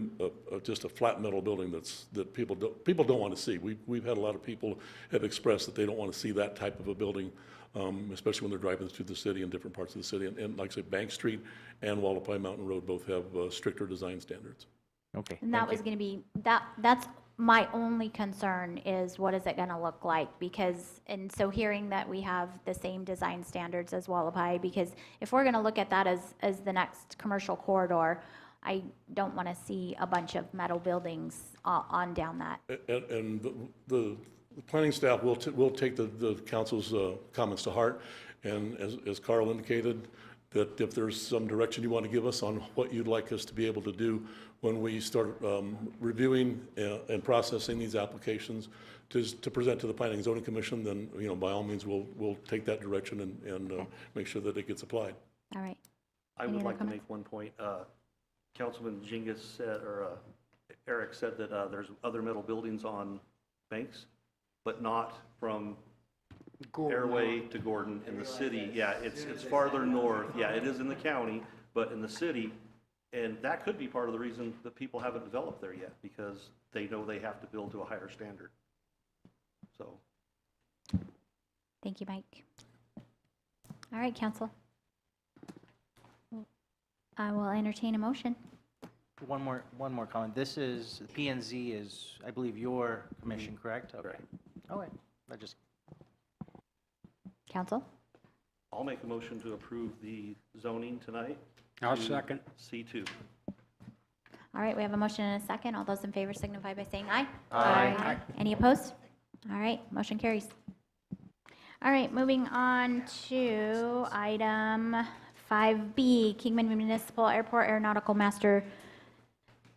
just a flat metal building that people don't want to see. We've had a lot of people have expressed that they don't want to see that type of a building, especially when they're driving through the city and different parts of the city. And like I said, Bank Street and Wallapai Mountain Road both have stricter design standards. Okay. And that was going to be, that's my only concern is what is it going to look like? Because, and so hearing that we have the same design standards as Wallapai, because if we're going to look at that as the next commercial corridor, I don't want to see a bunch of metal buildings on down that. And the planning staff will take the council's comments to heart. And as Carl indicated, that if there's some direction you want to give us on what you'd like us to be able to do when we start reviewing and processing these applications to present to the Planning and Zoning Commission, then, by all means, we'll take that direction and make sure that it gets applied. All right. I would like to make one point. Councilman Jingus said, or Eric said that there's other metal buildings on Banks, but not from Airway to Gordon in the city. Yeah, it's farther north. Yeah, it is in the county, but in the city, and that could be part of the reason that people haven't developed there yet, because they know they have to build to a higher standard. So. Thank you, Mike. All right, council. I will entertain a motion. One more comment. This is, P&Z is, I believe, your commission, correct? Okay. Correct. Okay, I just. Council? I'll make a motion to approve the zoning tonight. I'll to second. C2. All right, we have a motion and a second. All those in favor signify by saying aye. Aye. Any opposed? All right, motion carries. All right, moving on to item 5B, Kingman Municipal Airport Aeronautical Master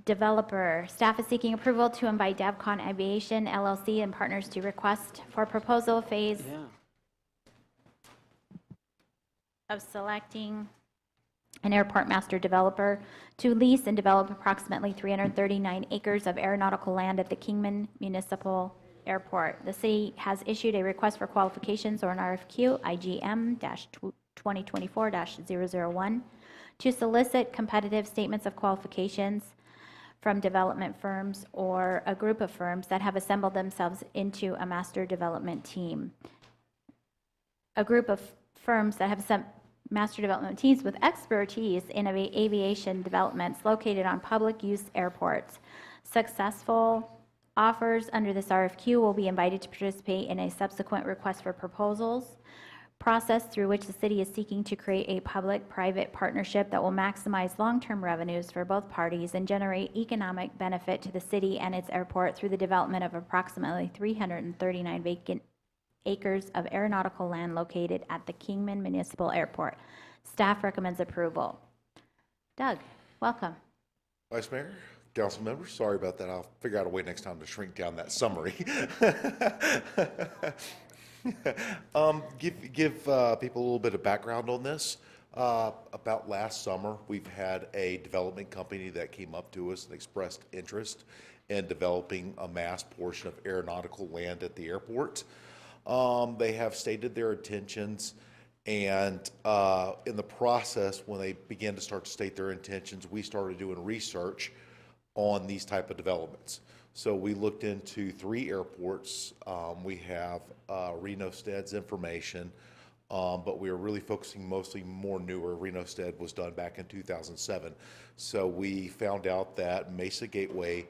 Developer. Staff is seeking approval to invite Davcon Aviation LLC and partners to request for proposal phase of selecting an airport master developer to lease and develop approximately 339 acres of aeronautical land at the Kingman Municipal Airport. The city has issued a request for qualifications, or an RFQ, IGM-2024-001, to solicit competitive statements of qualifications from development firms or a group of firms that have assembled themselves into a master development team. A group of firms that have some master development teams with expertise in aviation developments located on public use airports. Successful offers under this RFQ will be invited to participate in a subsequent request for proposals process through which the city is seeking to create a public-private partnership that will maximize long-term revenues for both parties and generate economic benefit to the city and its airport through the development of approximately 339 vacant acres of aeronautical land located at the Kingman Municipal Airport. Staff recommends approval. Doug, welcome. Vice Mayor, council members, sorry about that. I'll figure out a way next time to shrink down that summary. Give people a little bit of background on this. About last summer, we've had a development company that came up to us and expressed interest in developing a mass portion of aeronautical land at the airport. They have stated their intentions, and in the process, when they began to start to state their intentions, we started doing research on these type of developments. So we looked into 3 airports. We have Reno Stead's information, but we are really focusing mostly more newer. Reno Stead was done back in 2007. So we found out that Mesa Gateway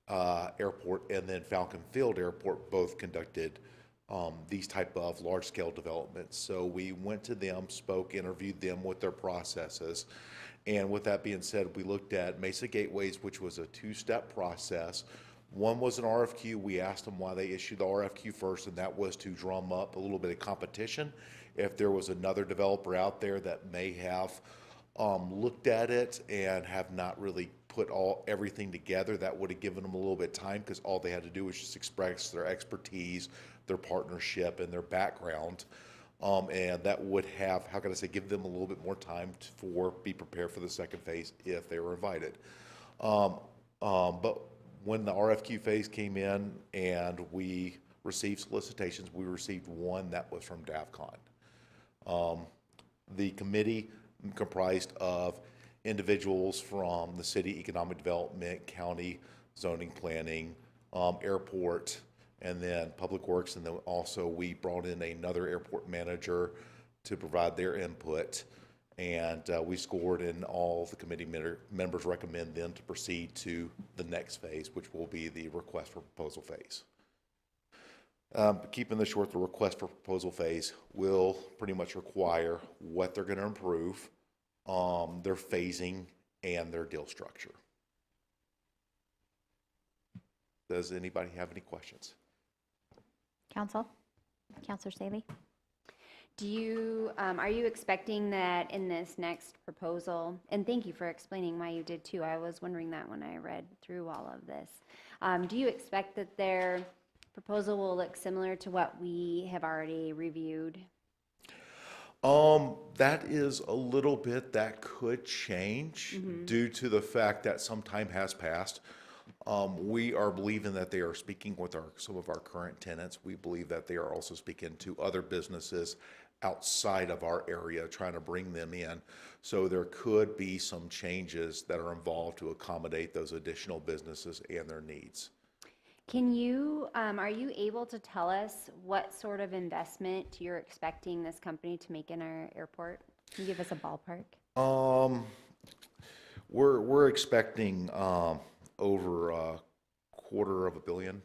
Airport and then Falcon Field Airport both conducted these type of large-scale developments. So we went to them, spoke, interviewed them with their processes. And with that being said, we looked at Mesa Gateways, which was a 2-step process. One was an RFQ. We asked them why they issued the RFQ first, and that was to drum up a little bit of competition. If there was another developer out there that may have looked at it and have not really put everything together, that would have given them a little bit of time, because all they had to do was just express their expertise, their partnership, and their background. And that would have, how can I say, give them a little bit more time to be prepared for the second phase if they were invited. But when the RFQ phase came in and we received solicitations, we received one that was from Davcon. The committee comprised of individuals from the city economic development, county zoning planning, airport, and then public works. And then also we brought in another airport manager to provide their input. And we scored, and all the committee members recommend then to proceed to the next phase, which will be the request for proposal phase. Keeping this short, the request for proposal phase will pretty much require what they're going to improve, their phasing, and their deal structure. Does anybody have any questions? Council? Councilor Staley? Do you, are you expecting that in this next proposal, and thank you for explaining why you did too, I was wondering that when I read through all of this. Do you expect that their proposal will look similar to what we have already reviewed? That is a little bit that could change due to the fact that some time has passed. We are believing that they are speaking with some of our current tenants. We believe that they are also speaking to other businesses outside of our area, trying to bring them in. So there could be some changes that are involved to accommodate those additional businesses and their needs. Can you, are you able to tell us what sort of investment you're expecting this company to make in our airport? Can you give us a ballpark? We're expecting over $250 million.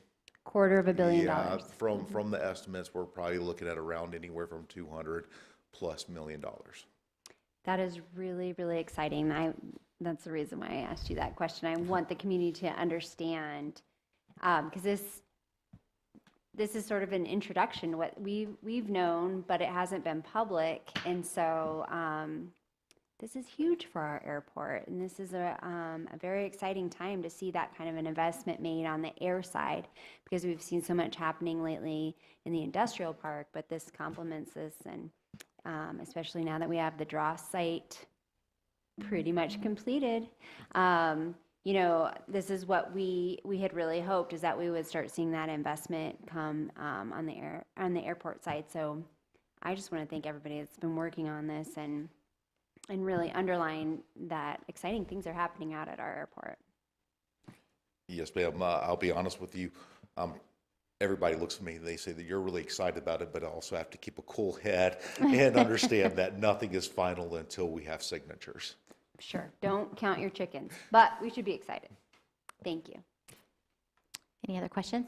$250 million. Yeah, from the estimates, we're probably looking at around anywhere from $200+ million. That is really, really exciting. That's the reason why I asked you that question. I want the community to understand, because this is sort of an introduction to what we've known, but it hasn't been public, and so this is huge for our airport, and this is a very exciting time to see that kind of an investment made on the air side, because we've seen so much happening lately in the industrial park, but this complements this, and especially now that we have the draw site pretty much completed. You know, this is what we had really hoped, is that we would start seeing that investment come on the airport side. So I just want to thank everybody that's been working on this and really underline that exciting things are happening out at our airport. Yes, ma'am. I'll be honest with you. Everybody looks at me, they say that you're really excited about it, but I also have to keep a cool head and understand that nothing is final until we have signatures. Sure. Don't count your chickens, but we should be excited. Thank you. Any other questions?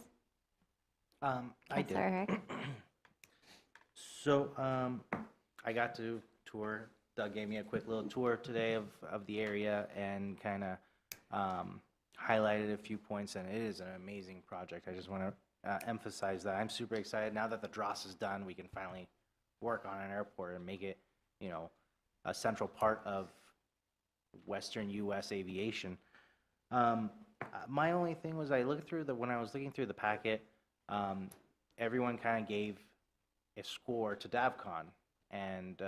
I did. Councilor Herrick? So I got to tour. Doug gave me a quick little tour today of the area and kind of highlighted a few points, and it is an amazing project. I just want to emphasize that. I'm super excited. Now that the dross is done, we can finally work on an airport and make it, you know, a central part of Western U.S. aviation. My only thing was when I was looking through the packet, everyone kind of gave a score to DavCon, and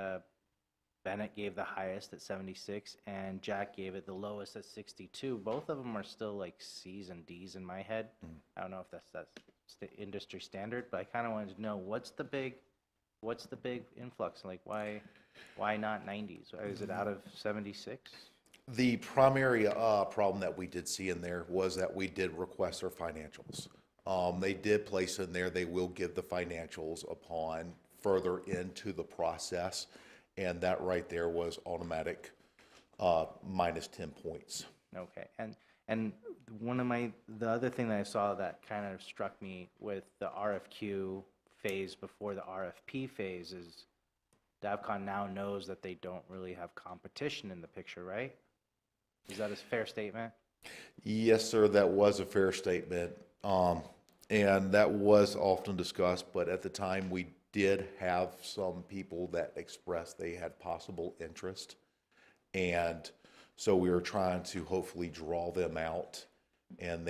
Bennett gave the highest at 76, and Jack gave it the lowest at 62. Both of them are still like C's and D's in my head. I don't know if that's industry standard, but I kind of wanted to know what's the big influx? Like why not 90s? Is it out of 76? The primary problem that we did see in there was that we did request their financials. They did place in there, they will give the financials upon further into the process, and that right there was automatic minus 10 points. Okay, and the other thing that I saw that kind of struck me with the RFQ phase before the RFP phase is DavCon now knows that they don't really have competition in the picture, right? Is that a fair statement? Yes, sir, that was a fair statement. And that was often discussed, but at the time we did have some people that expressed they had possible interest. And so we were trying to hopefully draw them out, and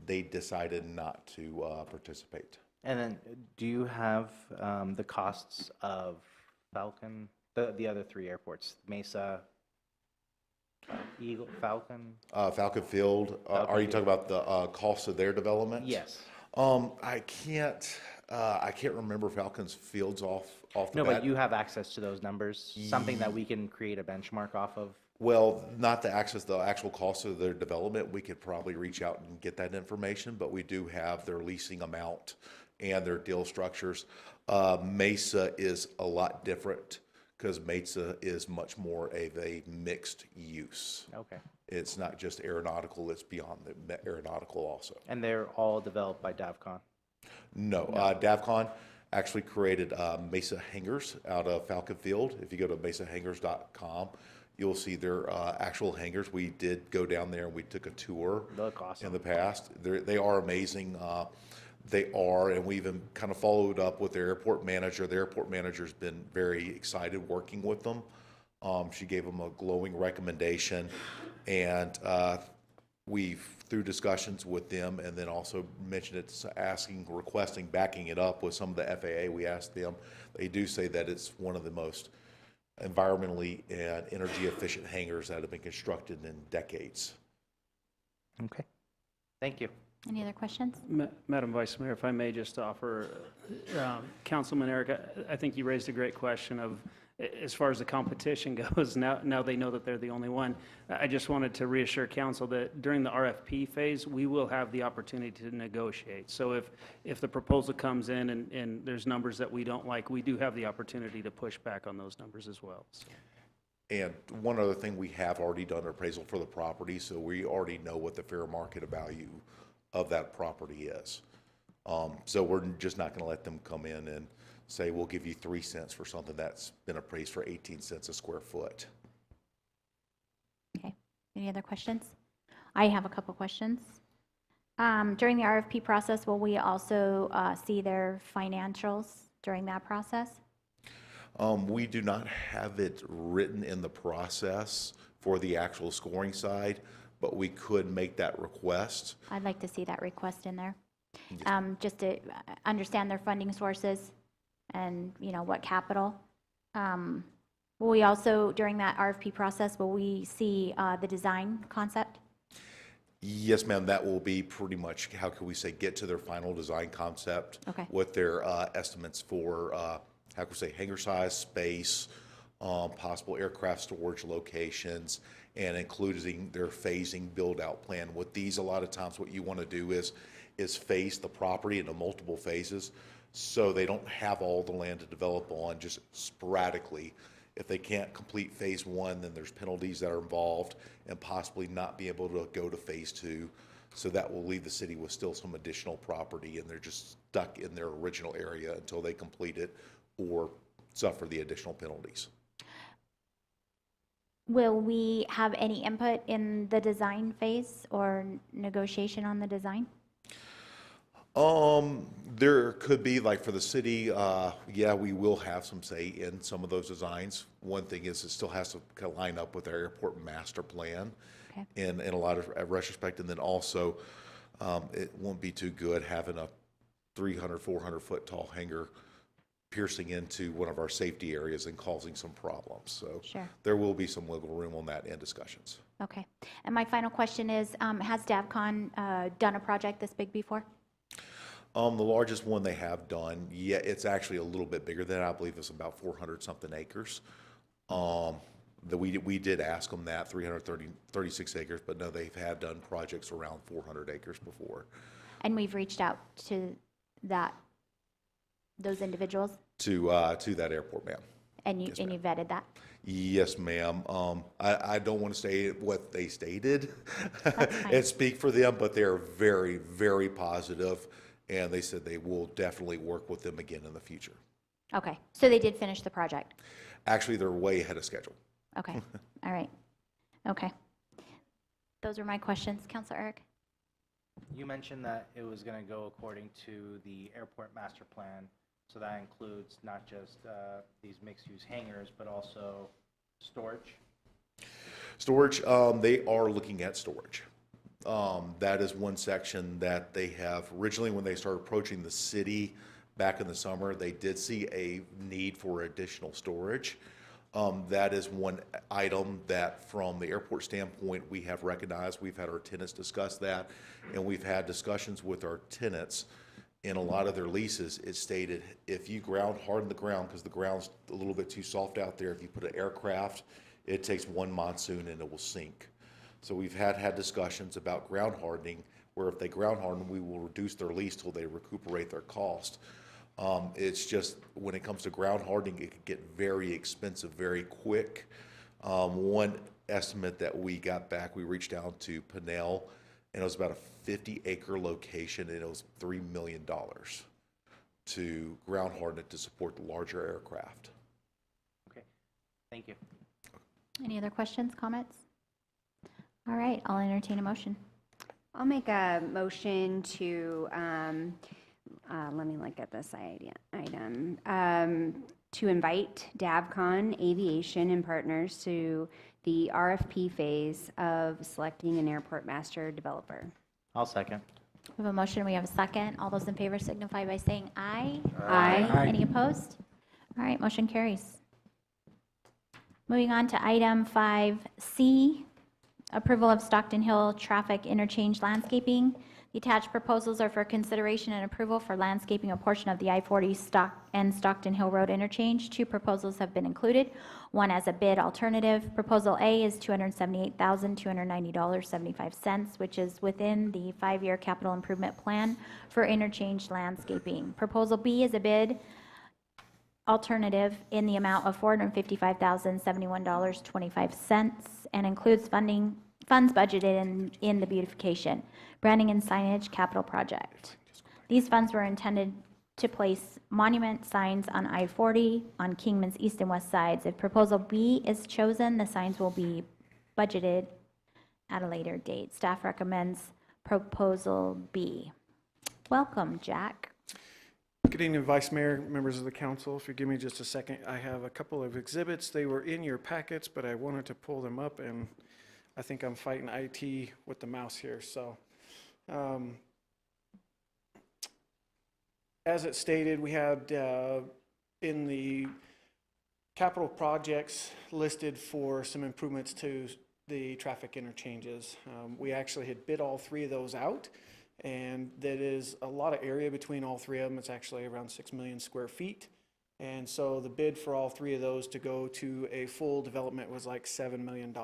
they decided not to participate. And then do you have the costs of Falcon, the other three airports, Mesa, Eagle, Falcon? Falcon Field, are you talking about the cost of their development? Yes. I can't I can't remember Falcons Fields off the No, bat. but you have access to those numbers, something that we can create a benchmark off of? Well, not the actual cost of their development. We could probably reach out and get that information, but we do have their leasing amount and their deal structures. Mesa is a lot different because Mesa is much more of a mixed use. Okay. It's not just aeronautical, it's beyond the aeronautical also. And they're all developed by DavCon? No, DavCon actually created Mesa Hangars out of Falcon Field. If you go to mesahangars.com, you'll see their actual hangars. We did go down there and we took a tour. They look awesome. In the past. They are amazing. They are, and we even kind of followed up with their airport manager. The airport manager's been very excited working with them. She gave them a glowing recommendation, and through discussions with them, and then also mentioned it, requesting, backing it up with some of the FAA. We asked them. They do say that it's one of the most environmentally and energy efficient hangars that have been constructed in decades. Okay. Thank you. Any other questions? Madam Vice Mayor, if I may just offer, Councilman Eric, I think you raised a great question of, as far as the competition goes, now they know that they're the only one. I just wanted to reassure council that during the RFP phase, we will have the opportunity to negotiate. So if the proposal comes in and there's numbers that we don't like, we do have the opportunity to push back on those numbers as well. So. And one other thing, we have already done an appraisal for the property, so we already know what the fair market value of that property is. So we're just not going to let them come in and say, we'll give you 3 cents for something that's been appraised for 18 cents a square foot. Okay. Any other questions? I have a couple questions. During the RFP process, will we also see their financials during that process? We do not have it written in the process for the actual scoring side, but we could make that request. I'd like to see that request in there, just to understand their funding sources and, what capital. Will we also, during that RFP process, will we see the design concept? Yes, ma'am, that will be pretty much, how can we say, get to their final design concept. Okay. With their estimates for, how can we say, hangar size, space, possible aircraft storage locations, and including their phasing build-out plan. With these, a lot of times what you want to do is phase the property into multiple phases, so they don't have all the land to develop on just sporadically. If they can't complete phase one, then there's penalties that are involved and possibly not be able to go to phase two. So that will leave the city with still some additional property, and they're just stuck in their original area until they complete it or suffer the additional penalties. Will we have any input in the design phase or negotiation on the design? There could be, like for the city, yeah, we will have some say in some of those designs. One thing is it still has to kind of line up with our airport master plan. Okay. In a lot of retrospect, and then also, it won't be too good having a 300, 400 foot tall hangar piercing into one of our safety areas and causing some problems. So Sure. there will be some wiggle room on that in discussions. Okay. And my final question is, has DavCon done a project this big before? The largest one they have done, yeah, it's actually a little bit bigger than that. I believe it's about 400 something acres. We did ask them that, 336 acres, but no, they've had done projects around 400 acres before. And we've reached out to those individuals? To that airport, ma'am. And you vetted that? Yes, ma'am. I don't want to say what they stated and speak for them, but they're very, very positive, and they said they will definitely work with them again in the future. Okay. So they did finish the project? Actually, they're way ahead of schedule. Okay. All right. Okay. Those are my questions. Councilor Eric? You mentioned that it was going to go according to the airport master plan. So that includes not just these mixed-use hangars, but also storage? Storage, they are looking at storage. That is one section that they have, originally when they started approaching the city back in the summer, they did see a need for additional storage. That is one item that from the airport standpoint we have recognized. We've had our tenants discuss that, and we've had discussions with our tenants in a lot of their leases, it stated if you harden the ground, because the ground's a little bit too soft out there, if you put an aircraft, it takes one monsoon and it will sink. So we've had discussions about ground hardening, where if they ground harden, we will reduce their lease till they recuperate their cost. It's just, when it comes to ground hardening, it can get very expensive very quick. One estimate that we got back, we reached down to Pinnell, and it was about a 50-acre location, and it was $3 million to ground harden it to support the larger aircraft. Okay, thank you. Any other questions, comments? All right, I'll entertain a motion. I'll make a motion to, let me look at this item, to invite Davcon Aviation and Partners to the RFP phase of selecting an airport master developer. I'll second. We have a motion, we have a second. All those in favor signify by saying aye. Aye. Any opposed? All right, motion carries. Moving on to item 5C, approval of Stockton Hill Traffic Interchange landscaping. The attached proposals are for consideration and approval for landscaping a portion of the I-40 and Stockton Hill Road interchange. 2 proposals have been included, one as a bid alternative. Proposal A is $278,290.75, which is within the 5-year capital improvement plan for interchange landscaping. Proposal B is a bid alternative in the amount of $455,071.25 and includes funds budgeted in the beautification, branding and signage capital project. These funds were intended to place monument signs on I-40 on Kingman's east and west sides. If proposal B is chosen, the signs will be budgeted at a later date. Staff recommends proposal B. Welcome, Jack. Good evening, Vice Mayor, members of the council. If you give me just a second, I have a couple of exhibits. They were in your packets, but I wanted to pull them up, and I think I'm fighting IT with the mouse here. So, as it stated, we had in the capital projects listed for some improvements to the traffic interchanges. We actually had bid all 3 of those out, and that is a lot of area between all 3 of them. It's actually around 6 million square feet. And so the bid for all 3 of those to go to a full development was like $7 million.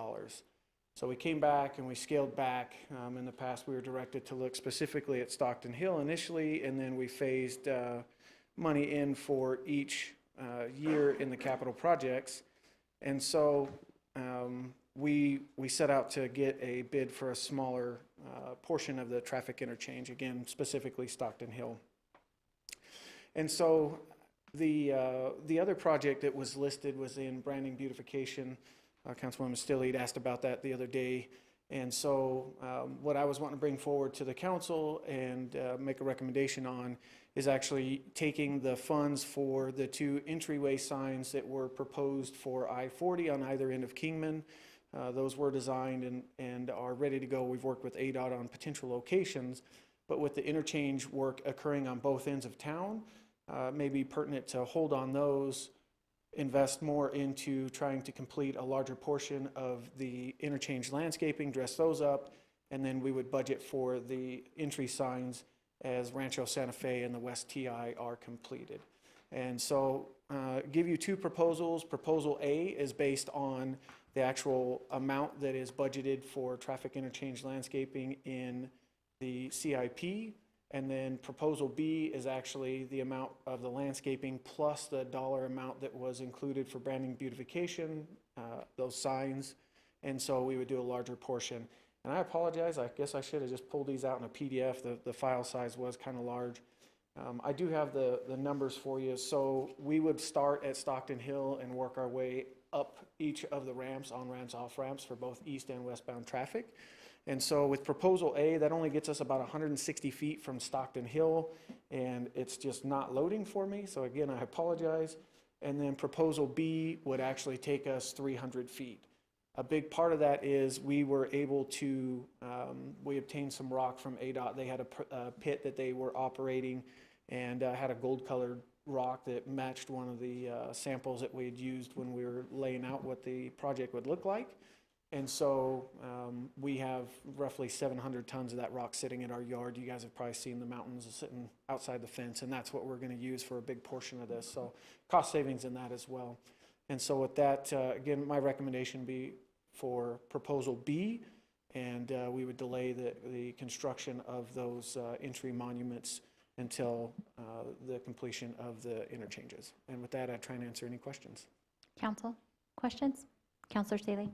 So we came back and we scaled back. In the past, we were directed to look specifically at Stockton Hill initially, and then we phased money in for each year in the capital projects. And so we set out to get a bid for a smaller portion of the traffic interchange, again, specifically Stockton Hill. And so the other project that was listed was in branding beautification. Councilwoman Stilley asked about that the other day. And so what I was wanting to bring forward to the council and make a recommendation on is actually taking the funds for the 2 entryway signs that were proposed for I-40 on either end of Kingman. Those were designed and are ready to go. We've worked with ADOT on potential locations, but with the interchange work occurring on both ends of town, it may be pertinent to hold on those, invest more into trying to complete a larger portion of the interchange landscaping, dress those up, and then we would budget for the entry signs as Rancho Santa Fe and the West TI are completed. And so give you 2 proposals. Proposal A is based on the actual amount that is budgeted for traffic interchange landscaping in the CIP. And then proposal B is actually the amount of the landscaping plus the dollar amount that was included for branding beautification, those signs. And so we would do a larger portion. And I apologize, I guess I should have just pulled these out in a PDF. The file size was kind of large. I do have the numbers for you. So we would start at Stockton Hill and work our way up each of the ramps, on ramps, off ramps for both east and westbound traffic. And so with proposal A, that only gets us about 160 feet from Stockton Hill, and it's just not loading for me. So again, I apologize. And then proposal B would actually take us 300 feet. A big part of that is we were able to, we obtained some rock from ADOT. They had a pit that they were operating and had a gold colored rock that matched one of the samples that we had used when we were laying out what the project would look like. And so we have roughly 700 tons of that rock sitting in our yard. You guys have probably seen the mountains sitting outside the fence, and that's what we're going to use for a big portion of this. So cost savings in that as well. And so with that, again, my recommendation would be for proposal B, and we would delay the construction of those entry monuments until the completion of the interchanges. And with that, I try and answer any questions. Council, questions? Councilor Staley?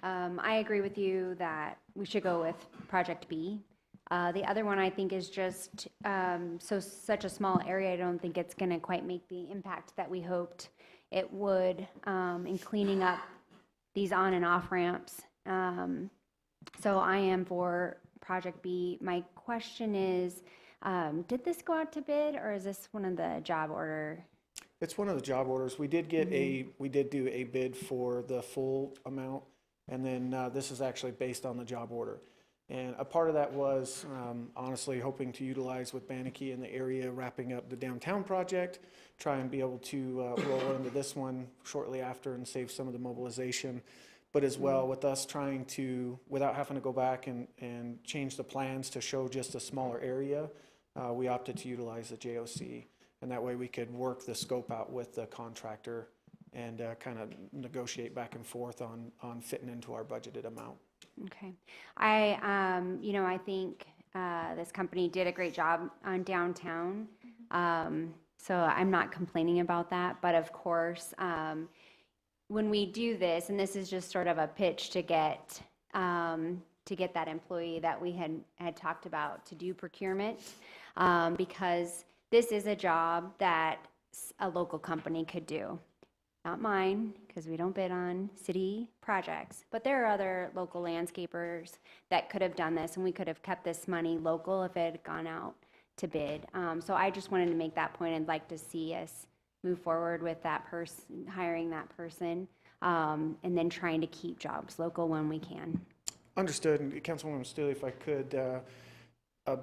I agree with you that we should go with project B. The other one I think is just such a small area. I don't think it's going to quite make the impact that we hoped it would in cleaning up these on and off ramps. So I am for project B. My question is, did this go out to bid, or is this one of the job order? It's one of the job orders. We did get we did do a bid for the full amount, and then this is actually based on the job order. And a part of that was honestly hoping to utilize with Bannockey in the area, wrapping up the downtown project, try and be able to roll into this one shortly after and save some of the mobilization. But as well with us trying to, without having to go back and change the plans to show just a smaller area, we opted to utilize the JOC. And that way we could work the scope out with the contractor and kind of negotiate back and forth on fitting into our budgeted amount. Okay. I think this company did a great job on downtown. So I'm not complaining about that. But of course, when we do this, and this is just sort of a pitch to get that employee that we had talked about to do procurement, because this is a job that a local company could do. Not mine, because we don't bid on city projects, but there are other local landscapers that could have done this, and we could have kept this money local if it had gone out to bid. So I just wanted to make that point. I'd like to see us move forward with that person, hiring that person, and then trying to keep jobs local when we can. Understood. And Councilwoman Steele, if I could, a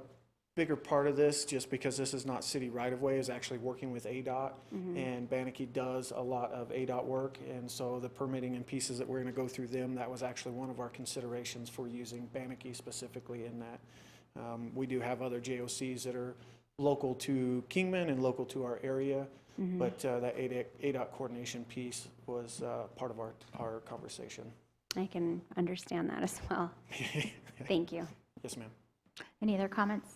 bigger part of this, just because this is not city right-of-way, is actually working with ADOT. And Bannockey does a lot of ADOT work, and so the permitting and pieces that we're going to go through them, that was actually one of our considerations for using Bannockey specifically in that. We do have other JOCs that are local to Kingman and local to our area, but that ADOT coordination piece was part of our conversation. I can understand that as well. Thank you. Yes, ma'am. Any other comments?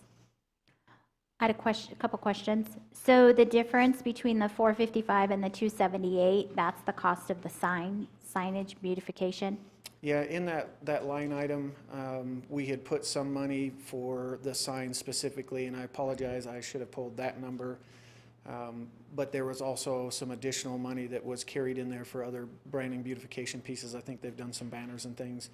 I had a couple questions. So the difference between the 455 and the 278, that's the cost of the signage beautification? Yeah, in that line item, we had put some money for the sign specifically, and I apologize, I should have pulled that number. But there was also some additional money that was carried in there for other branding beautification pieces. I think they've done some banners and things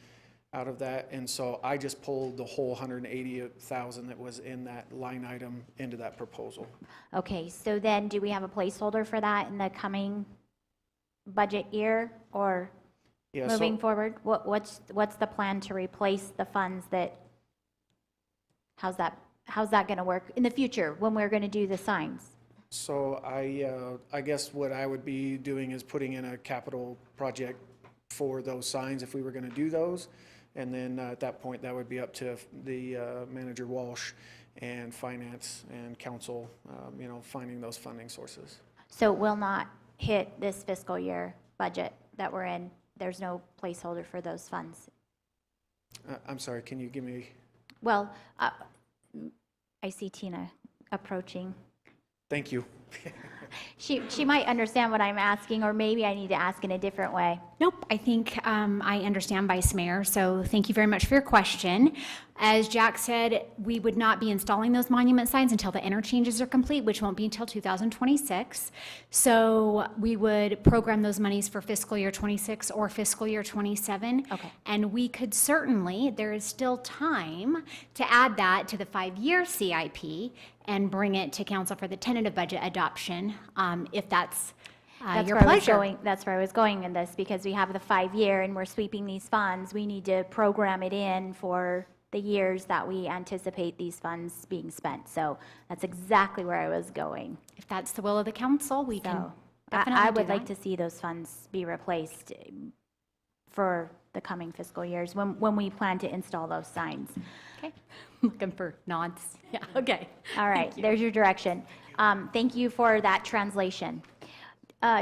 out of that. And so I just pulled the whole $180,000 that was in that line item into that proposal. Okay, so then do we have a placeholder for that in the coming budget year, or Yeah, moving forward? What's the plan to replace the funds that, how's that going to work in the future when we're going to do the signs? So I guess what I would be doing is putting in a capital project for those signs if we were going to do those. And then at that point, that would be up to the manager Walsh and finance and council, finding those funding sources. So it will not hit this fiscal year budget that we're in? There's no placeholder for those funds? I'm sorry, can you give me? Well, I see Tina approaching. Thank you. She might understand what I'm asking, or maybe I need to ask in a different way. Nope, I think I understand, Vice Mayor, so thank you very much for your question. As Jack said, we would not be installing those monument signs until the interchanges are complete, which won't be until 2026. So we would program those monies for fiscal year 26 or fiscal year 27. Okay. And we could certainly, there is still time to add that to the 5-year CIP and bring it to council for the tentative budget adoption, if that's your pleasure. That's where I was going in this, because we have the 5-year and we're sweeping these funds. We need to program it in for the years that we anticipate these funds being spent. So that's exactly where I was going. If that's the will of the council, we can So definitely I do would like that. to see those funds be replaced for the coming fiscal years, when we plan to install those signs. Okay, looking for nods. Yeah, okay. All right, there's your direction. Thank you for that translation.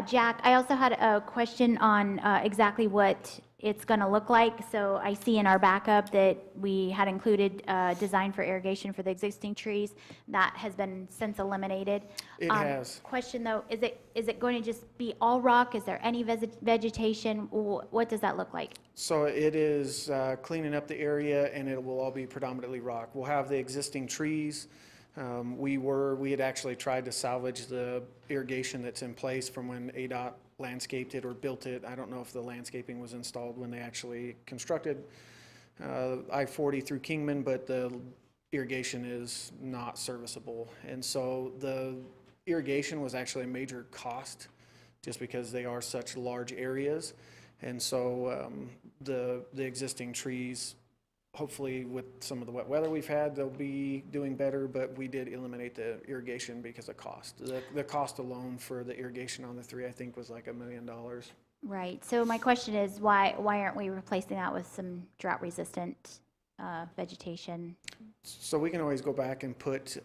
Jack, I also had a question on exactly what it's going to look like. So I see in our backup that we had included design for irrigation for the existing trees. That has been since eliminated. It has. Question though, is it going to just be all rock? Is there any vegetation? What does that look like? So it is cleaning up the area, and it will all be predominantly rock. We'll have the existing trees. We had actually tried to salvage the irrigation that's in place from when ADOT landscaped it or built it. I don't know if the landscaping was installed when they actually constructed I-40 through Kingman, but the irrigation is not serviceable. And so the irrigation was actually a major cost just because they are such large areas. And so the existing trees, hopefully with some of the wet weather we've had, they'll be doing better, but we did eliminate the irrigation because of cost. The cost alone for the irrigation on the three, I think, was like $1 million. Right. So my question is, why aren't we replacing that with some drought-resistant vegetation? So we can always go back and put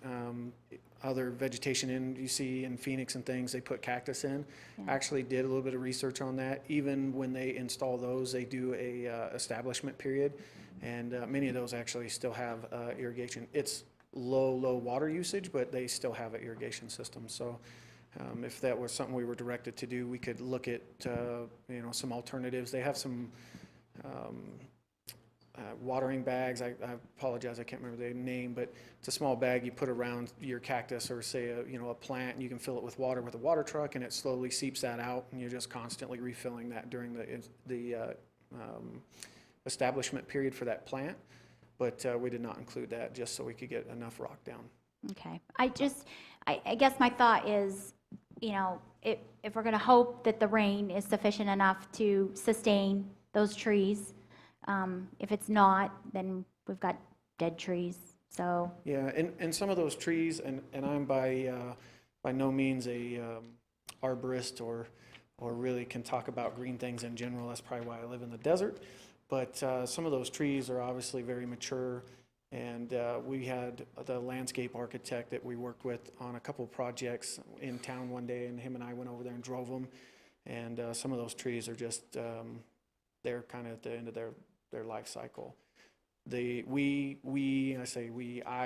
other vegetation in. You see in Phoenix and things, they put cactus in. Yeah. Actually did a little bit of research on that. Even when they install those, they do a establishment period. And many of those actually still have irrigation. It's low water usage, but they still have an irrigation system. So if that was something we were directed to do, we could look at some alternatives. They have some watering bags. I apologize, I can't remember the name, but it's a small bag you put around your cactus or say a plant, and you can fill it with water with a water truck, and it slowly seeps that out, and you're just constantly refilling that during the establishment period for that plant. But we did not include that just so we could get enough rock down. Okay. I guess my thought is, if we're going to hope that the rain is sufficient enough to sustain those trees, if it's not, then we've got dead trees. So yeah, and some of those trees, and I'm by no means a arborist or really can talk about green things in general. That's probably why I live in the desert. But some of those trees are obviously very mature, and we had the landscape architect that we worked with on a couple of projects in town one day, and him and I went over there and drove them. And some of those trees are just they're kind of at the end of their life cycle. I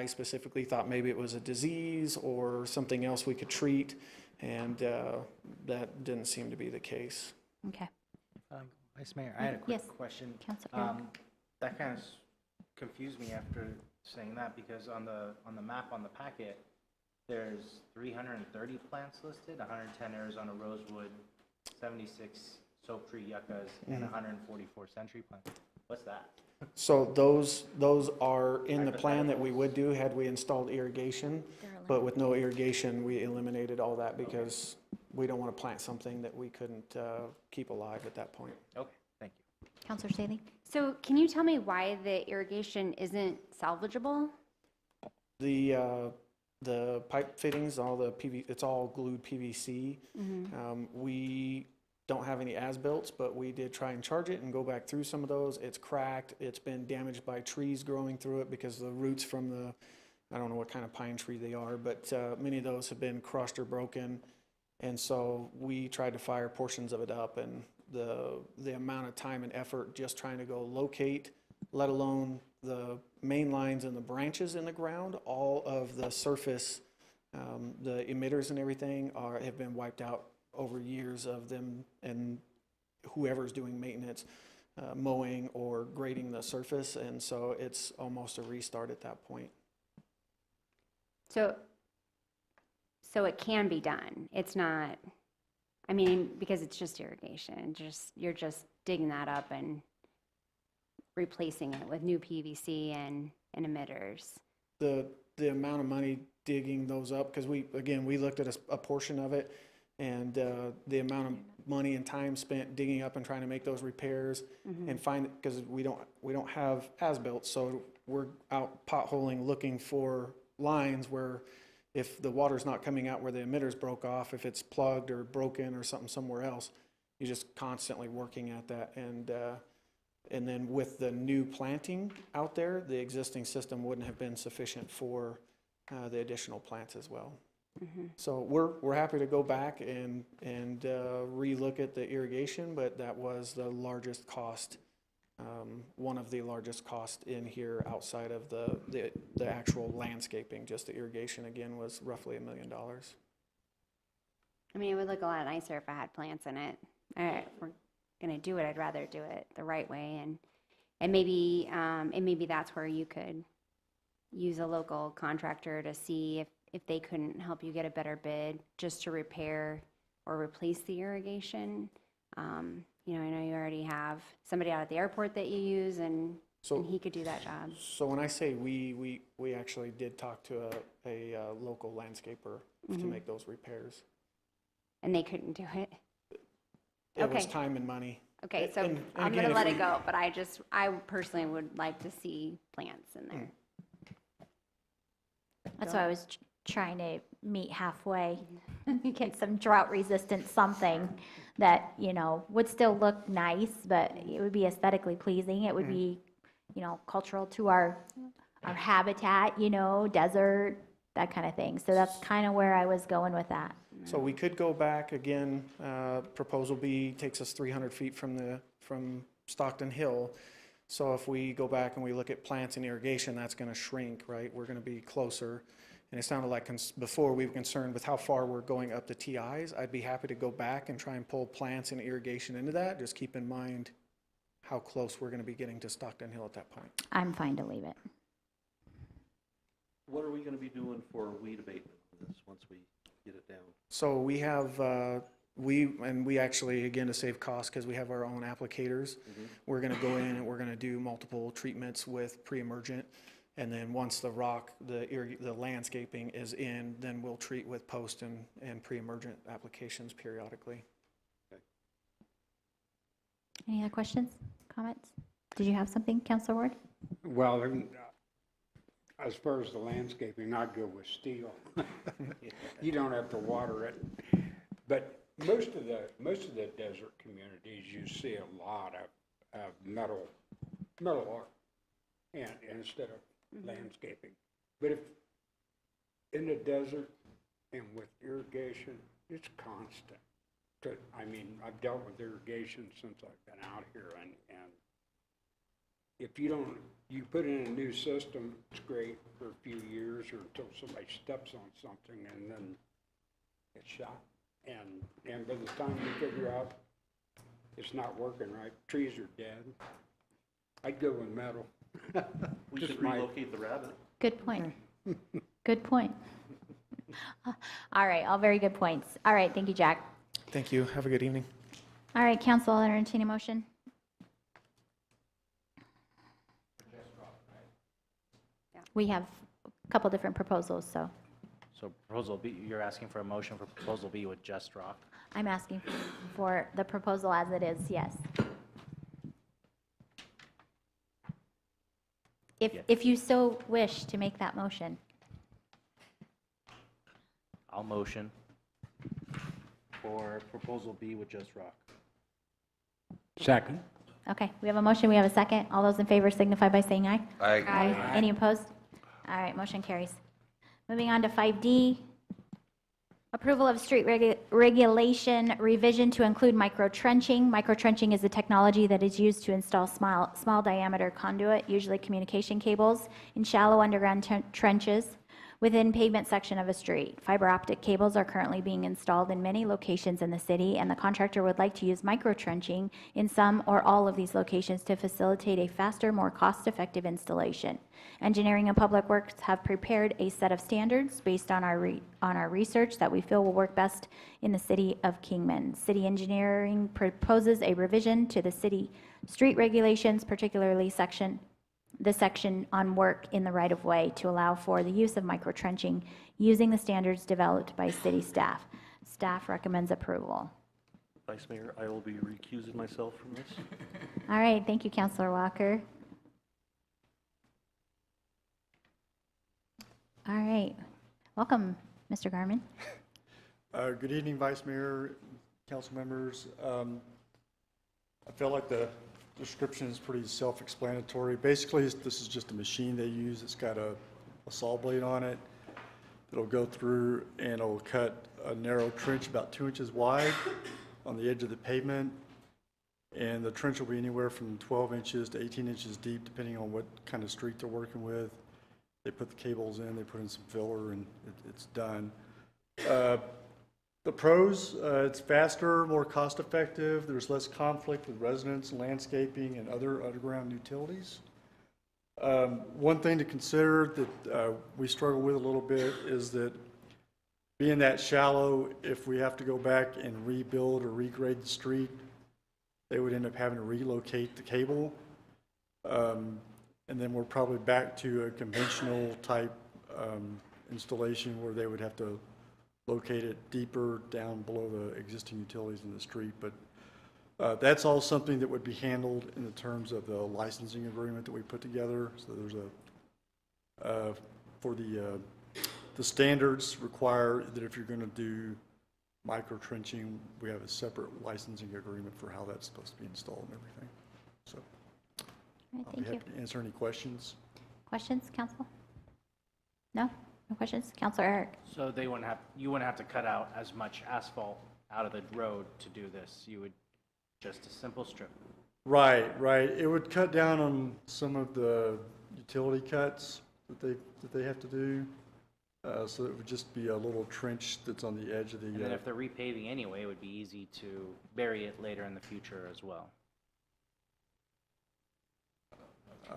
specifically thought maybe it was a disease or something else we could treat, and that didn't seem to be the case. Okay. Vice Mayor, I had a quick Yes. question. Councilor. That kind of confused me after saying that, because on the map on the packet, there's 330 plants listed, 110 Arizona rosewood, 76 soap tree yuccas, and 144 century plants. What's that? So those are in the plan that we would do had we installed irrigation, but with no irrigation, we eliminated all that because we don't want to plant something that we couldn't keep alive at that point. Okay, thank you. Councilor Staley? So can you tell me why the irrigation isn't salvageable? The pipe fittings, it's all glued PVC. We don't have any as-built, but we did try and charge it and go back through some of those. It's cracked. It's been damaged by trees growing through it because the roots from I don't know what kind of pine tree they are, but many of those have been crushed or broken. And so we tried to fire portions of it up, and the amount of time and effort just trying to go locate, let alone the main lines and the branches in the ground, all of the surface, the emitters and everything have been wiped out over years of them and whoever's doing maintenance, mowing or grading the surface. And so it's almost a restart at that point. So it can be done. It's not, because it's just irrigation. You're just digging that up and replacing it with new PVC and emitters. The amount of money digging those up, because we looked at a portion of it, and the amount of money and time spent digging up and trying to make those repairs and find, because we don't have as-built, so we're out potholing looking for lines where if the water's not coming out where the emitters broke off, if it's plugged or broken or something somewhere else, you're just constantly working at that. And And then with the new planting out there, the existing system wouldn't have been sufficient for the additional plants as well. So we're happy to go back and relook at the irrigation, but that was the largest cost, one of the largest costs in here outside of the actual landscaping. Just the irrigation again was roughly $1 million. I mean, it would look a lot nicer if I had plants in it. All right, we're gonna do it. I'd rather do it the right way, and maybe that's where you could use a local contractor to see if they couldn't help you get a better bid just to repair or replace the irrigation. You know, I know you already have somebody out at the airport that you use, and he could do that job. So when I say we actually did talk to a local landscaper to make those repairs. And they couldn't do it? It was time and money. Okay, so And I'm again, gonna if let we- it go, but I personally would like to see plants in there. That's why I was trying to meet halfway, get some drought-resistant something that, you know, would still look nice, but it would be aesthetically pleasing. It would be, you know, cultural to our habitat, you know, desert, that kind of thing. So that's kind of where I was going with that. So we could go back again, proposal B takes us 300 feet from Stockton Hill. So if we go back and we look at plants and irrigation, that's gonna shrink, right? We're gonna be closer. And it sounded like before we were concerned with how far we're going up the TIs. I'd be happy to go back and try and pull plants and irrigation into that. Just keep in mind how close we're gonna be getting to Stockton Hill at that point. I'm fine to leave it. What are we gonna be doing for weed abatement on this once we get it down? So we have, we actually, again, to save costs, because we have our own applicators, we're gonna go in and we're gonna do multiple treatments with pre-emergent. And then once the the landscaping is in, then we'll treat with post and pre-emergent applications periodically. Any other questions, comments? Did you have something, Councilor Ward? Well, as far as the landscaping, I'd go with steel. You don't have to water it. But most of the desert communities, you see a lot of metal art and instead of landscaping. But if in the desert and with irrigation, it's constant. I mean, I've dealt with irrigation since I've been out here, and if you put in a new system, it's great for a few years or until somebody steps on something, and then it's shot. And by the time you figure out it's not working right, trees are dead, I'd go with metal. We should relocate the rabbit. Good point. Good point. All right, all very good points. All right, thank you, Jack. Thank you. Have a good evening. All right, council, I'll entertain a motion. We have a couple different proposals, so So proposal B, you're asking for a motion for proposal B with Just Rock? I'm asking for the proposal as it is, yes. If you so wish to make that motion. I'll motion for proposal B with Just Rock. Second. Okay, we have a motion, we have a second. All those in favor signify by saying aye. Aye. Aye. Any opposed? All right, motion carries. Moving on to 5D, approval of street regulation revision to include microtrenching. Microtrenching is a technology that is used to install small diameter conduit, usually communication cables, in shallow underground trenches within pavement section of a street. Fiber optic cables are currently being installed in many locations in the city, and the contractor would like to use microtrenching in some or all of these locations to facilitate a faster, more cost-effective installation. Engineering and Public Works have prepared a set of standards based on our research that we feel will work best in the city of Kingman. City engineering proposes a revision to the city street regulations, particularly the section on work in the right-of-way, to allow for the use of microtrenching using the standards developed by city staff. Staff recommends approval. Vice Mayor, I will be recusing myself from this. All right, thank you, Councilor Walker. All right, welcome, Mr. Garman. Good evening, Vice Mayor, council members. I feel like the description is pretty self-explanatory. Basically, this is just a machine they use. It's got a saw blade on it. It'll go through and it'll cut a narrow trench about 2 inches wide on the edge of the pavement. And the trench will be anywhere from 12 inches to 18 inches deep, depending on what kind of street they're working with. They put the cables in, they put in some filler, and it's done. The pros, it's faster, more cost-effective. There's less conflict with residents, landscaping, and other underground utilities. One thing to consider that we struggle with a little bit is that being that shallow, if we have to go back and rebuild or regrade the street, they would end up having to relocate the cable. And then we're probably back to a conventional type installation where they would have to locate it deeper down below the existing utilities in the street. But that's all something that would be handled in the terms of the licensing agreement that we put together. So there's for the standards require that if you're going to do microtrenching, we have a separate licensing agreement for how that's supposed to be installed and everything. So I'll be happy to answer any questions. Questions, council? No? No questions? Councilor Eric? So you wouldn't have to cut out as much asphalt out of the road to do this. You would just a simple strip. Right. It would cut down on some of the utility cuts that they have to do. So it would just be a little trench that's on the edge of the. And then if they're repaving anyway, it would be easy to bury it later in the future as well.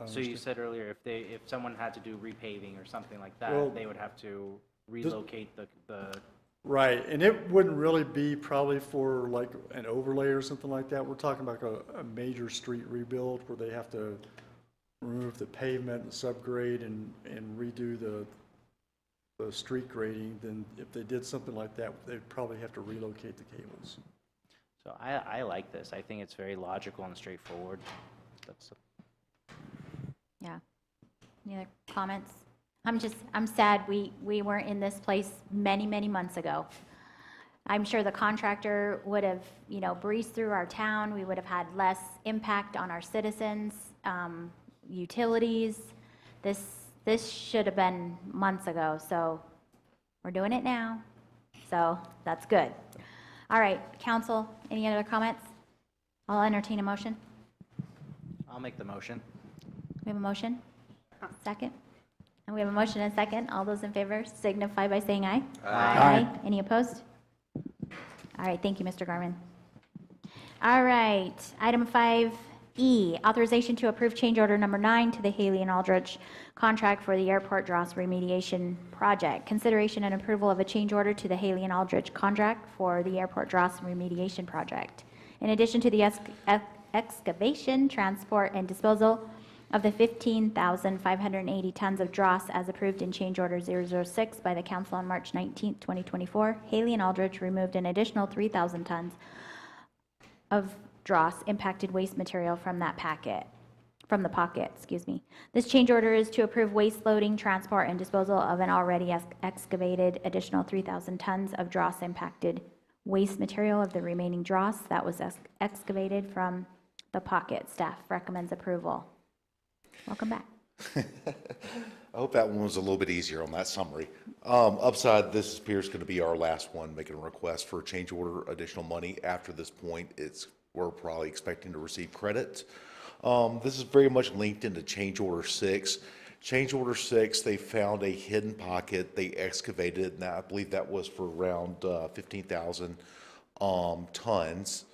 So you said earlier, if someone had to do repaving or something like that, Well, they would have to relocate the. Right, and it wouldn't really be probably for like an overlay or something like that. We're talking about a major street rebuild where they have to remove the pavement and subgrade and redo the street grading. Then if they did something like that, they'd probably have to relocate the cables. So I like this. I think it's very logical and straightforward. Yeah. Any other comments? I'm sad we weren't in this place many, many months ago. I'm sure the contractor would have, breezed through our town. We would have had less impact on our citizens, utilities. This should have been months ago, so we're doing it now. So that's good. All right, council, any other comments? I'll entertain a motion. I'll make the motion. We have a motion? Second? And we have a motion and a second. All those in favor signify by saying aye. Aye. Any opposed? All right, thank you, Mr. Garman. All right, item 5E, authorization to approve change order number 9 to the Haley and Aldrich contract for the airport dross remediation project. Consideration and approval of a change order to the Haley and Aldrich contract for the airport dross remediation project. In addition to the excavation, transport, and disposal of the 15,580 tons of dross as approved in change order 006 by the council on March 19, 2024, Haley and Aldrich removed an additional 3,000 tons of dross impacted waste material from the pocket. This change order is to approve waste loading, transport, and disposal of an already excavated additional 3,000 tons of dross impacted waste material of the remaining dross that was excavated from the pocket. Staff recommends approval. Welcome back. I hope that one was a little bit easier on that summary. Upside, this appears going to be our last one, making a request for a change order, additional money. After this point, we're probably expecting to receive credit. This is very much linked into change order 6. Change order 6, they found a hidden pocket. They excavated it, and I believe that was for around 15,000 tons.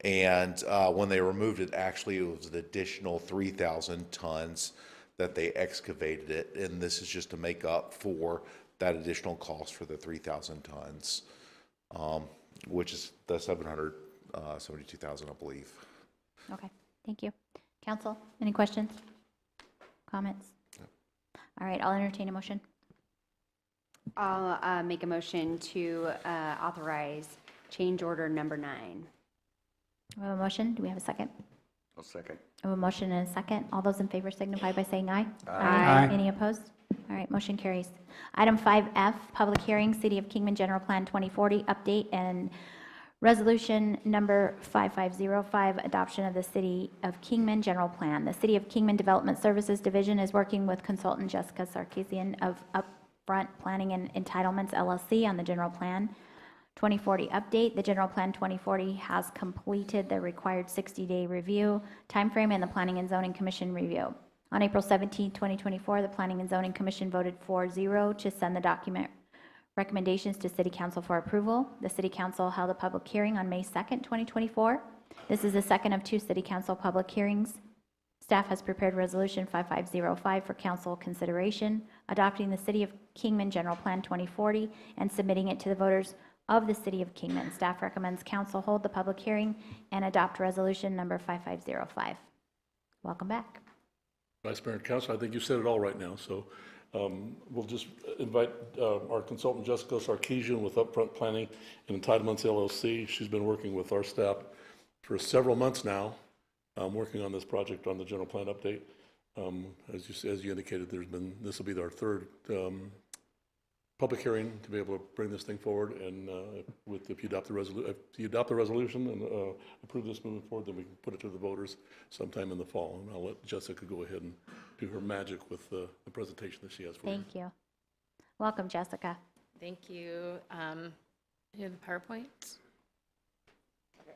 And when they removed it, actually it was an additional 3,000 tons that they excavated it. And this is just to make up for that additional cost for the 3,000 tons, which is the 772,000, I believe. Okay, thank you. Council, any questions? Comments? No. All right, I'll entertain a motion. I'll make a motion to authorize change order number 9. We have a motion. Do we have a second? I'll second. We have a motion and a second. All those in favor signify by saying aye. Aye. Any opposed? All right, motion carries. Item 5F, public hearing, City of Kingman General Plan 2040 update and Resolution number 5505, adoption of the City of Kingman General Plan. The City of Kingman Development Services Division is working with consultant Jessica Sarkeesian of Upfront Planning and Entitlements LLC on the General Plan 2040 update. The General Plan 2040 has completed the required 60-day review timeframe and the Planning and Zoning Commission review. On April 17, 2024, the Planning and Zoning Commission voted 4-0 to send the document recommendations to City Council for approval. The City Council held a public hearing on May 2nd, 2024. This is the second of 2 City Council public hearings. Staff has prepared Resolution 5505 for Council consideration, adopting the City of Kingman General Plan 2040 and submitting it to the voters of the City of Kingman. Staff recommends Council hold the public hearing and adopt Resolution number 5505. Welcome back. Vice Mayor and Council, I think you said it all right now, so we'll just invite our consultant Jessica Sarkeesian with Upfront Planning and Entitlements LLC. She's been working with our staff for several months now, working on this project on the general plan update. As you indicated, this will be our third public hearing to be able to bring this thing forward, and if you adopt the resolution and approve this moving forward, then we can put it to the voters sometime in the fall. And I'll let Jessica go ahead and do her magic with the presentation that she has for you. Thank you. Welcome, Jessica. Thank you. You have the PowerPoint? Okay.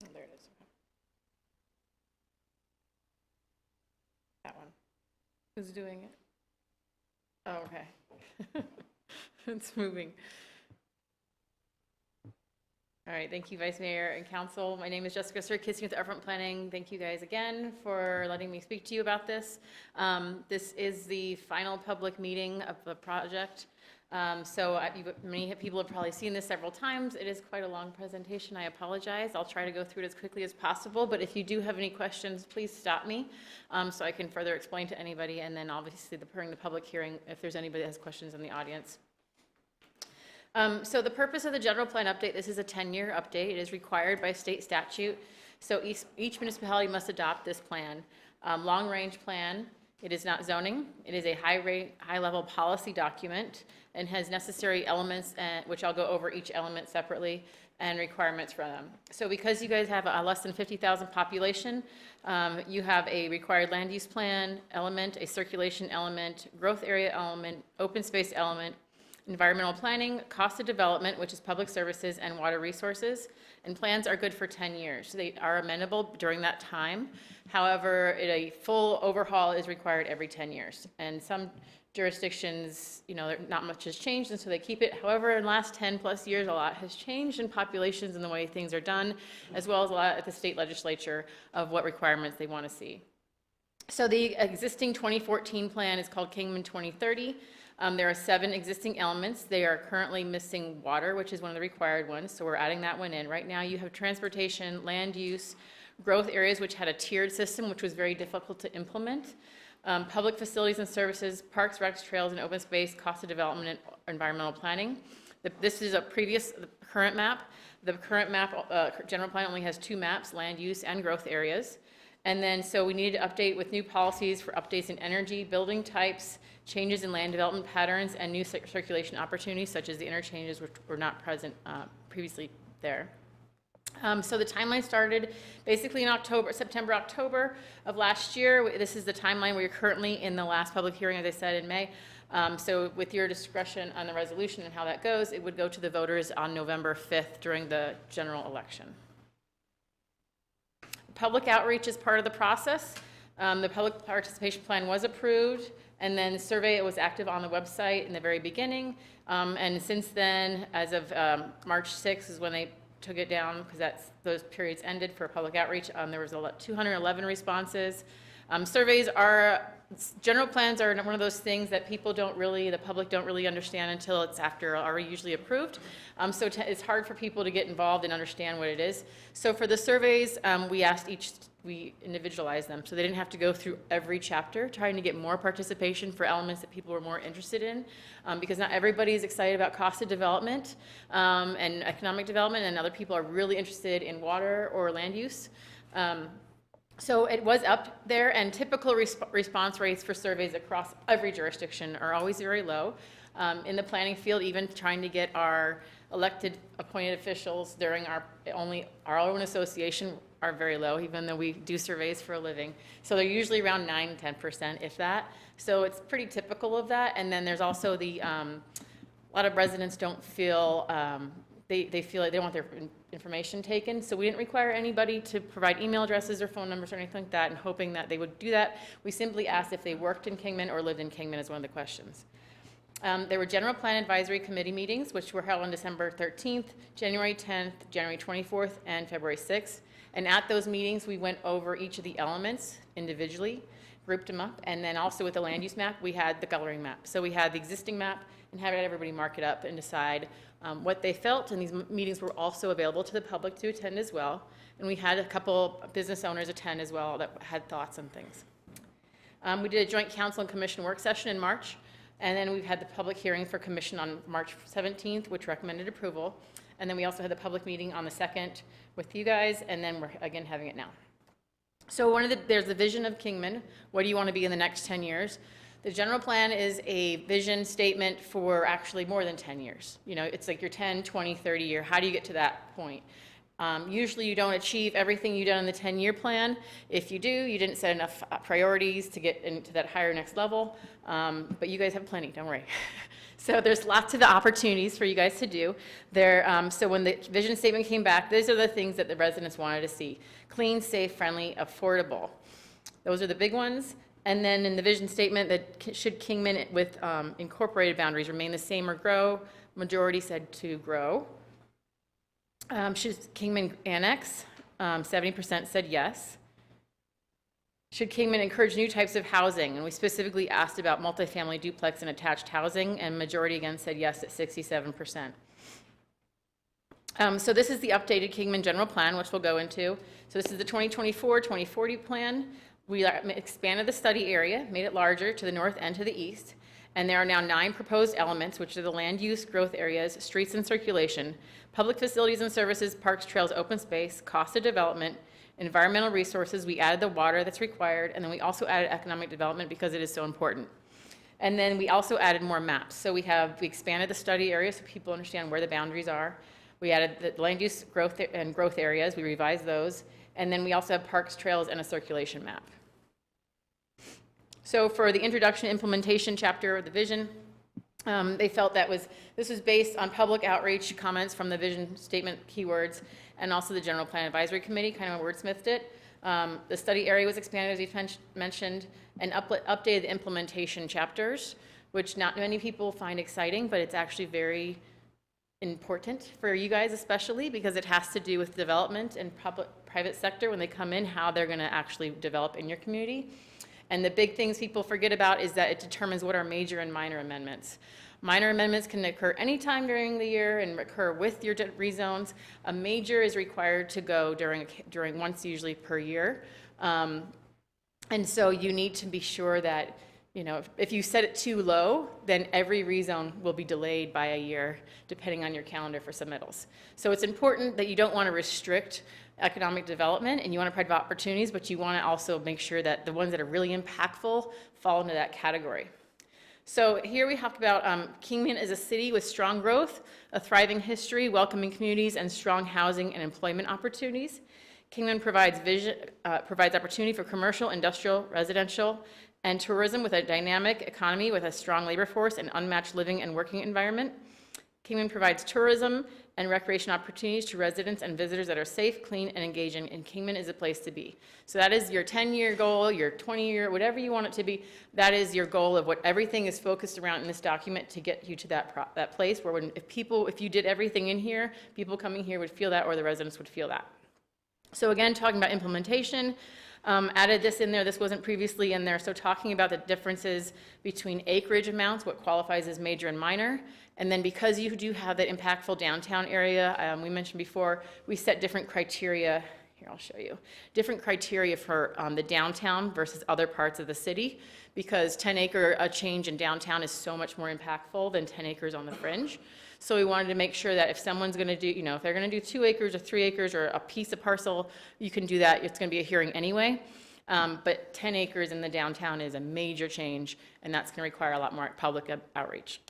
Oh, there it is. Okay. That one. Who's doing it? Oh, okay. It's moving. All right, thank you, Vice Mayor and Council. My name is Jessica Sarkeesian with Upfront Planning. Thank you guys again for letting me speak to you about this. This is the final public meeting of the project. Many people have probably seen this several times. It is quite a long presentation. I apologize. I'll try to go through it as quickly as possible, but if you do have any questions, please stop me so I can further explain to anybody, and then obviously during the public hearing, if there's anybody that has questions in the audience. So the purpose of the general plan update, this is a 10-year update. It is required by state statute. So each municipality must adopt this plan. Long-range plan, it is not zoning. It is a high-level policy document and has necessary elements, which I'll go over each element separately, and requirements for them. So because you guys have a less than 50,000 population, you have a required land use plan element, a circulation element, growth area element, open space element, environmental planning, cost of development, which is public services, and water resources. And plans are good for 10 years. So they are amendable during that time. However, a full overhaul is required every 10 years. And some jurisdictions, not much has changed, and so they keep it. However, in the last 10 plus years, a lot has changed in populations and the way things are done, as well as a lot at the state legislature of what requirements they want to see. So the existing 2014 plan is called Kingman 2030. There are 7 existing elements. They are currently missing water, which is one of the required ones, so we're adding that one in. Right now you have transportation, land use, growth areas, which had a tiered system, which was very difficult to implement, public facilities and services, parks, recs, trails, and open space, cost of development, and environmental planning. This is the current map. The current map, general plan only has 2 maps, land use and growth areas. And then, so we needed to update with new policies for updates in energy, building types, changes in land development patterns, and new circulation opportunities, such as the interchanges, which were not present previously there. So the timeline started basically in September, October of last year. This is the timeline. We're currently in the last public hearing, as I said, in May. So with your discretion on the resolution and how that goes, it would go to the voters on November 5th during the general election. Public outreach is part of the process. The public participation plan was approved, and then the survey was active on the website in the very beginning. And since then, as of March 6th is when they took it down, because those periods ended for public outreach. There was 211 responses. General plans are one of those things that the public don't really understand until it's after already usually approved. So it's hard for people to get involved and understand what it is. So for the surveys, we individualized them, so they didn't have to go through every chapter, trying to get more participation for elements that people were more interested in, because not everybody is excited about cost of development and economic development, and other people are really interested in water or land use. So it was up there, and typical response rates for surveys across every jurisdiction are always very low. In the planning field, even trying to get our elected appointed officials during our own association are very low, even though we do surveys for a living. So they're usually around 9-10%, if that. So it's pretty typical of that. And then there's also a lot of residents don't feel, they feel like they want their information taken. So we didn't require anybody to provide email addresses or phone numbers or anything like that, and hoping that they would do that. We simply asked if they worked in Kingman or lived in Kingman as one of the questions. There were general plan advisory committee meetings, which were held on December 13th, January 10th, January 24th, and February 6th. And at those meetings, we went over each of the elements individually, grouped them up, and then also with the land use map, we had the coloring map. So we had the existing map and had everybody mark it up and decide what they felt. And these meetings were also available to the public to attend as well. And we had a couple business owners attend as well that had thoughts on things. We did a joint council and commission work session in March. And then we've had the public hearing for commission on March 17th, which recommended approval. And then we also had the public meeting on the 2nd with you guys, and then we're again having it now. So there's the vision of Kingman. What do you want to be in the next 10 years? The general plan is a vision statement for actually more than 10 years. You know, it's like your 10, 20, 30 year. How do you get to that point? Usually you don't achieve everything you've done in the 10-year plan. If you do, you didn't set enough priorities to get into that higher next level. But you guys have plenty, don't worry. So there's lots of opportunities for you guys to do. So when the vision statement came back, these are the things that the residents wanted to see. Clean, safe, friendly, affordable. Those are the big ones. And then in the vision statement, that should Kingman with incorporated boundaries remain the same or grow? Majority said to grow. Should Kingman annex? 70% said yes. Should Kingman encourage new types of housing? And we specifically asked about multifamily duplex and attached housing, and majority again said yes at 67%. So this is the updated Kingman general plan, which we'll go into. So this is the 2024-2040 plan. We expanded the study area, made it larger to the north and to the east. And there are now 9 proposed elements, which are the land use, growth areas, streets and circulation, public facilities and services, parks, trails, open space, cost of development, environmental resources. We added the water that's required, and then we also added economic development because it is so important. And then we also added more maps. So we expanded the study area so people understand where the boundaries are. We added the land use growth areas. We revised those. And then we also have parks, trails, and a circulation map. So for the introduction implementation chapter of the vision, they felt this was based on public outreach comments from the vision statement keywords, and also the general plan advisory committee kind of wordsmithed it. The study area was expanded, as we mentioned, and updated the implementation chapters, which not many people find exciting, but it's actually very important for you guys, especially because it has to do with development and private sector when they come in, how they're going to actually develop in your community. And the big things people forget about is that it determines what are major and minor amendments. Minor amendments can occur anytime during the year and occur with your rezones. A major is required to go during once usually per year. And so you need to be sure that, you know, if you set it too low, then every rezone will be delayed by a year, depending on your calendar for submittals. So it's important that you don't want to restrict economic development, and you want to provide opportunities, but you want to also make sure that the ones that are really impactful fall into that category. So here we talk about Kingman is a city with strong growth, a thriving history, welcoming communities, and strong housing and employment opportunities. Kingman provides opportunity for commercial, industrial, residential, and tourism with a dynamic economy with a strong labor force and unmatched living and working environment. Kingman provides tourism and recreation opportunities to residents and visitors that are safe, clean, and engaging, and Kingman is a place to be. So that is your 10-year goal, your 20-year, whatever you want it to be. That is your goal of what everything is focused around in this document to get you to that place where if you did everything in here, people coming here would feel that, or the residents would feel that. So again, talking about implementation, added this in there. This wasn't previously in there. So talking about the differences between acreage amounts, what qualifies as major and minor. And then because you do have that impactful downtown area, we mentioned before, we set different criteria. Here, I'll show you. Different criteria for the downtown versus other parts of the city, because 10-acre change in downtown is so much more impactful than 10 acres on the fringe. So we wanted to make sure that if someone's going to do, if they're going to do 2 acres or 3 acres or a piece of parcel, you can do that. It's going to be a hearing anyway. But 10 acres in the downtown is a major change, and that's going to require a lot more public outreach.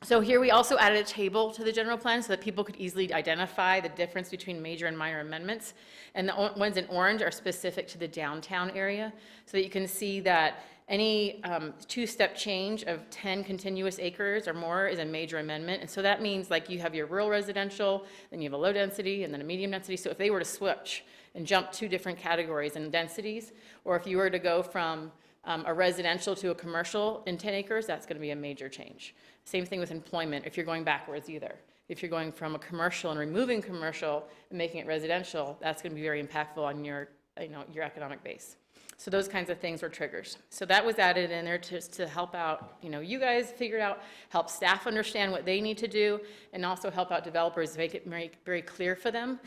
So here we also added a table to the general plan so that people could easily identify the difference between major and minor amendments. And the ones in orange are specific to the downtown area, so that you can see that any 2-step change of 10 continuous acres or more is a major amendment. And so that means like you have your rural residential, then you have a low density, and then a medium density. So if they were to switch and jump 2 different categories in densities, or if you were to go from a residential to a commercial in 10 acres, that's going to be a major change. Same thing with employment, if you're going backwards either. If you're going from a commercial and removing commercial and making it residential, that's going to be very impactful on your economic base. So those kinds of things were triggers. So that was added in there to help out, you guys figure it out, help staff understand what they need to do, and also help out developers, make it very clear for them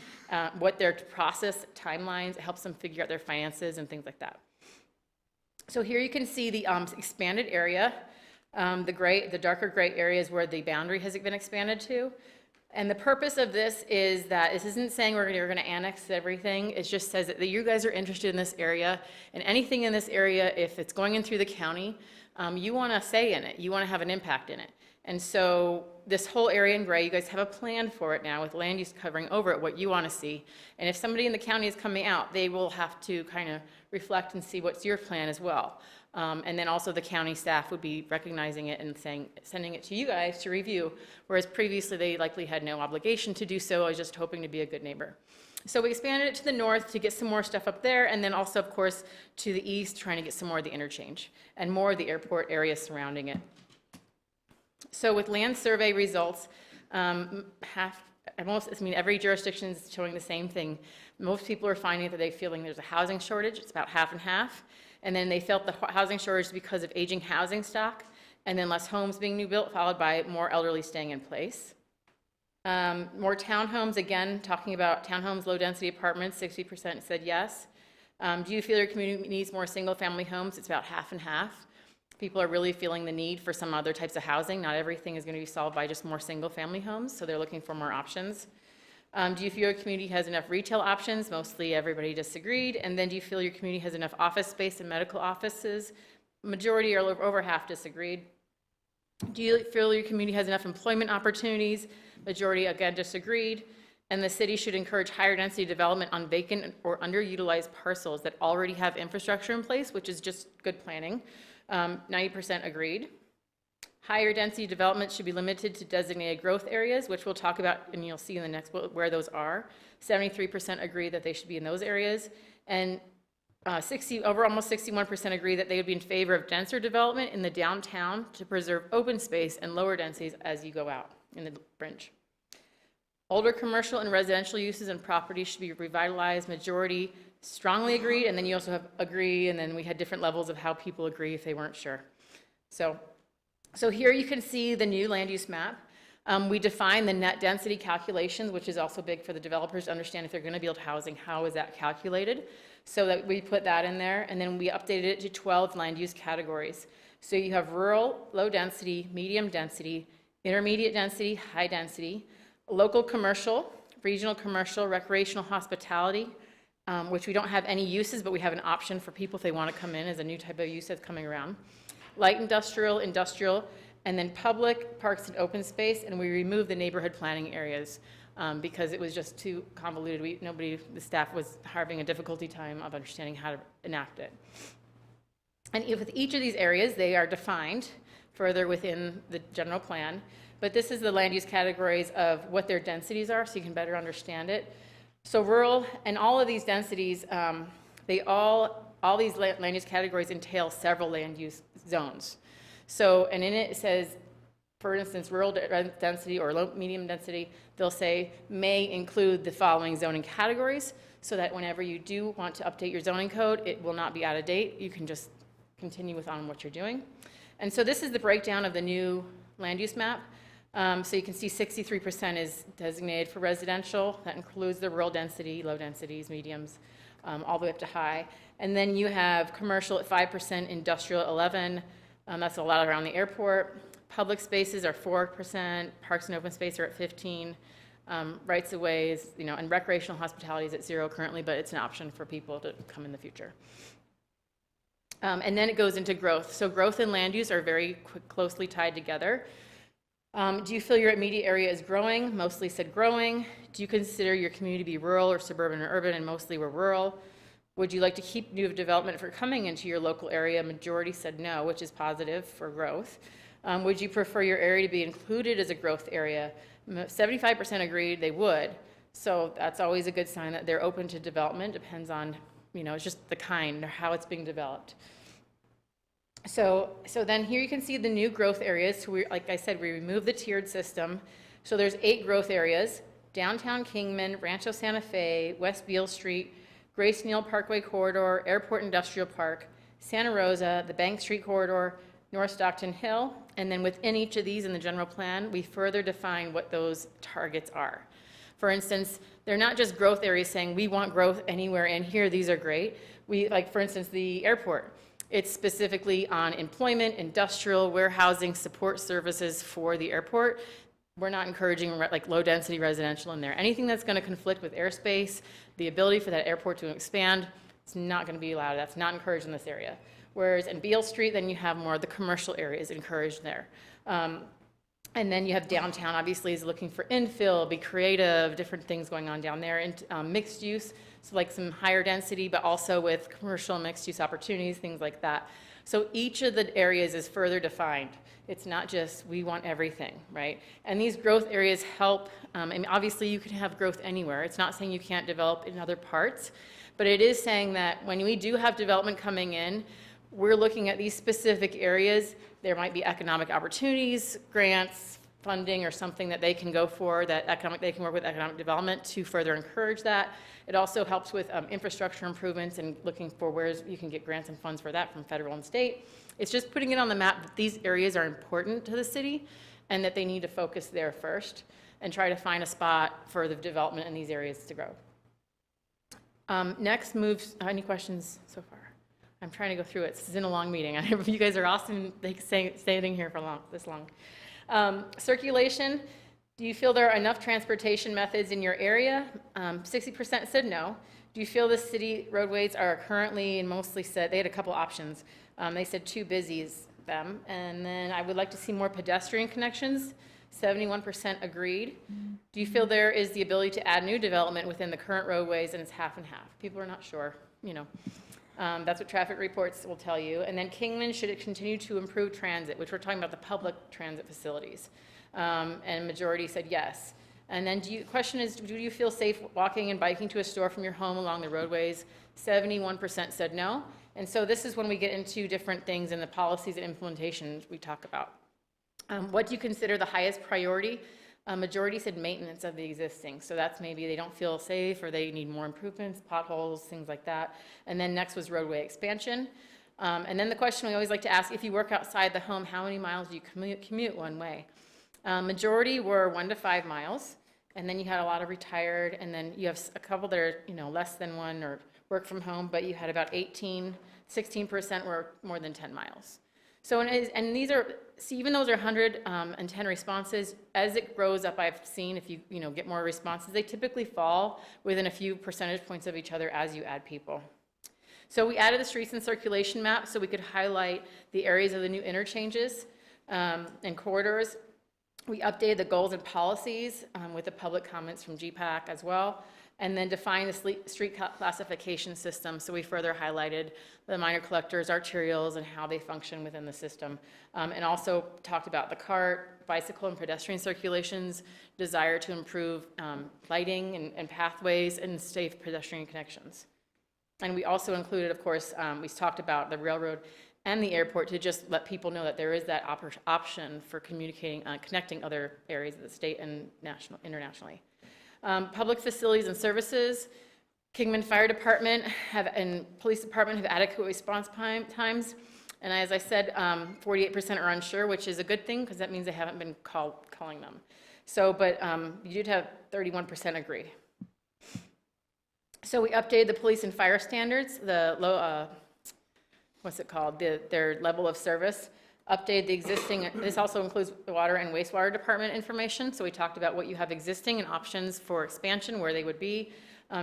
what their process timelines, it helps them figure out their finances and things like that. So here you can see the expanded area. The darker gray areas where the boundary has been expanded to. And the purpose of this is that this isn't saying we're going to annex everything. It just says that you guys are interested in this area, and anything in this area, if it's going in through the county, you want to say in it. You want to have an impact in it. And so this whole area in gray, you guys have a plan for it now with land use covering over it, what you want to see. And if somebody in the county is coming out, they will have to kind of reflect and see what's your plan as well. And then also the county staff would be recognizing it and sending it to you guys to review, whereas previously they likely had no obligation to do so. I was just hoping to be a good neighbor. So we expanded it to the north to get some more stuff up there, and then also, of course, to the east, trying to get some more of the interchange and more of the airport area surrounding it. So with land survey results, every jurisdiction is showing the same thing. Most people are finding that they're feeling there's a housing shortage. It's about half and half. And then they felt the housing shortage because of aging housing stock, and then less homes being new built, followed by more elderly staying in place. More townhomes, again, talking about townhomes, low-density apartments, 60% said yes. Do you feel your community needs more single-family homes? It's about half and half. People are really feeling the need for some other types of housing. Not everything is going to be solved by just more single-family homes, so they're looking for more options. Do you feel your community has enough retail options? Mostly everybody disagreed. And then do you feel your community has enough office space and medical offices? Majority or over half disagreed. Do you feel your community has enough employment opportunities? Majority again disagreed. And the city should encourage higher density development on vacant or underutilized parcels that already have infrastructure in place, which is just good planning. 90% agreed. Higher density development should be limited to designated growth areas, which we'll talk about, and you'll see in the next where those are. 73% agree that they should be in those areas, and almost 61% agree that they would be in favor of denser development in the downtown to preserve open space and lower densities as you go out in the fringe. Older commercial and residential uses and properties should be revitalized. Majority strongly agreed, and then you also have agree, and then we had different levels of how people agree if they weren't sure. So here you can see the new land use map. We define the net density calculations, which is also big for the developers to understand if they're going to build housing, how is that calculated? So that we put that in there, and then we updated it to 12 land use categories. So you have rural, low density, medium density, intermediate density, high density, local commercial, regional commercial, recreational hospitality, which we don't have any uses, but we have an option for people if they want to come in as a new type of use that's coming around. Light industrial, and then public, parks and open space, and we removed the neighborhood planning areas because it was just too convoluted. The staff was having a difficulty time of understanding how to enact it. And with each of these areas, they are defined further within the general plan, but this is the land use categories of what their densities are, so you can better understand it. So rural, and all of these densities, all these land use categories entail several land use zones. So, and in it says, for instance, rural density or low medium density, they'll say may include the following zoning categories, so that whenever you do want to update your zoning code, it will not be out of date. You can just continue on what you're doing. And so this is the breakdown of the new land use map. So you can see 63% is designated for residential. That includes the rural density, low densities, mediums, all the way up to high. And then you have commercial at 5%, industrial at 11%. That's a lot around the airport. Public spaces are 4%, parks and open space are at 15, rights of ways, and recreational hospitality is at 0 currently, but it's an option for people to come in the future. And then it goes into growth. So growth and land use are very closely tied together. Do you feel your immediate area is growing? Mostly said growing. Do you consider your community to be rural or suburban or urban? And mostly we're rural. Would you like to keep new development for coming into your local area? Majority said no, which is positive for growth. Would you prefer your area to be included as a growth area? 75% agreed they would. So that's always a good sign that they're open to development. Depends on, it's just the kind or how it's being developed. So then here you can see the new growth areas. So like I said, we removed the tiered system. So there's 8 growth areas: downtown Kingman, Rancho Santa Fe, West Beale Street, Grace Neal Parkway Corridor, Airport Industrial Park, Santa Rosa, the Bank Street Corridor, North Stockton Hill, and then within each of these in the general plan, we further define what those targets are. For instance, they're not just growth areas saying we want growth anywhere in here, these are great. Like for instance, the airport. It's specifically on employment, industrial, warehousing, support services for the airport. We're not encouraging like low density residential in there. Anything that's going to conflict with airspace, the ability for that airport to expand, it's not going to be allowed. That's not encouraged in this area. Whereas in Beale Street, then you have more of the commercial areas encouraged there. And then you have downtown, obviously, is looking for infill, be creative, different things going on down there, and mixed use, so like some higher density, but also with commercial mixed use opportunities, things like that. So each of the areas is further defined. It's not just we want everything, right? And these growth areas help, and obviously you can have growth anywhere. It's not saying you can't develop in other parts, but it is saying that when we do have development coming in, we're looking at these specific areas. There might be economic opportunities, grants, funding, or something that they can go for, that they can work with economic development to further encourage that. It also helps with infrastructure improvements and looking for where you can get grants and funds for that from federal and state. It's just putting it on the map that these areas are important to the city and that they need to focus there first and try to find a spot for the development in these areas to grow. Next moves, any questions so far? I'm trying to go through it. This isn't a long meeting. I hope you guys are awesome staying here for this long. Circulation. Do you feel there are enough transportation methods in your area? 60% said no. Do you feel the city roadways are currently, and mostly said, they had a couple options. They said too busy is them. And then I would like to see more pedestrian connections. 71% agreed. Do you feel there is the ability to add new development within the current roadways? And it's half and half. People are not sure, That's what traffic reports will tell you. And then Kingman, should it continue to improve transit, which we're talking about the public transit facilities. And majority said yes. And then question is, do you feel safe walking and biking to a store from your home along the roadways? 71% said no. And so this is when we get into different things in the policies and implementation we talk about. What do you consider the highest priority? Majority said maintenance of the existing. So that's maybe they don't feel safe or they need more improvements, potholes, things like that. And then next was roadway expansion. And then the question we always like to ask, if you work outside the home, how many miles do you commute one way? Majority were 1 to 5 miles. And then you had a lot of retired. And then you have a couple that are, less than 1 or work from home. But you had about 16% were more than 10 miles. So, and these are, see, even those are 110 responses, as it grows up, I've seen, if you get more responses, they typically fall within a few percentage points of each other as you add people. So we added the streets and circulation map so we could highlight the areas of the new interchanges and corridors. We updated the goals and policies with the public comments from GPAC as well. And then define the street classification system. So we further highlighted the minor collectors, arterials, and how they function within the system. And also talked about the cart, bicycle, and pedestrian circulations, desire to improve lighting and pathways and safe pedestrian connections. And we also included, of course, we talked about the railroad and the airport to just let people know that there is that option for communicating, connecting other areas of the state and internationally. Public facilities and services, Kingman Fire Department and Police Department have adequate response times. And as I said, 48% are unsure, which is a good thing because that means they haven't been calling them. So, but you did have 31% agree. So we updated the police and fire standards, the low, what's it called, their level of service. update the existing, this also includes the water and wastewater department information. So we talked about what you have existing and options for expansion, where they would be.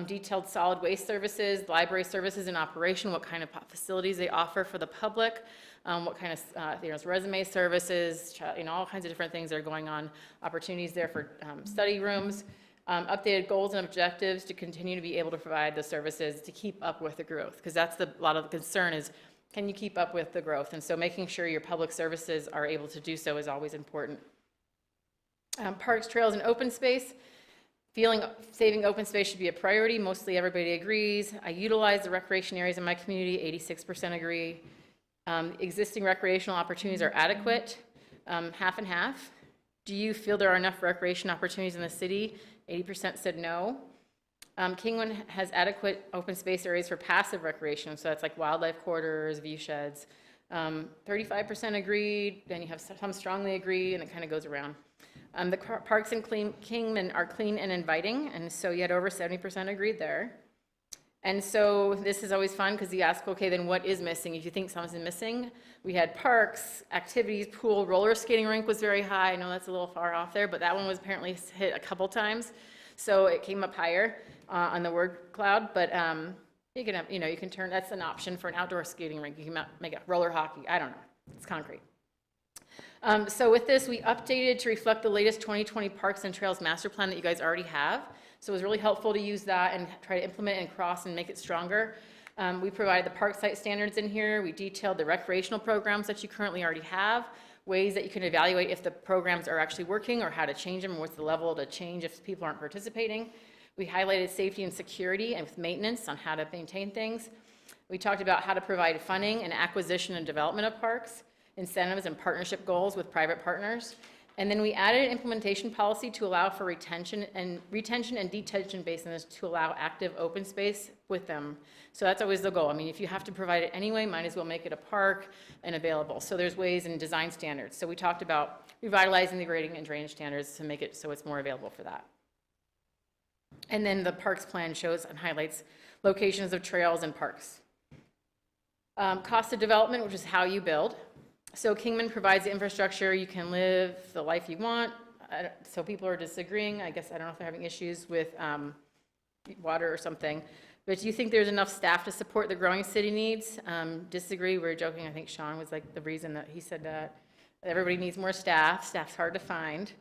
Detailed solid waste services, library services in operation, what kind of facilities they offer for the public, what kind of resume services, all kinds of different things that are going on, opportunities there for study rooms, updated goals and objectives to continue to be able to provide the services to keep up with the growth, because that's a lot of the concern is, can you keep up with the growth? And so making sure your public services are able to do so is always important. Parks, trails, and open space. Saving open space should be a priority. Mostly everybody agrees. I utilize the recreation areas in my community. 86% agree. Existing recreational opportunities are adequate. Half and half. Do you feel there are enough recreation opportunities in the city? 80% said no. Kingman has adequate open space areas for passive recreation, so that's like wildlife corridors, view sheds. 35% agreed, then you have some strongly agree, and it kind of goes around. The parks in Kingman are clean and inviting, and so you had over 70% agreed there. And so this is always fun because you ask, okay, then what is missing? If you think something's missing, we had parks, activities, pool, roller skating rink was very high. I know that's a little far off there, but that one was apparently hit a couple times, so it came up higher on the word cloud. But you can have, you can turn, that's an option for an outdoor skating rink. You can make it roller hockey. I don't know. It's concrete. So with this, we updated to reflect the latest 2020 Parks and Trails Master Plan that you guys already have. So it was really helpful to use that and try to implement it and cross and make it stronger. We provided the park site standards in here. We detailed the recreational programs that you currently already have, ways that you can evaluate if the programs are actually working or how to change them, what's the level to change if people aren't participating. We highlighted safety and security and with maintenance on how to maintain things. We talked about how to provide funding and acquisition and development of parks, incentives and partnership goals with private partners. And then we added an implementation policy to allow for retention and detention basins to allow active open space with them. So that's always the goal. I mean, if you have to provide it anyway, might as well make it a park and available. So there's ways in design standards. So we talked about revitalizing the grading and drainage standards to make it so it's more available for that. And then the parks plan shows and highlights locations of trails and parks. Cost of development, which is how you build. So Kingman provides the infrastructure, you can live the life you want. So people are disagreeing. I guess, I don't know if they're having issues with water or something. But do you think there's enough staff to support the growing city needs? Disagree, we were joking. I think Sean was like the reason that he said that. Everybody needs more staff. Staff's hard to find.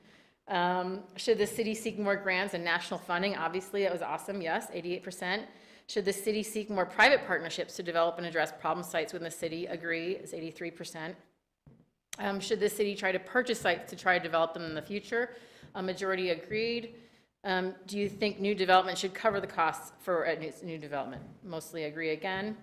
Should the city seek more grants and national funding? Obviously, that was awesome, yes, 88%. Should the city seek more private partnerships to develop and address problem sites within the city? Agree, is 83%. Should the city try to purchase sites to try to develop them in the future? A majority agreed. Do you think new development should cover the costs for a new development? Mostly agree again.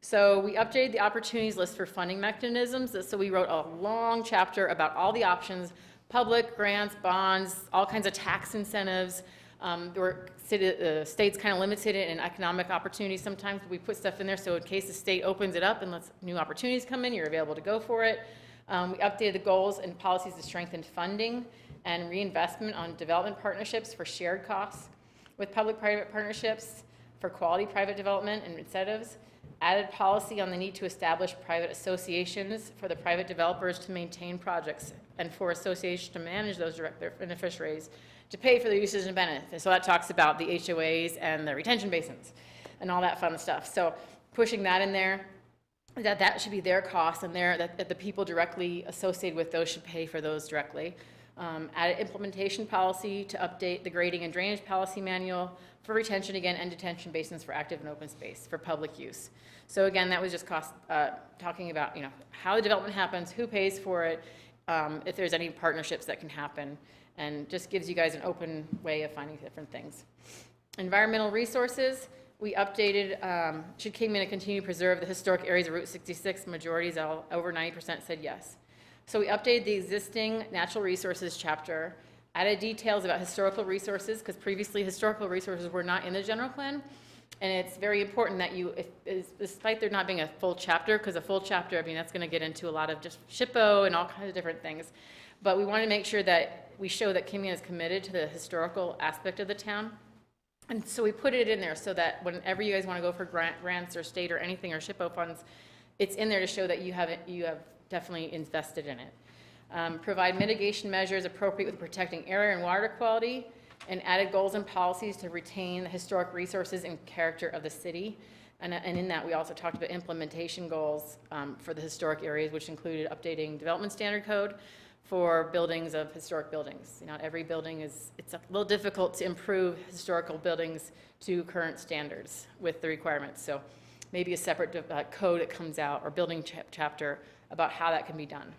So we updated the opportunities list for funding mechanisms. So we wrote a long chapter about all the options, public grants, bonds, all kinds of tax incentives. The state's kind of limited in economic opportunities sometimes, but we put stuff in there so in case the state opens it up and lets new opportunities come in, you're available to go for it. We updated the goals and policies to strengthen funding and reinvestment on development partnerships for shared costs with public-private partnerships for quality private development and incentives. Added policy on the need to establish private associations for the private developers to maintain projects and for associations to manage those their beneficiaries to pay for their uses and benefits. So that talks about the HOAs and the retention basins and all that fun stuff. So pushing that in there, that should be their costs and that the people directly associated with those should pay for those directly. Added implementation policy to update the grading and drainage policy manual for retention again and detention basins for active and open space for public use. So again, that was just talking about how the development happens, who pays for it, if there's any partnerships that can happen, and just gives you guys an open way of finding different things. Environmental resources. We updated, should Kingman continue to preserve the historic areas of Route 66? Majorities, over 90% said yes. So we updated the existing natural resources chapter, added details about historical resources, because previously historical resources were not in the general plan. And it's very important that despite there not being a full chapter, because a full chapter, I mean, that's going to get into a lot of just SHPO and all kinds of different things. But we want to make sure that we show that Kingman is committed to the historical aspect of the town. And so we put it in there so that whenever you guys want to go for grants or state or anything or SHPO funds, it's in there to show that you have definitely invested in it. Provide mitigation measures appropriate with protecting air and water quality, and added goals and policies to retain the historic resources and character of the city. And in that, we also talked about implementation goals for the historic areas, which included updating development standard code for buildings of historic buildings. You know, every building it's a little difficult to improve historical buildings to current standards with the requirements. So maybe a separate code that comes out, or building chapter about how that can be done.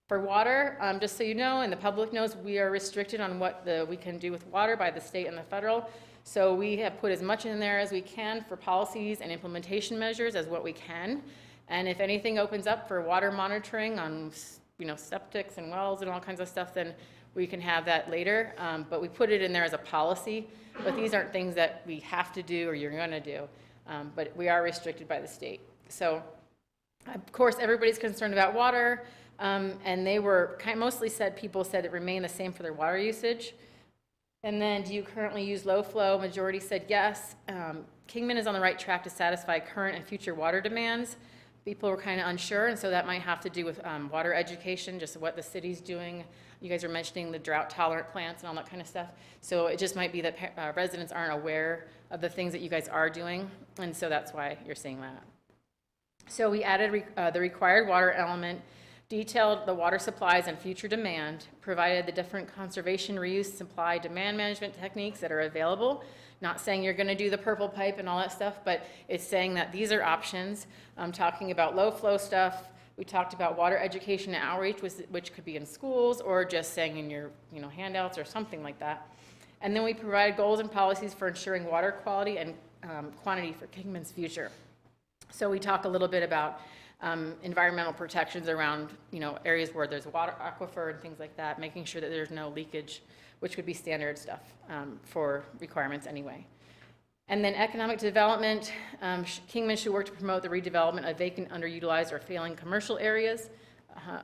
For water, just so you know, and the public knows, we are restricted on what we can do with water by the state and the federal. So we have put as much in there as we can for policies and implementation measures as what we can. And if anything opens up for water monitoring on, you know, septics and wells and all kinds of stuff, then we can have that later. But we put it in there as a policy. But these aren't things that we have to do or you're going to do. But we are restricted by the state. So, of course, everybody's concerned about water. And they were mostly people said it remained the same for their water usage. And then, do you currently use low flow? Majority said yes. Kingman is on the right track to satisfy current and future water demands. People were kind of unsure, and so that might have to do with water education, just what the city's doing. You guys were mentioning the drought-tolerant plants and all that kind of stuff. So it just might be that residents aren't aware of the things that you guys are doing, and so that's why you're seeing that. So we added the required water element, detailed the water supplies and future demand, provided the different conservation, reuse, supply, demand management techniques that are available. Not saying you're going to do the purple pipe and all that stuff, but it's saying that these are options. I'm talking about low flow stuff. We talked about water education and outreach, which could be in schools or just saying in your handouts or something like that. And then we provided goals and policies for ensuring water quality and quantity for Kingman's future. So we talk a little bit about environmental protections around, areas where there's water aquifer and things like that, making sure that there's no leakage, which would be standard stuff for requirements anyway. And then economic development, Kingman should work to promote the redevelopment of vacant, underutilized, or failing commercial areas.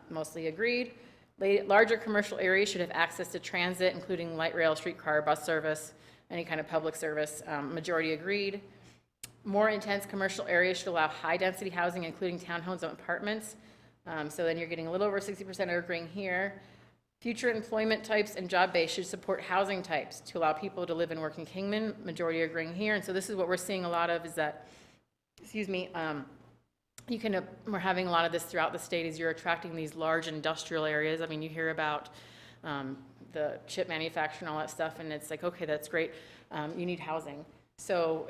Mostly agreed. Larger commercial areas should have access to transit, including light rail, streetcar, bus service, any kind of public service. Majority agreed. More intense commercial areas should allow high-density housing, including townhomes and apartments. So then you're getting a little over 60% are agreeing here. Future employment types and job base should support housing types to allow people to live and work in Kingman. Majority agreeing here. And so this is what we're seeing a lot of is that, we're having a lot of this throughout the state as you're attracting these large industrial areas. I mean, you hear about the chip manufacturing and all that stuff, and it's like, okay, that's great. You need housing. So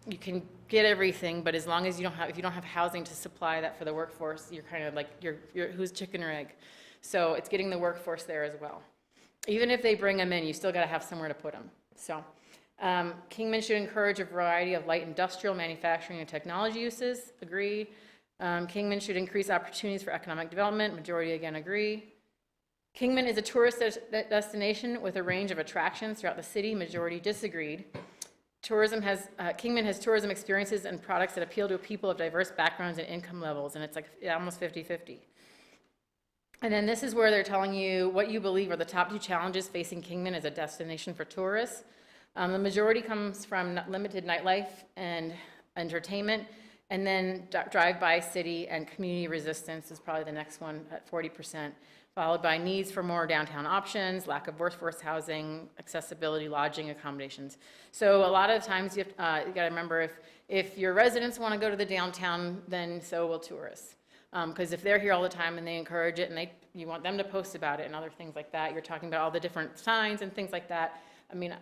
you can get everything, but as long as if you don't have housing to supply that for the workforce, you're kind of like, you're who's chicken or egg. So it's getting the workforce there as well. Even if they bring them in, you still got to have somewhere to put them. So Kingman should encourage a variety of light industrial manufacturing and technology uses. Agree. Kingman should increase opportunities for economic development. Majority again agree. Kingman is a tourist destination with a range of attractions throughout the city. Majority disagreed. Kingman has tourism experiences and products that appeal to people of diverse backgrounds and income levels, and it's like almost 50-50. And then this is where they're telling you what you believe are the top 2 challenges facing Kingman as a destination for tourists. The majority comes from limited nightlife and entertainment, and then drive-by city and community resistance is probably the next one at 40%, followed by needs for more downtown options, lack of workforce housing, accessibility, lodging, accommodations. So a lot of times you got to remember if your residents want to go to the downtown, then so will tourists. Because if they're here all the time and they encourage it and you want them to post about it and other things like that, you're talking about all the different signs and things like that. I mean,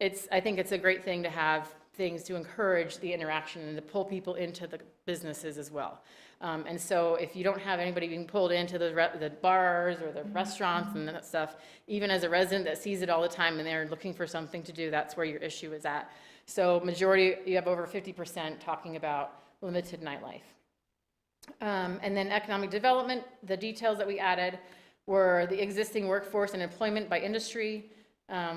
I think it's a great thing to have things to encourage the interaction and to pull people into the businesses as well. And so if you don't have anybody being pulled into the bars or the restaurants and that stuff, even as a resident that sees it all the time and they're looking for something to do, that's where your issue is at. So majority, you have over 50% talking about limited nightlife. And then economic development, the details that we added were the existing workforce and employment by industry,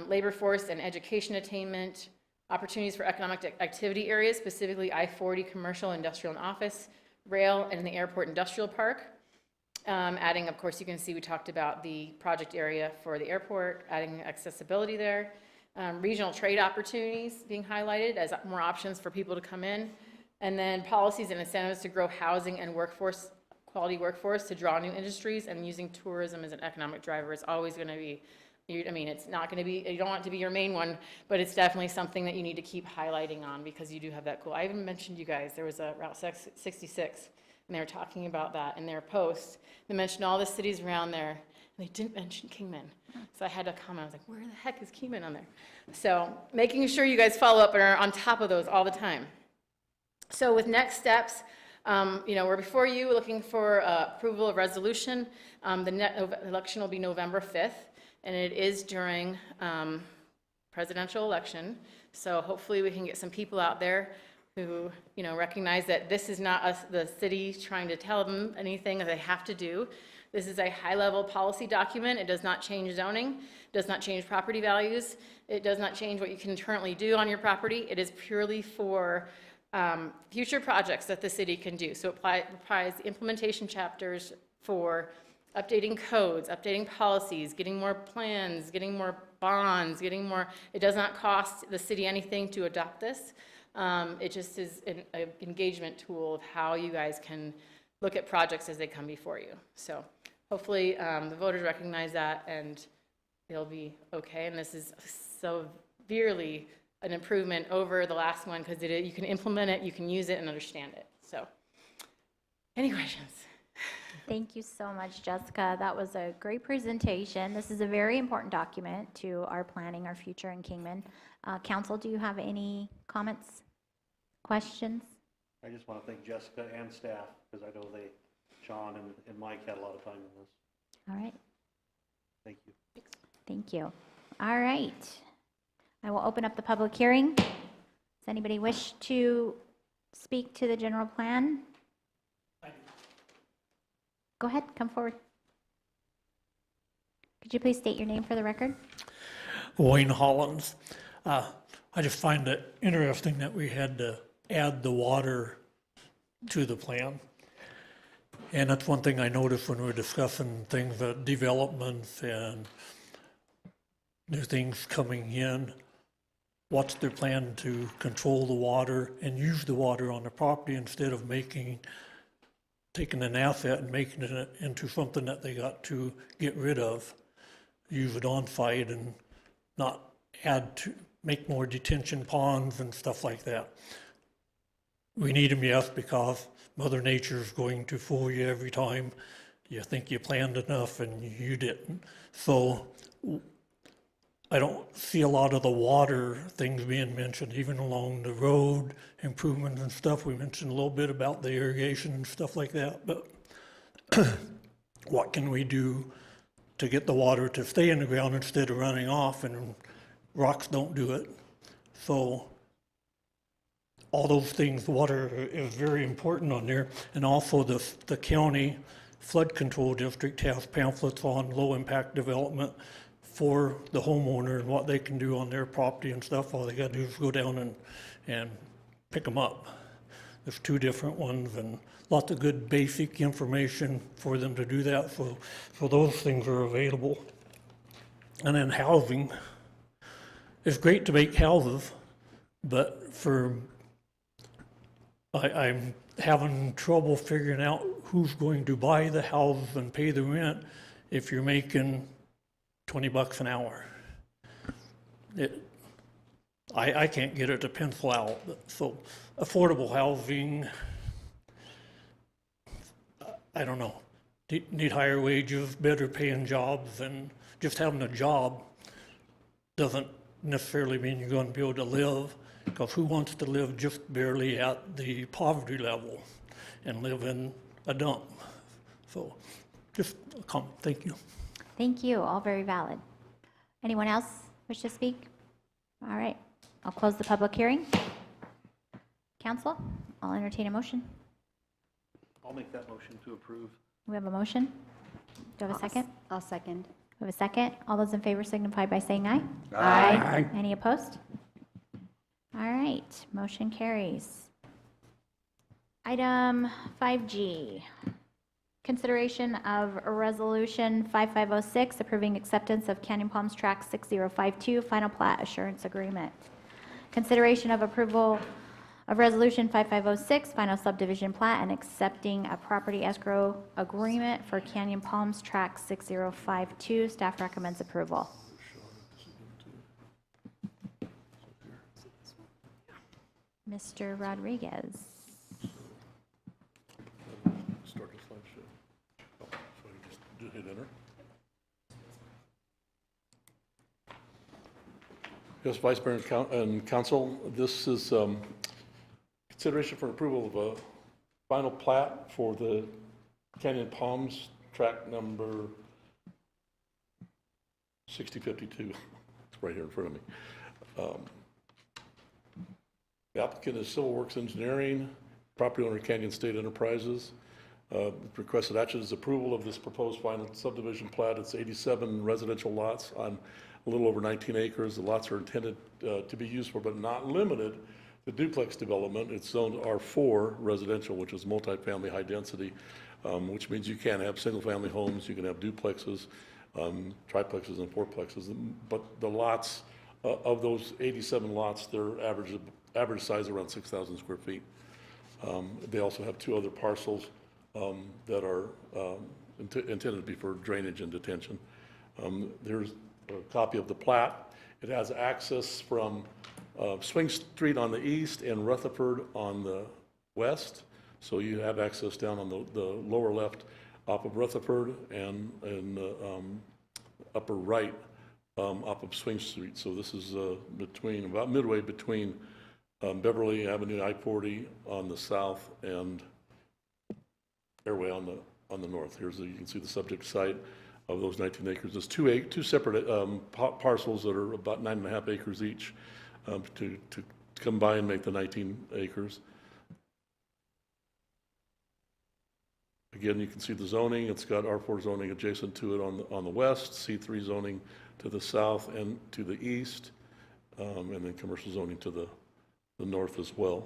labor force and education attainment, opportunities for economic activity areas, specifically I-40 commercial, industrial, and office, rail, and the airport industrial park. Adding, of course, you can see we talked about the project area for the airport, adding accessibility there. Regional trade opportunities being highlighted as more options for people to come in. And then policies and incentives to grow housing and workforce quality workforce to draw new industries, and using tourism as an economic driver is always going to be, I mean, it's not going to be, you don't want it to be your main one, but it's definitely something that you need to keep highlighting on because you do have that goal. I even mentioned you guys, there was a Route 66, and they were talking about that in their post. They mentioned all the cities around there, and they didn't mention Kingman. So I had to comment, I was like, where the heck is Kingman on there? So making sure you guys follow up and are on top of those all the time. So with next steps, we're before you looking for approval of resolution. The election will be November 5th, and it is during presidential election. So hopefully we can get some people out there who, recognize that this is not us, the city, trying to tell them anything that they have to do. This is a high-level policy document. It does not change zoning, does not change property values. It does not change what you can currently do on your property. It is purely for future projects that the city can do. So it applies implementation chapters for updating codes, updating policies, getting more plans, getting more bonds, it does not cost the city anything to adopt this. It just is an engagement tool of how you guys can look at projects as they come before you. So hopefully the voters recognize that and it'll be okay. And this is severely an improvement over the last one because you can implement it, you can use it and understand it. So any questions? Thank you so much, Jessica. That was a great presentation. This is a very important document to our planning, our future in Kingman. Council, do you have any comments, questions? I just want to thank Jessica and staff, because I know Sean and Mike had a lot of time in this. All right. Thank you. Thank you. All right. I will open up the public hearing. Does anybody wish to speak to the general plan? Go ahead, come forward. Could you please state your name for the record? Wayne Hollins. I just find it interesting that we had to add the water to the plan. And that's one thing I noticed when we were discussing things, developments and new things coming in. What's their plan to control the water and use the water on the property instead of taking an asset and making it into something that they got to get rid of, use it on site and not make more detention ponds and stuff like that. We need them, yes, because Mother Nature's going to fool you every time you think you planned enough and you didn't. So I don't see a lot of the water things being mentioned, even along the road improvements and stuff. We mentioned a little bit about the irrigation and stuff like that, but what can we do to get the water to stay in the ground instead of running off? And rocks don't do it. So all those things, water is very important on there. And also the county flood control district has pamphlets on low impact development for the homeowner and what they can do on their property and stuff. All they got to do is go down and pick them up. There's 2 different ones and lots of good basic information for them to do that. So those things are available. And then housing. It's great to make houses, but I'm having trouble figuring out who's going to buy the houses and pay the rent if you're making $20 an hour. I can't get it to pencil out. So affordable housing, I don't know. Need higher wages, better paying jobs, and just having a job doesn't necessarily mean you're going to be able to live, because who wants to live just barely at the poverty level and live in a dump? So just a comment. Thank you. Thank you, all very valid. Anyone else wish to speak? All right, I'll close the public hearing. Council, I'll entertain a motion. I'll make that motion to approve. We have a motion. Do you have a second? I'll second. We have a second. All those in favor signify by saying aye. Aye. Any opposed? All right, motion carries. Item 5G, consideration of Resolution 5506, approving acceptance of Canyon Palms Tract 6052, final plat assurance agreement. Consideration of approval of Resolution 5506, final subdivision plat, and accepting a property escrow agreement for Canyon Palms Tract 6052. Staff recommends approval. Mr. Rodriguez. Start the slideshow. Oh, so you just hit enter. Yes, Vice Mayor and Council, this is consideration for approval of a final plat for the Canyon Palms tract number 6052. It's right here in front of me. The applicant is Civil Works Engineering, property owner Canyon State Enterprises. Requested action is approval of this proposed final subdivision plat. It's 87 residential lots on a little over 19 acres. The lots are intended to be used for, but not limited to duplex development. It's zoned R4 residential, which is multifamily high density, which means you can't have single family homes, you can have duplexes, triplexes and fourplexes. But the lots of those 87 lots, their average size around 6,000 square feet. They also have two other parcels that are intended to be for drainage and detention. There's a copy of the plat. It has access from Swing Street on the east and Rutherford on the west. So you have access down on the lower left off of Rutherford and upper right off of Swing Street. So this is about midway between Beverly Avenue, I-40 on the south and Airway on the north. You can see the subject site of those 19 acres. There's two separate parcels that are about 9.5 acres each to combine and make the 19 acres. Again, you can see the zoning. It's got R4 zoning adjacent to it on the west, C3 zoning to the south and to the east, and then commercial zoning to the north as well.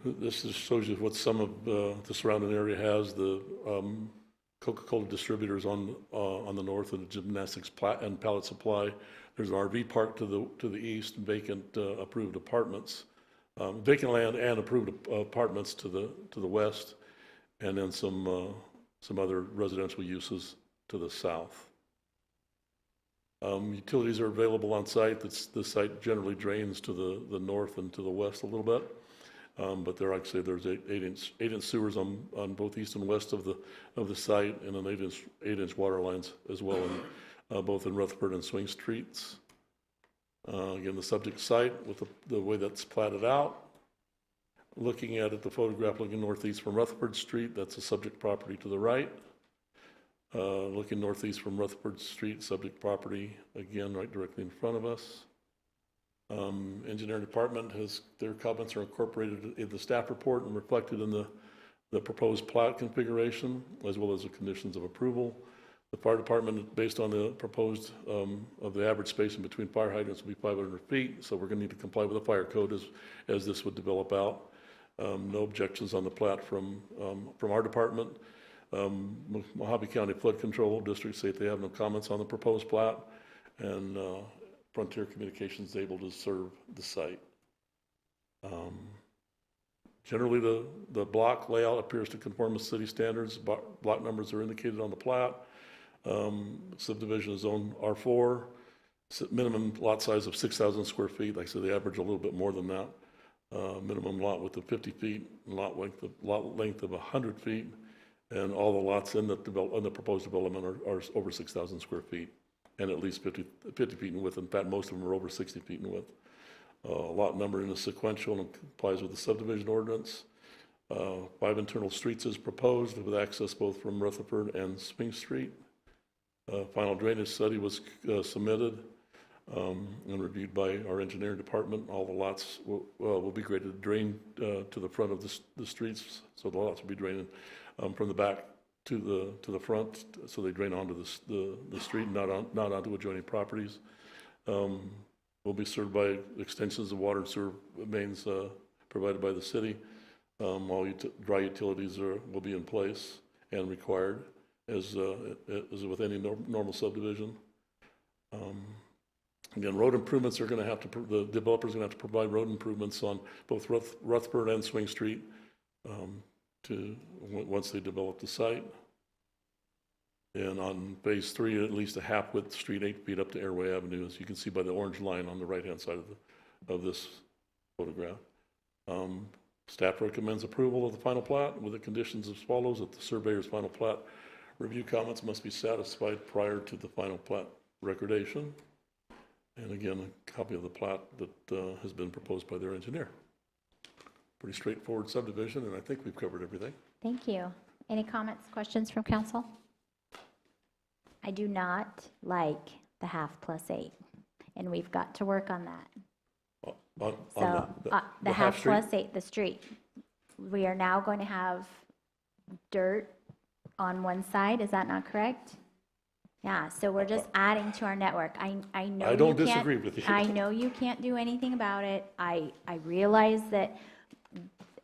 This just shows you what some of the surrounding area has. The Coca-Cola distributors on the north, and the gymnastics and pallet supply. There's an RV park to the east, vacant approved apartments, vacant land and approved apartments to the west, and then some other residential uses to the south. Utilities are available on site. The site generally drains to the north and to the west a little bit. But there, like I say, there's 8-inch sewers on both east and west of the site, and then 8-inch water lines as well, both in Rutherford and Swing Streets. Again, the subject site with the way that's platted out. Looking at it, the photograph looking northeast from Rutherford Street, that's the subject property to the right. Looking northeast from Rutherford Street, subject property, again, right directly in front of us. Engineering department their comments are incorporated in the staff report and reflected in the proposed plat configuration, as well as the conditions of approval. The fire department, based on the proposed of the average spacing between fire hydrants, will be 500 feet. So we're going to need to comply with the fire code as this would develop out. No objections on the plat from our department. Mojave County Flood Control District say they have no comments on the proposed plat, and Frontier Communications is able to serve the site. Generally, the block layout appears to conform with city standards. Block numbers are indicated on the plat. Subdivision is zone R4. Minimum lot size of 6,000 square feet. Like I said, they average a little bit more than that. Minimum lot width of 50 feet, and lot length of 100 feet. And all the lots in the proposed development are over 6,000 square feet and at least 50 feet in width. In fact, most of them are over 60 feet in width. Lot numbering is sequential and complies with the subdivision ordinance. 5 internal streets is proposed with access both from Rutherford and Swing Street. Final drainage study was submitted and reviewed by our engineering department. All the lots will be graded to drain to the front of the streets, so the lots will be draining from the back to the front, so they drain onto the street, not onto adjoining properties. Will be served by extensions of water and sewer mains provided by the city. All dry utilities will be in place and required as with any normal subdivision. Again, road improvements are going to have to, the developer's going to have to provide road improvements on both Rutherford and Swing Street once they develop the site. And on phase 3, at least a half-width street, 8 feet up to Airway Avenue, as you can see by the orange line on the right-hand side of this photograph. Staff recommends approval of the final plat with the conditions as follows: that the surveyor's final plat review comments must be satisfied prior to the final plat recordation. And again, a copy of the plat that has been proposed by their engineer. Pretty straightforward subdivision, and I think we've covered everything. Thank you. Any comments, questions from council? I do not like the 1/2+8, and we've got to work on that. So the 1/2+8, the street. We are now going to have dirt on one side, is that not correct? Yeah, so we're just adding to our network. I know I don't you can't- disagree with you. I know you can't do anything about it. I realize that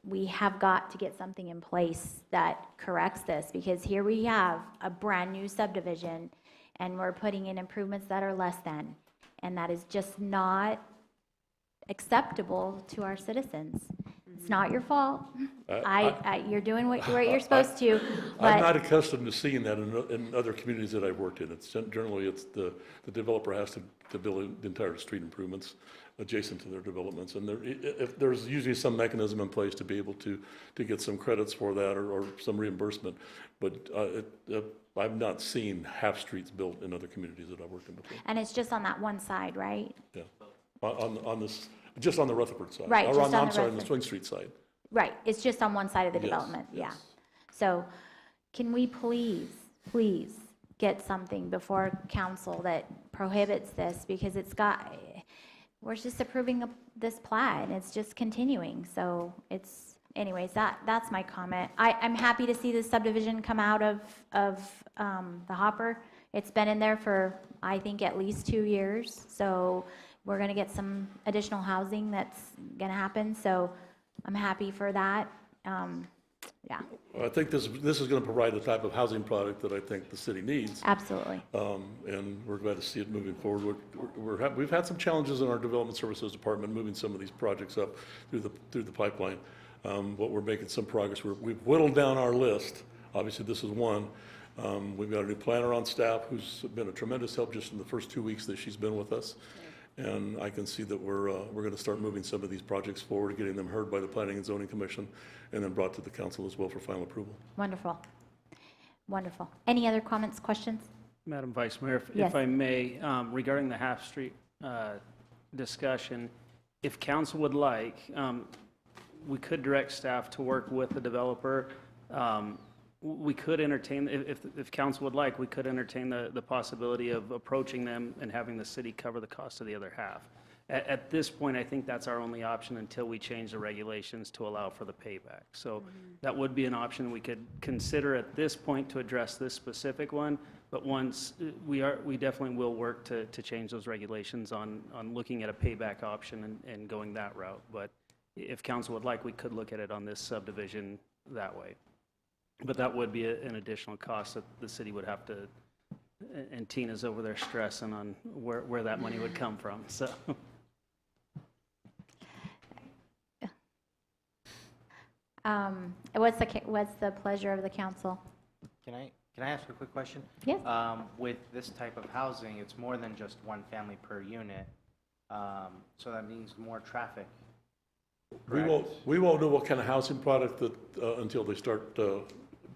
we have got to get something in place that corrects this, because here we have a brand-new subdivision, and we're putting in improvements that are less than, and that is just not acceptable to our citizens. It's not your fault. You're doing what you're supposed to, but... I'm not accustomed to seeing that in other communities that I've worked in. It's generally, it's the developer has to build the entire street improvements adjacent to their developments. And there's usually some mechanism in place to be able to get some credits for that or some reimbursement. But I've not seen half streets built in other communities that I've worked in before. And it's just on that one side, right? Yeah, on this, just on the Rutherford side. Right, Or just on I'm the sorry, on the Rutherford. Swing Street side. Right, it's just on one side of the Yes, development, yeah. yes. So can we please get something before council that prohibits this? Because we're just approving this plat, and it's just continuing. So it's, anyways, that's my comment. I'm happy to see this subdivision come out of the hopper. It's been in there for, I think, at least 2 years. So we're gonna get some additional housing that's gonna happen. So I'm happy for that. Yeah, I think this is going to provide the type of housing product that I think the city needs. absolutely. And we're glad to see it moving forward. We've had some challenges in our Development Services Department moving some of these projects up through the pipeline. But we're making some progress. We've whittled down our list. Obviously, this is one. We've got a new planner on staff who's been a tremendous help just in the first 2 weeks that she's been with us. And I can see that we're going to start moving some of these projects forward, getting them heard by the Planning and Zoning Commission, and then brought to the council as well for final approval. Wonderful. Wonderful. Any other comments, questions? Madam Vice Mayor, Yes. if I may, regarding the half-street discussion, if council would like, we could direct staff to work with the developer. We could entertain, if council would like, we could entertain the possibility of approaching them and having the city cover the cost of the other half. At this point, I think that's our only option until we change the regulations to allow for the payback. So that would be an option we could consider at this point to address this specific one. But once, we definitely will work to change those regulations on looking at a payback option and going that route. But if council would like, we could look at it on this subdivision that way. But that would be an additional cost that the city would have to, and Tina's over there stressing on where that money would come from, so. What's the pleasure of the council? Can I ask a quick question? Yes. With this type of housing, it's more than just one family per unit, so that means more traffic. We won't know what kind of housing product that, until they start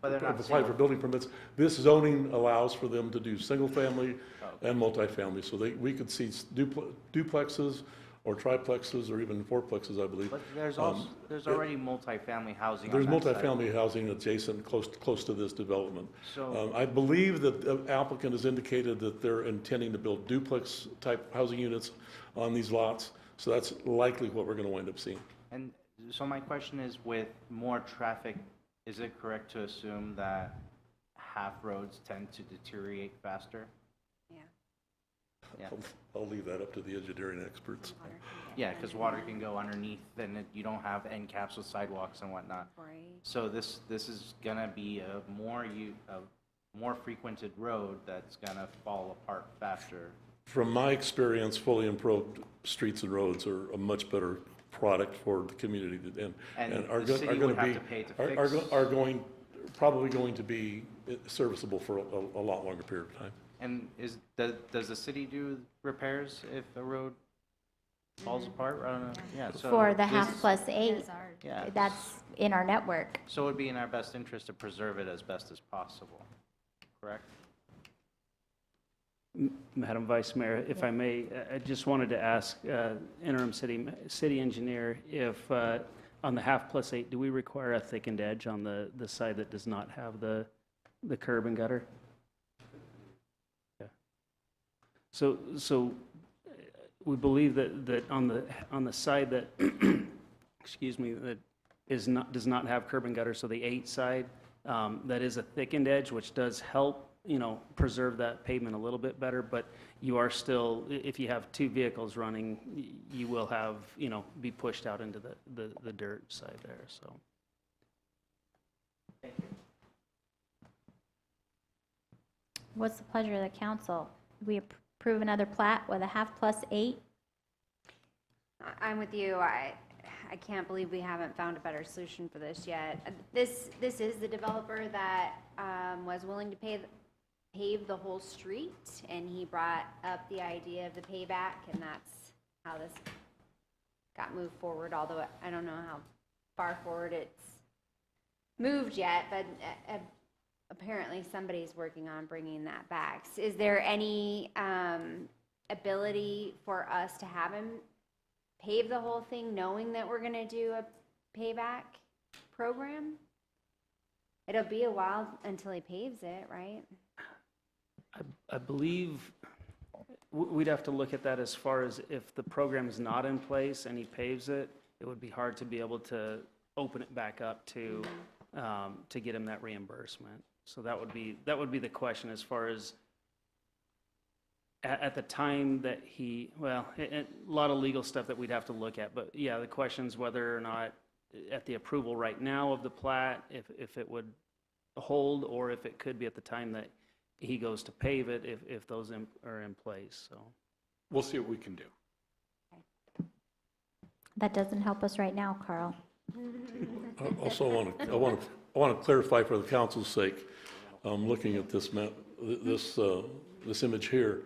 But they're not apply for building permits. This zoning allows for them to do single-family Okay. and multifamily. So we could see duplexes or triplexes or even fourplexes, I believe. But there's already multifamily housing There's on that side. multifamily housing adjacent, close to this development. So- I believe that the applicant has indicated that they're intending to build duplex-type housing units on these lots. So that's likely what we're going to wind up seeing. And so my question is, with more traffic, is it correct to assume that half roads tend to deteriorate faster? Yeah. I'll leave that up to the engineering experts. Yeah, because water can go underneath, and you don't have end caps with sidewalks and whatnot. Right. So this is gonna be a more frequented road that's gonna fall apart faster. From my experience, fully improved streets and roads are a much better product for the community And are the go- city are going would to have be, to pay to are fix- go- are going, probably going to be serviceable for a lot longer period of time. And does the city do repairs if a road falls apart? I don't know. Yeah, so For the this- half+8, Yeah. that's in our network. So it would be in our best interest to preserve it as best as possible, correct? Madam Vice Mayor, if I may, I just wanted to ask interim city engineer if on the half+8, do we require a thickened edge on the side that does not have the curb and gutter? Yeah. So we believe that on the side that, excuse me, that does not have curb and gutter, so the 8 side, that is a thickened edge, which does help, preserve that pavement a little bit better, but you are still, if you have 2 vehicles running, you will have, be pushed out into the dirt side there, so. What's the pleasure of the council? We approve another plat with a half+8? I'm with you. I can't believe we haven't found a better solution for this yet. This is the developer that was willing to pave the whole street, and he brought up the idea of the payback, and that's how this got moved forward, although I don't know how far forward it's moved yet, but apparently somebody's working on bringing that back. Is there any ability for us to have him pave the whole thing knowing that we're going to do a payback program? It'll be a while until he paves it, right? I believe we'd have to look at that as far as if the program is not in place and he paves it, it would be hard to be able to open it back up to get him that reimbursement. So that would be the question as far as at the time that a lot of legal stuff that we'd have to look at. But yeah, the question is whether or not at the approval right now of the plat, if it would hold, or if it could be at the time that he goes to pave it, if those are in place, so. We'll see what we can do. That doesn't help us right now, Carl. Also, I want to clarify for the council's sake, looking at this map, this image here,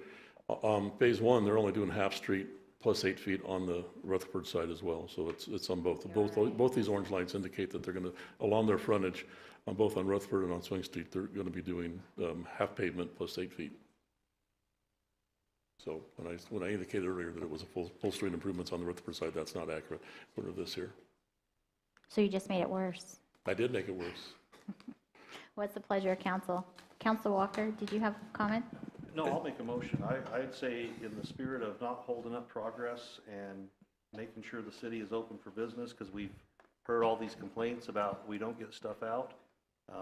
phase 1, they're only doing half street plus 8 feet on the Rutherford side as well. So it's on both. Both these orange lines indicate that they're going to, along their frontage, on both on Rutherford and on Swing Street, they're going to be doing half pavement plus 8 feet. So when I indicated earlier that it was a full street improvements on the Rutherford side, that's not accurate according to this here. So you just made it worse. I did make it worse. What's the pleasure of council? Council Walker, did you have a comment? No, I'll make a motion. I'd say in the spirit of not holding up progress and making sure the city is open for business, because we've heard all these complaints about we don't get stuff out.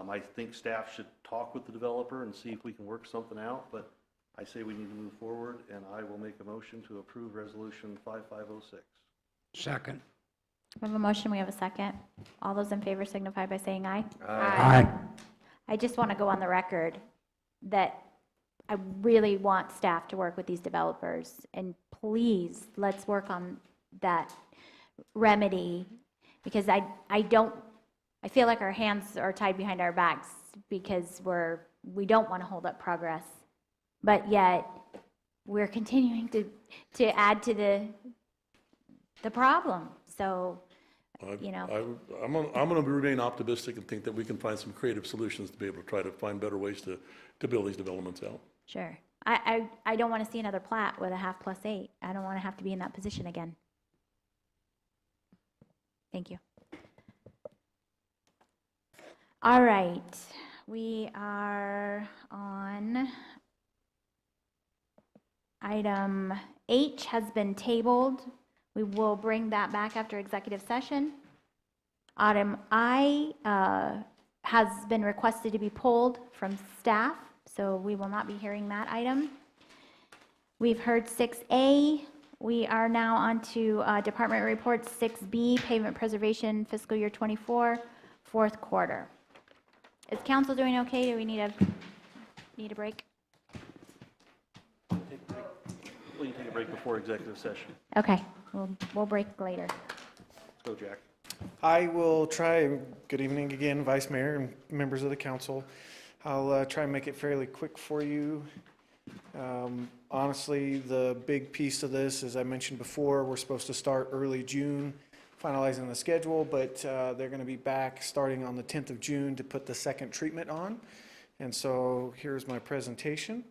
I think staff should talk with the developer and see if we can work something out, but I say we need to move forward, and I will make a motion to approve Resolution 5506. Second. We have a motion, we have a second. All those in favor signify by saying aye. Aye. I just want to go on the record that I really want staff to work with these developers, and please, let's work on that remedy, because I feel like our hands are tied behind our backs because we don't want to hold up progress, but yet we're continuing to add to the problem. So, I'm going to remain optimistic and think that we can find some creative solutions to be able to try to find better ways to build these developments out. sure. I don't want to see another plat with a half+8. I don't want to have to be in that position again. Thank you. All right, we are on item H has been tabled. We will bring that back after executive session. Item I has been requested to be pulled from staff, so we will not be hearing that item. We've heard 6A. We are now on to department reports 6B, pavement preservation fiscal year 24, fourth quarter. Is council doing okay? Do we need a break? We can take a break before executive session. Okay, we'll break later. Let's go, Jack. I will try, good evening again, Vice Mayor and members of the council. I'll try and make it fairly quick for you. Honestly, the big piece of this, as I mentioned before, we're supposed to start early June, finalizing the schedule, but they're going to be back starting on the 10th of June to put the second treatment on. And so here's my presentation.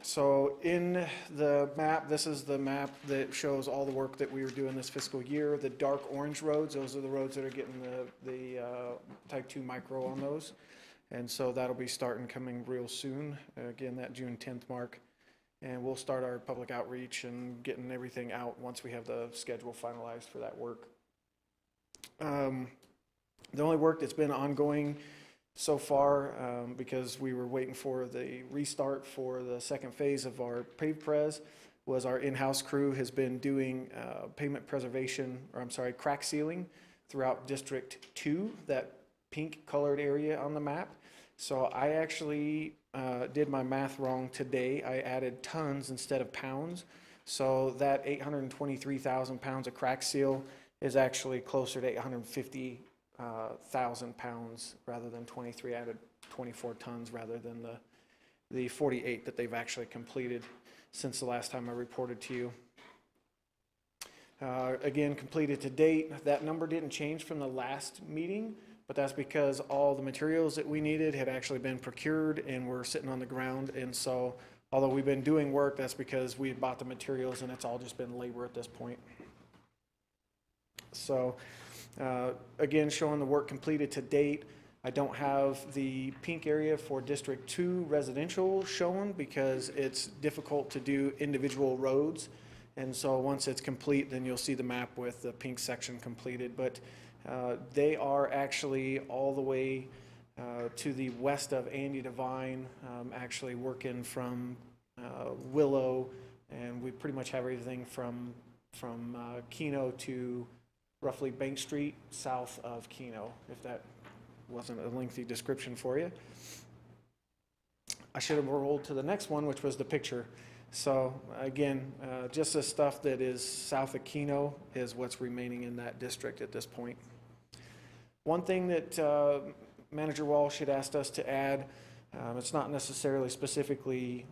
So in the map, this is the map that shows all the work that we were doing this fiscal year. The dark orange roads, those are the roads that are getting the type 2 micro on those. And so that'll be starting coming real soon, again, that June 10th mark. And we'll start our public outreach and getting everything out once we have the schedule finalized for that work. The only work that's been ongoing so far, because we were waiting for the restart for the second phase of our pave pres, was our in-house crew has been doing pavement preservation, or I'm sorry, crack sealing throughout District 2, that pink colored area on the map. So I actually did my math wrong today. I added tons instead of pounds. So that 823,000 pounds of crack seal is actually closer to 850,000 pounds rather than 23. I added 24 tons rather than the 48 that they've actually completed since the last time I reported to you. Again, completed to date. That number didn't change from the last meeting, but that's because all the materials that we needed had actually been procured and were sitting on the ground. And so, although we've been doing work, that's because we had bought the materials and it's all just been labor at this point. So, again, showing the work completed to date. I don't have the pink area for District 2 residential shown because it's difficult to do individual roads. And so once it's complete, then you'll see the map with the pink section completed. But they are actually all the way to the west of Andy Devine, actually working from Willow, and we pretty much have everything from Keno to roughly Bank Street south of Keno, if that wasn't a lengthy description for you. I should have rolled to the next one, which was the picture. So again, just the stuff that is south of Keno is what's remaining in that district at this point. One thing that Manager Walsh had asked us to add, it's not necessarily specifically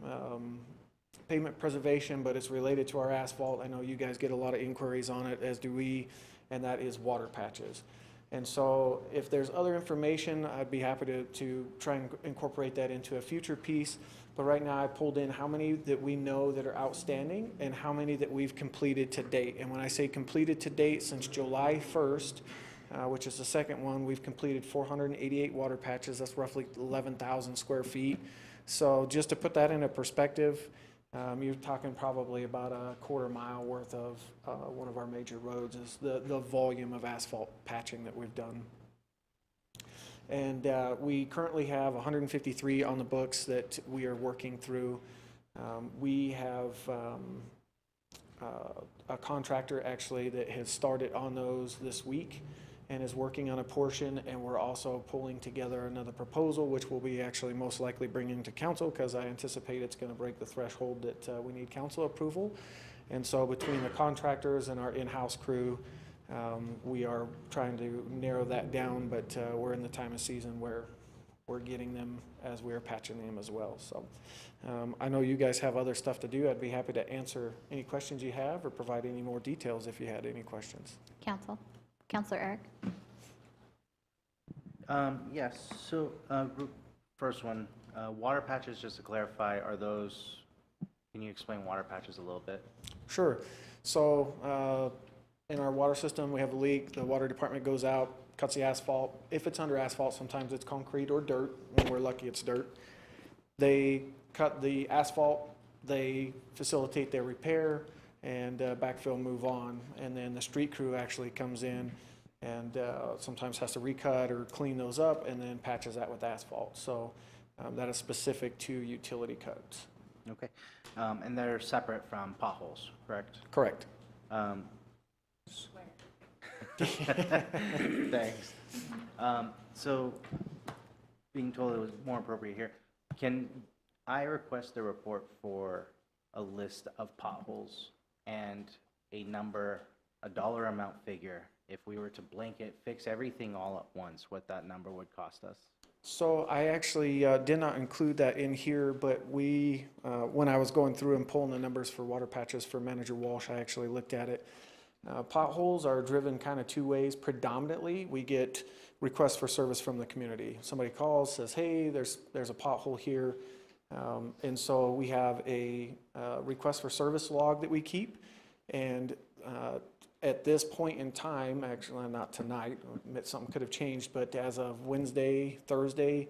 pavement preservation, but it's related to our asphalt. I know you guys get a lot of inquiries on it, as do we, and that is water patches. And so if there's other information, I'd be happy to try and incorporate that into a future piece. But right now I pulled in how many that we know that are outstanding and how many that we've completed to date. And when I say completed to date, since July 1st, which is the second one, we've completed 488 water patches. That's roughly 11,000 square feet. So just to put that into perspective, you're talking probably about a quarter mile worth of one of our major roads is the volume of asphalt patching that we've done. And we currently have 153 on the books that we are working through. We have a contractor actually that has started on those this week and is working on a portion, and we're also pulling together another proposal, which we'll be actually most likely bringing to council because I anticipate it's going to break the threshold that we need council approval. And so between the contractors and our in-house crew, we are trying to narrow that down, but we're in the time of season where we're getting them as we're patching them as well. So I know you guys have other stuff to do. I'd be happy to answer any questions you have or provide any more details if you had any questions. Councilor Eric? Yes, so group first one, water patches, just to clarify, are those, can you explain water patches a little bit? Sure. So in our water system, we have a leak. The water department goes out, cuts the asphalt. If it's under asphalt, sometimes it's concrete or dirt. When we're lucky, it's dirt. They cut the asphalt, they facilitate their repair, and backfill, move on. And then the street crew actually comes in and sometimes has to recut or clean those up and then patches that with asphalt. So that is specific to utility cuts. Okay, and they're separate from potholes, correct? Correct. Thanks. So being told it was more appropriate here, can I request a report for a list of potholes and a number, a dollar amount figure, if we were to blanket fix everything all at once, what that number would cost us? So I actually did not include that in here, but we, when I was going through and pulling the numbers for water patches for Manager Walsh, I actually looked at it. Potholes are driven kind of two ways. Predominantly, we get requests for service from the community. Somebody calls, says, hey, there's a pothole here. And so we have a request for service log that we keep. And at this point in time, actually not tonight, I admit something could have changed, but as of Wednesday, Thursday,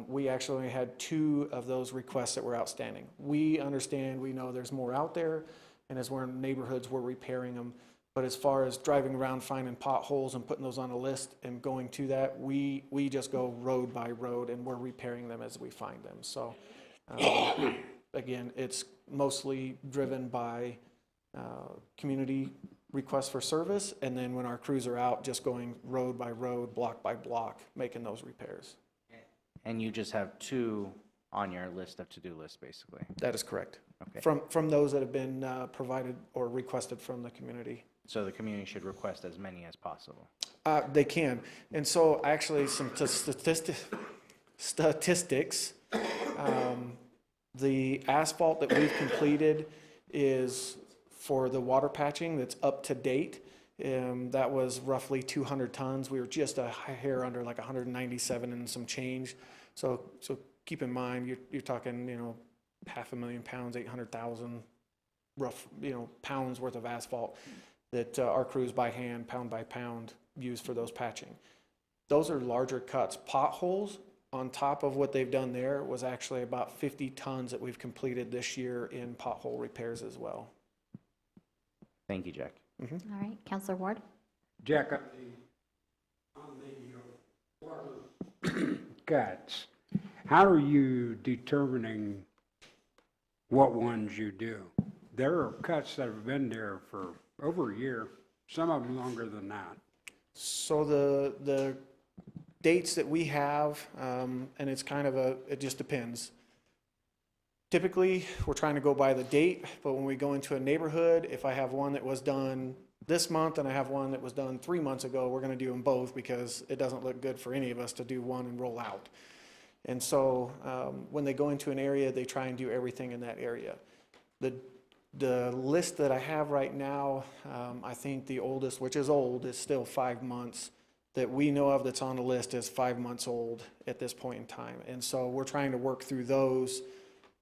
we actually only had 2 of those requests that were outstanding. We understand, we know there's more out there, and as we're in neighborhoods, we're repairing them. But as far as driving around finding potholes and putting those on a list and going to that, we just go road by road and we're repairing them as we find them. So again, it's mostly driven by community requests for service, and then when our crews are out, just going road by road, block by block, making those repairs. And you just have 2 on your list of to-do list, basically? That is correct. Okay. From those that have been provided or requested from the community. So the community should request as many as possible? They can. And so actually some statistics, the asphalt that we've completed is for the water patching that's up to date. That was roughly 200 tons. We were just a hair under, like 197 and some change. So keep in mind, you're talking, 500,000 pounds, 800,000 rough, pounds worth of asphalt that our crews by hand, pound by pound, use for those patching. Those are larger cuts. Potholes, on top of what they've done there, was actually about 50 tons that we've completed this year in pothole repairs as well. Thank you, Jack. All right, Councilor Ward? Jack, on the water cuts, how are you determining what ones you do? There are cuts that have been there for over a year, some of them longer than that. So the dates that we have, and it's kind of it just depends. Typically, we're trying to go by the date, but when we go into a neighborhood, if I have one that was done this month and I have one that was done 3 months ago, we're going to do them both because it doesn't look good for any of us to do one and roll out. And so when they go into an area, they try and do everything in that area. The list that I have right now, I think the oldest, which is old, is still 5 months. That we know of that's on the list is 5 months old at this point in time. And so we're trying to work through those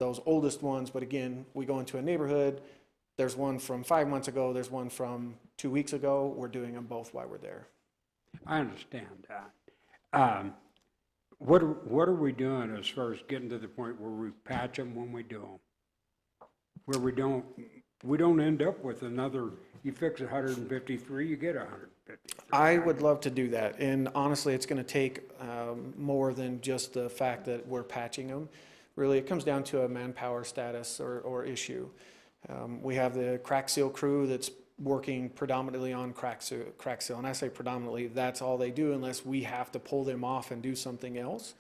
oldest ones. But again, we go into a neighborhood, there's one from 5 months ago, there's one from 2 weeks ago. We're doing them both while we're there. I understand that. What are we doing as far as getting to the point where we patch them when we do them? Where we don't end up with another, you fix 153, you get 153. I would love to do that. And honestly, it's going to take more than just the fact that we're patching them. Really, it comes down to a manpower status or issue. We have the crack seal crew that's working predominantly on crack seal. And I say predominantly, that's all they do unless we have to pull them off and do something else.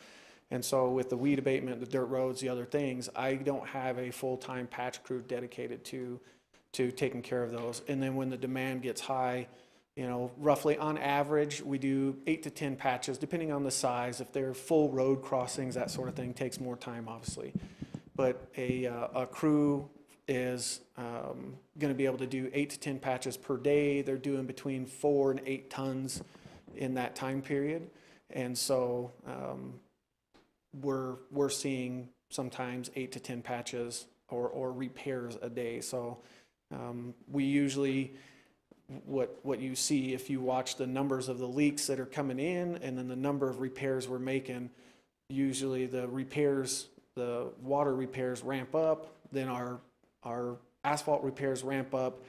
And so with the weed abatement, the dirt roads, the other things, I don't have a full-time patch crew dedicated to taking care of those. And then when the demand gets high, roughly on average, we do 8 to 10 patches, depending on the size. If they're full road crossings, that sort of thing takes more time, obviously. But a crew is going to be able to do 8 to 10 patches per day. They're doing between 4 and 8 tons in that time period. And so we're seeing sometimes 8 to 10 patches or repairs a day. So we usually, what you see if you watch the numbers of the leaks that are coming in and then the number of repairs we're making, usually the water repairs ramp up, then our asphalt repairs ramp up.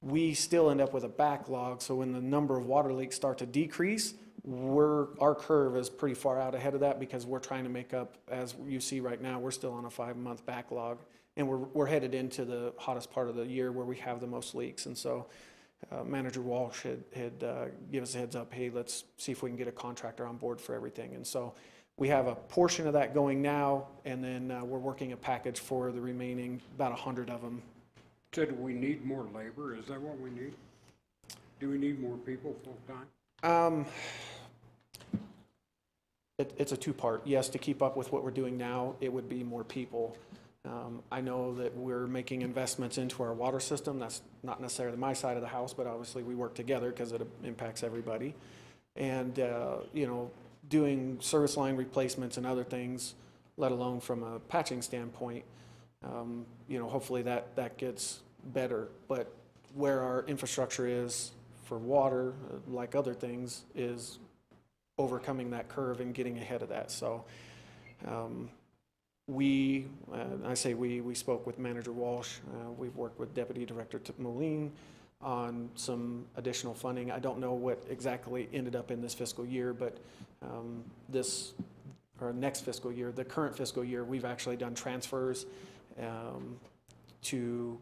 We still end up with a backlog, so when the number of water leaks start to decrease, our curve is pretty far out ahead of that because we're trying to make up, as you see right now, we're still on a 5-month backlog, and we're headed into the hottest part of the year where we have the most leaks. And so Manager Walsh had give us a heads up, hey, let's see if we can get a contractor on board for everything. And so We have a portion of that going now, and then we're working a package for the remaining, about 100 of them. So do we need more labor? Is that what we need? Do we need more people full-time? It's a two-part. Yes, to keep up with what we're doing now, it would be more people. I know that we're making investments into our water system. That's not necessarily my side of the house, but obviously we work together because it impacts everybody. And, you know, doing service line replacements and other things, let alone from a patching standpoint, you know, hopefully that gets better. But where our infrastructure is for water, like other things, is overcoming that curve and getting ahead of that. So we spoke with Manager Walsh. We've worked with Deputy Director Moline on some additional funding. I don't know what exactly ended up in this fiscal year, but next fiscal year, the current fiscal year, we've actually done transfers to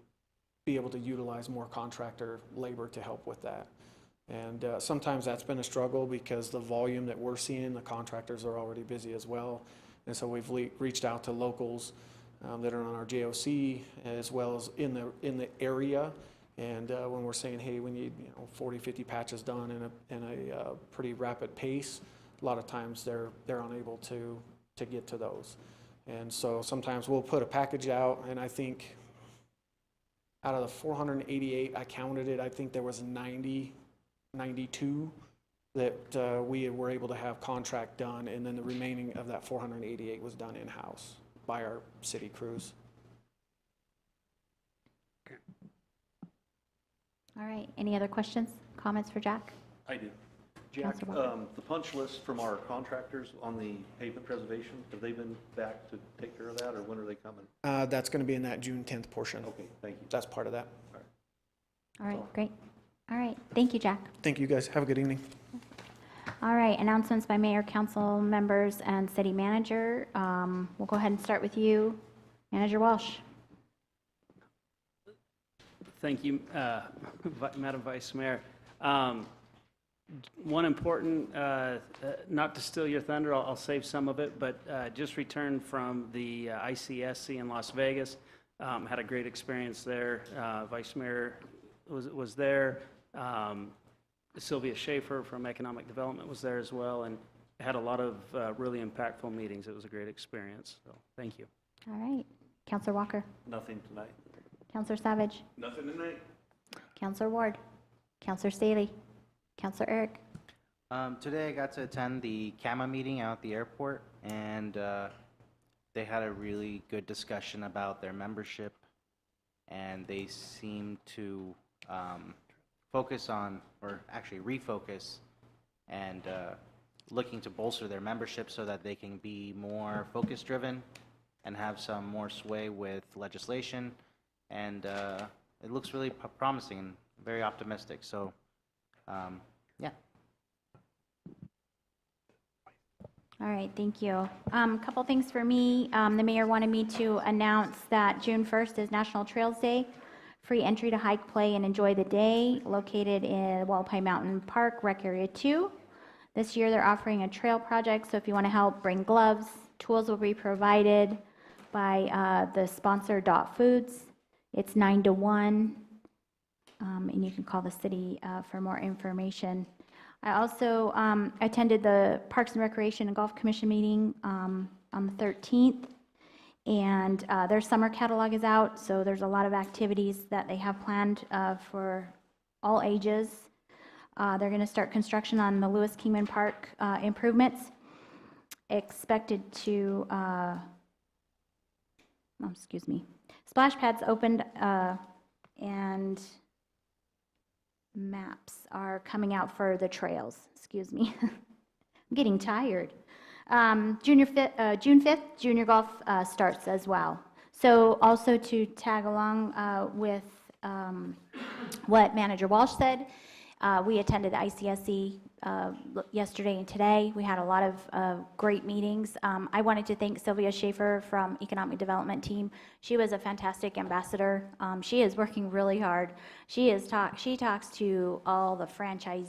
be able to utilize more contractor labor to help with that. And sometimes that's been a struggle because the volume that we're seeing, the contractors are already busy as well. And so we've reached out to locals that are on our JOC as well as in the area. And when we're saying, hey, we need 40, 50 patches done in a pretty rapid pace, a lot of times they're unable to get to those. And so sometimes we'll put a package out, and I think out of the 488, I counted it, I think there was 92 that we were able to have contract done, and then the remaining of that 488 was done in-house by our city crews. All right, any other questions, comments for Jack? I do. Jack, Councilor Walker. the punch list from our contractors on the pavement preservation, have they been back to take care of that, or when are they coming? That's going to be in that June 10th portion. Okay, thank you. That's part of that. All right, great. All right, thank you, Jack. Thank you, guys. Have a good evening. All right, announcements by mayor, council members, and city manager. We'll go ahead and start with you, Manager Walsh. Thank you, Madam Vice Mayor. One important, not to steal your thunder, I'll save some of it, but just returned from the ICSC in Las Vegas. Had a great experience there. Vice Mayor was there. Sylvia Schaefer from Economic Development was there as well, and had a lot of really impactful meetings. It was a great experience, so thank you. All right, Councilor Walker. Nothing tonight. Councilor Savage. Nothing tonight. Councilor Ward. Councilor Staley. Councilor Eric. Today I got to attend the CAMA meeting out at the airport, and they had a really good discussion about their membership, and they seem to focus on, or actually refocus, and looking to bolster their membership so that they can be more focus-driven and have some more sway with legislation. And it looks really promising and very optimistic. So, yeah. All right, thank you. Couple things for me. The mayor wanted me to announce that June 1st is National Trails Day. Free entry to hike, play, and enjoy the day, located in Wallapai Mountain Park, Rec Area 2. This year they're offering a trail project, so if you want to help, bring gloves. Tools will be provided by the sponsor Dot Foods. It's 9 to 1, and you can call the city for more information. I also attended the Parks and Recreation and Golf Commission meeting on the 13th, and their summer catalog is out, so there's a lot of activities that they have planned for all ages. They're going to start construction on the Lewis Kingman Park improvements, expected to, splash pads opened, and maps are coming out for the trails. I'm getting tired. June 5th, junior golf starts as well. So also to tag along with what Manager Walsh said, we attended the ICSC yesterday and today. We had a lot of great meetings. I wanted to thank Sylvia Schaefer from Economic Development Team. She was a fantastic ambassador. She is working really hard. She talks to all the franchise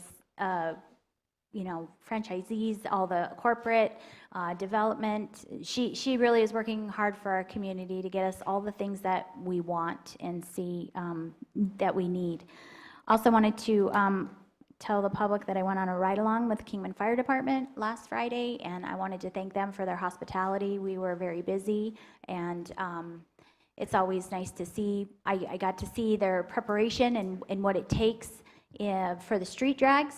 franchisees, all the corporate development. She really is working hard for our community to get us all the things that we want and see that we need. Also wanted to tell the public that I went on a ride-along with the Kingman Fire Department last Friday, and I wanted to thank them for their hospitality. We were very busy, and it's always nice to see. I got to see their preparation and what it takes for the street drags,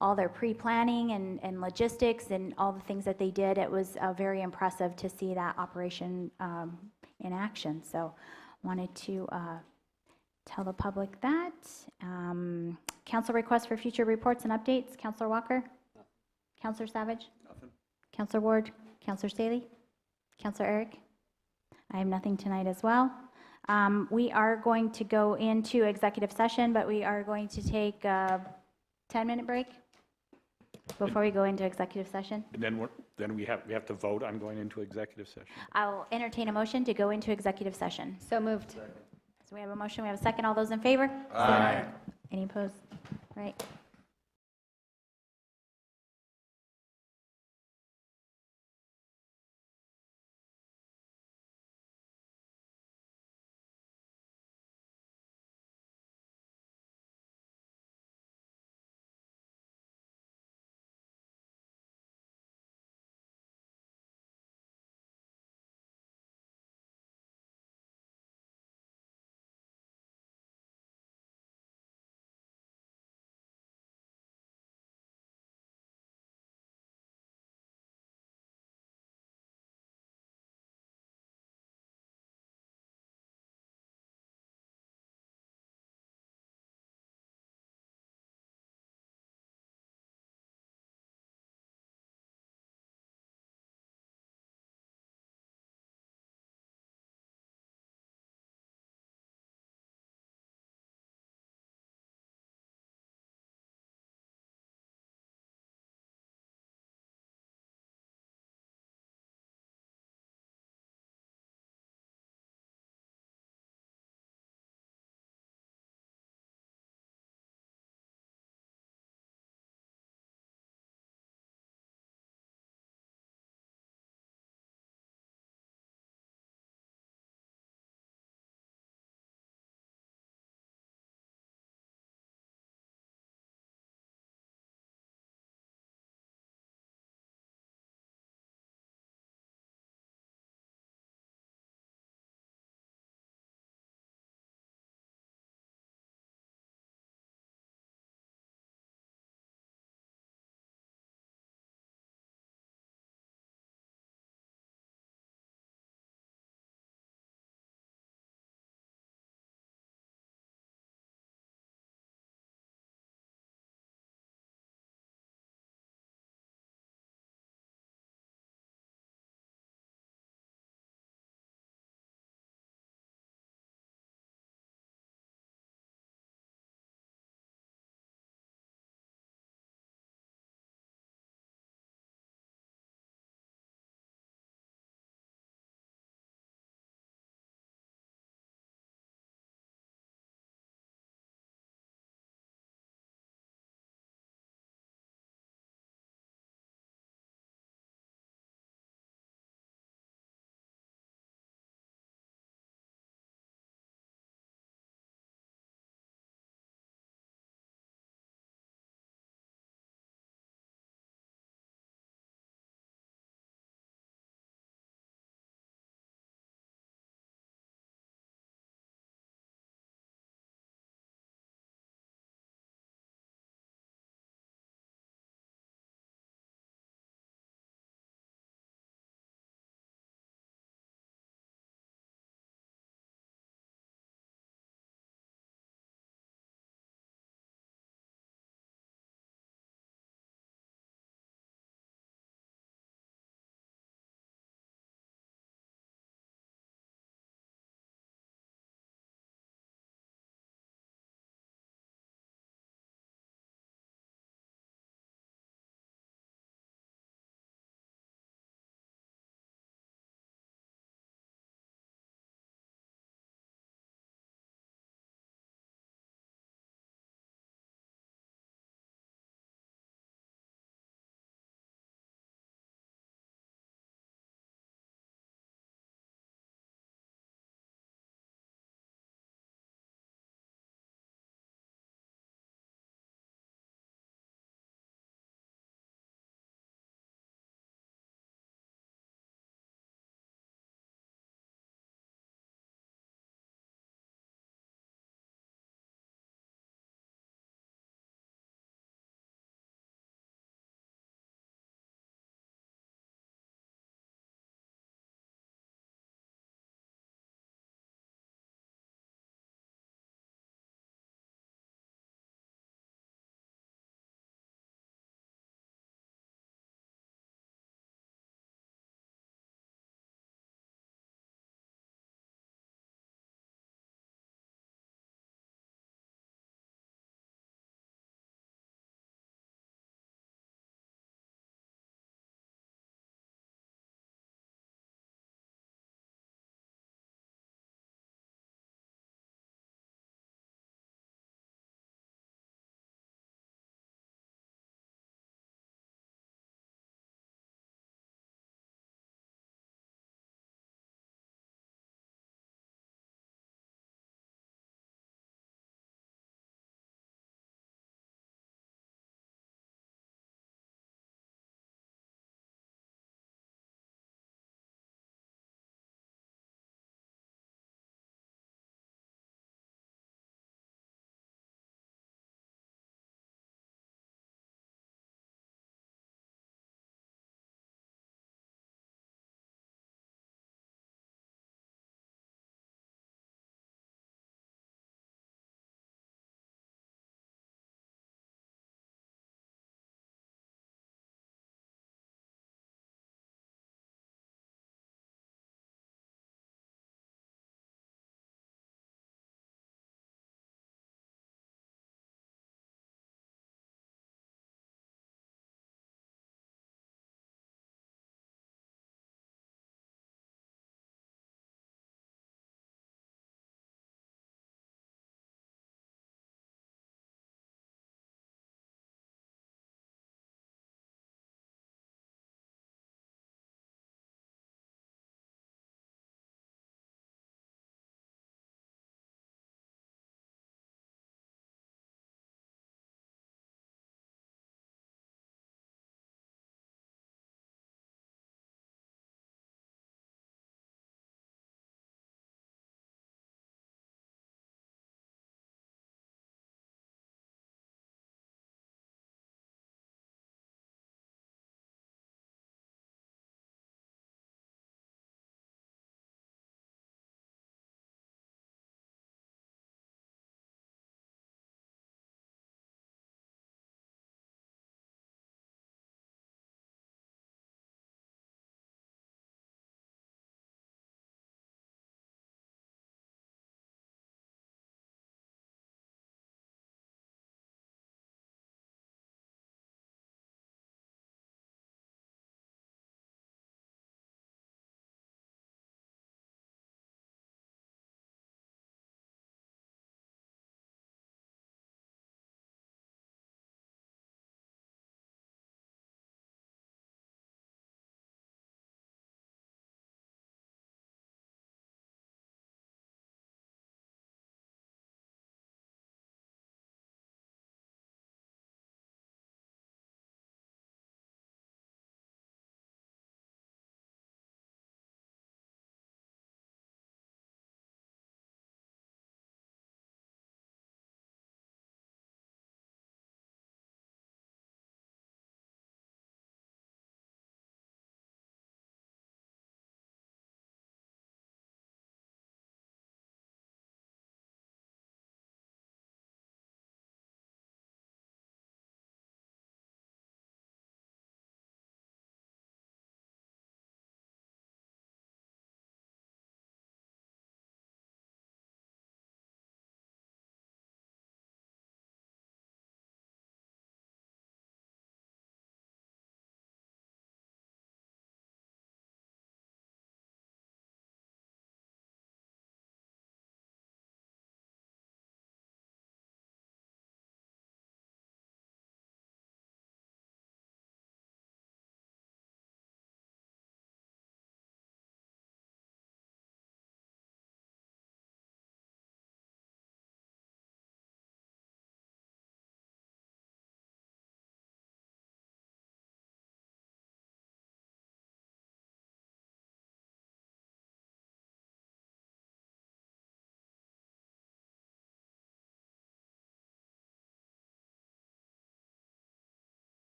all their pre-planning and logistics and all the things that they did. It was very impressive to see that operation in action. So wanted to tell the public that. Council requests for future reports and updates. Councilor Walker? Councilor Savage? Nothing. Councilor Ward? Councilor Staley? Councilor Eric? I have nothing tonight as well. We are going to go into executive session, but we are going to take a 10-minute break before we go into executive session. And then we have to vote on going into executive session. I'll entertain a motion to go into executive session. So moved. So we have a motion, we have a second. All those in favor? Aye. Any opposed? Right.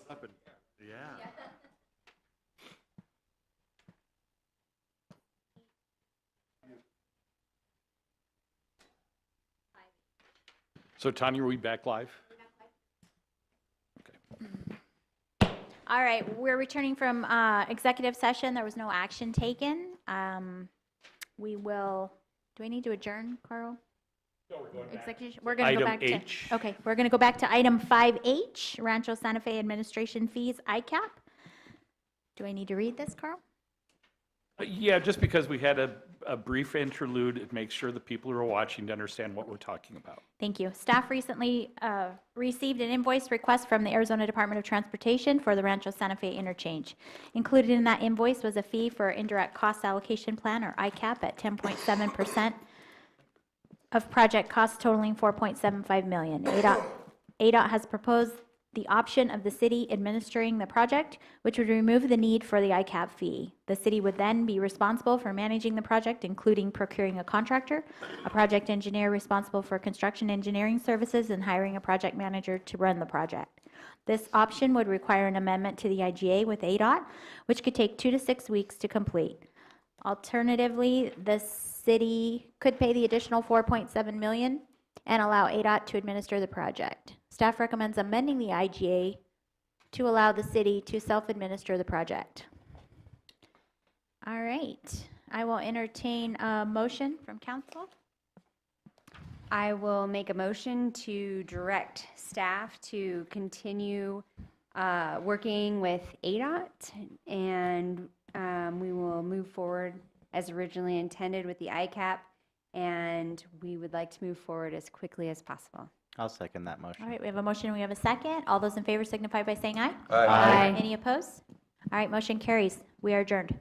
Up and, yeah. So Tanya, are we back live? All right, we're returning from executive session. There was no action taken. We will, do I need to adjourn, Carl? No, we're going back. Executive, we're going to go Item back to. H. Okay, we're going to go back to item 5H, Rancho Santa Fe Administration Fees, ICAP. Do I need to read this, Carl? Yeah, just because we had a brief interlude, it makes sure the people who are watching to understand what we're talking about. Thank you. Staff recently received an invoice request from the Arizona Department of Transportation for the Rancho Santa Fe Interchange. Included in that invoice was a fee for indirect cost allocation plan, or ICAP, at 10.7% of project costs totaling $4.75 million. ADOT has proposed the option of the city administering the project, which would remove the need for the ICAP fee. The city would then be responsible for managing the project, including procuring a contractor, a project engineer responsible for construction engineering services, and hiring a project manager to run the project. This option would require an amendment to the IGA with ADOT, which could take 2 to 6 weeks to complete. Alternatively, the city could pay the additional $4.7 million and allow ADOT to administer the project. Staff recommends amending the IGA to allow the city to self-administer the project. All right, I will entertain a motion from council. I will make a motion to direct staff to continue working with ADOT, and we will move forward as originally intended with the ICAP, and we would like to move forward as quickly as possible. I'll second that motion. All right, we have a motion, we have a second. All those in favor signify by saying aye. Aye. Any opposed? All right, motion carries. We are adjourned.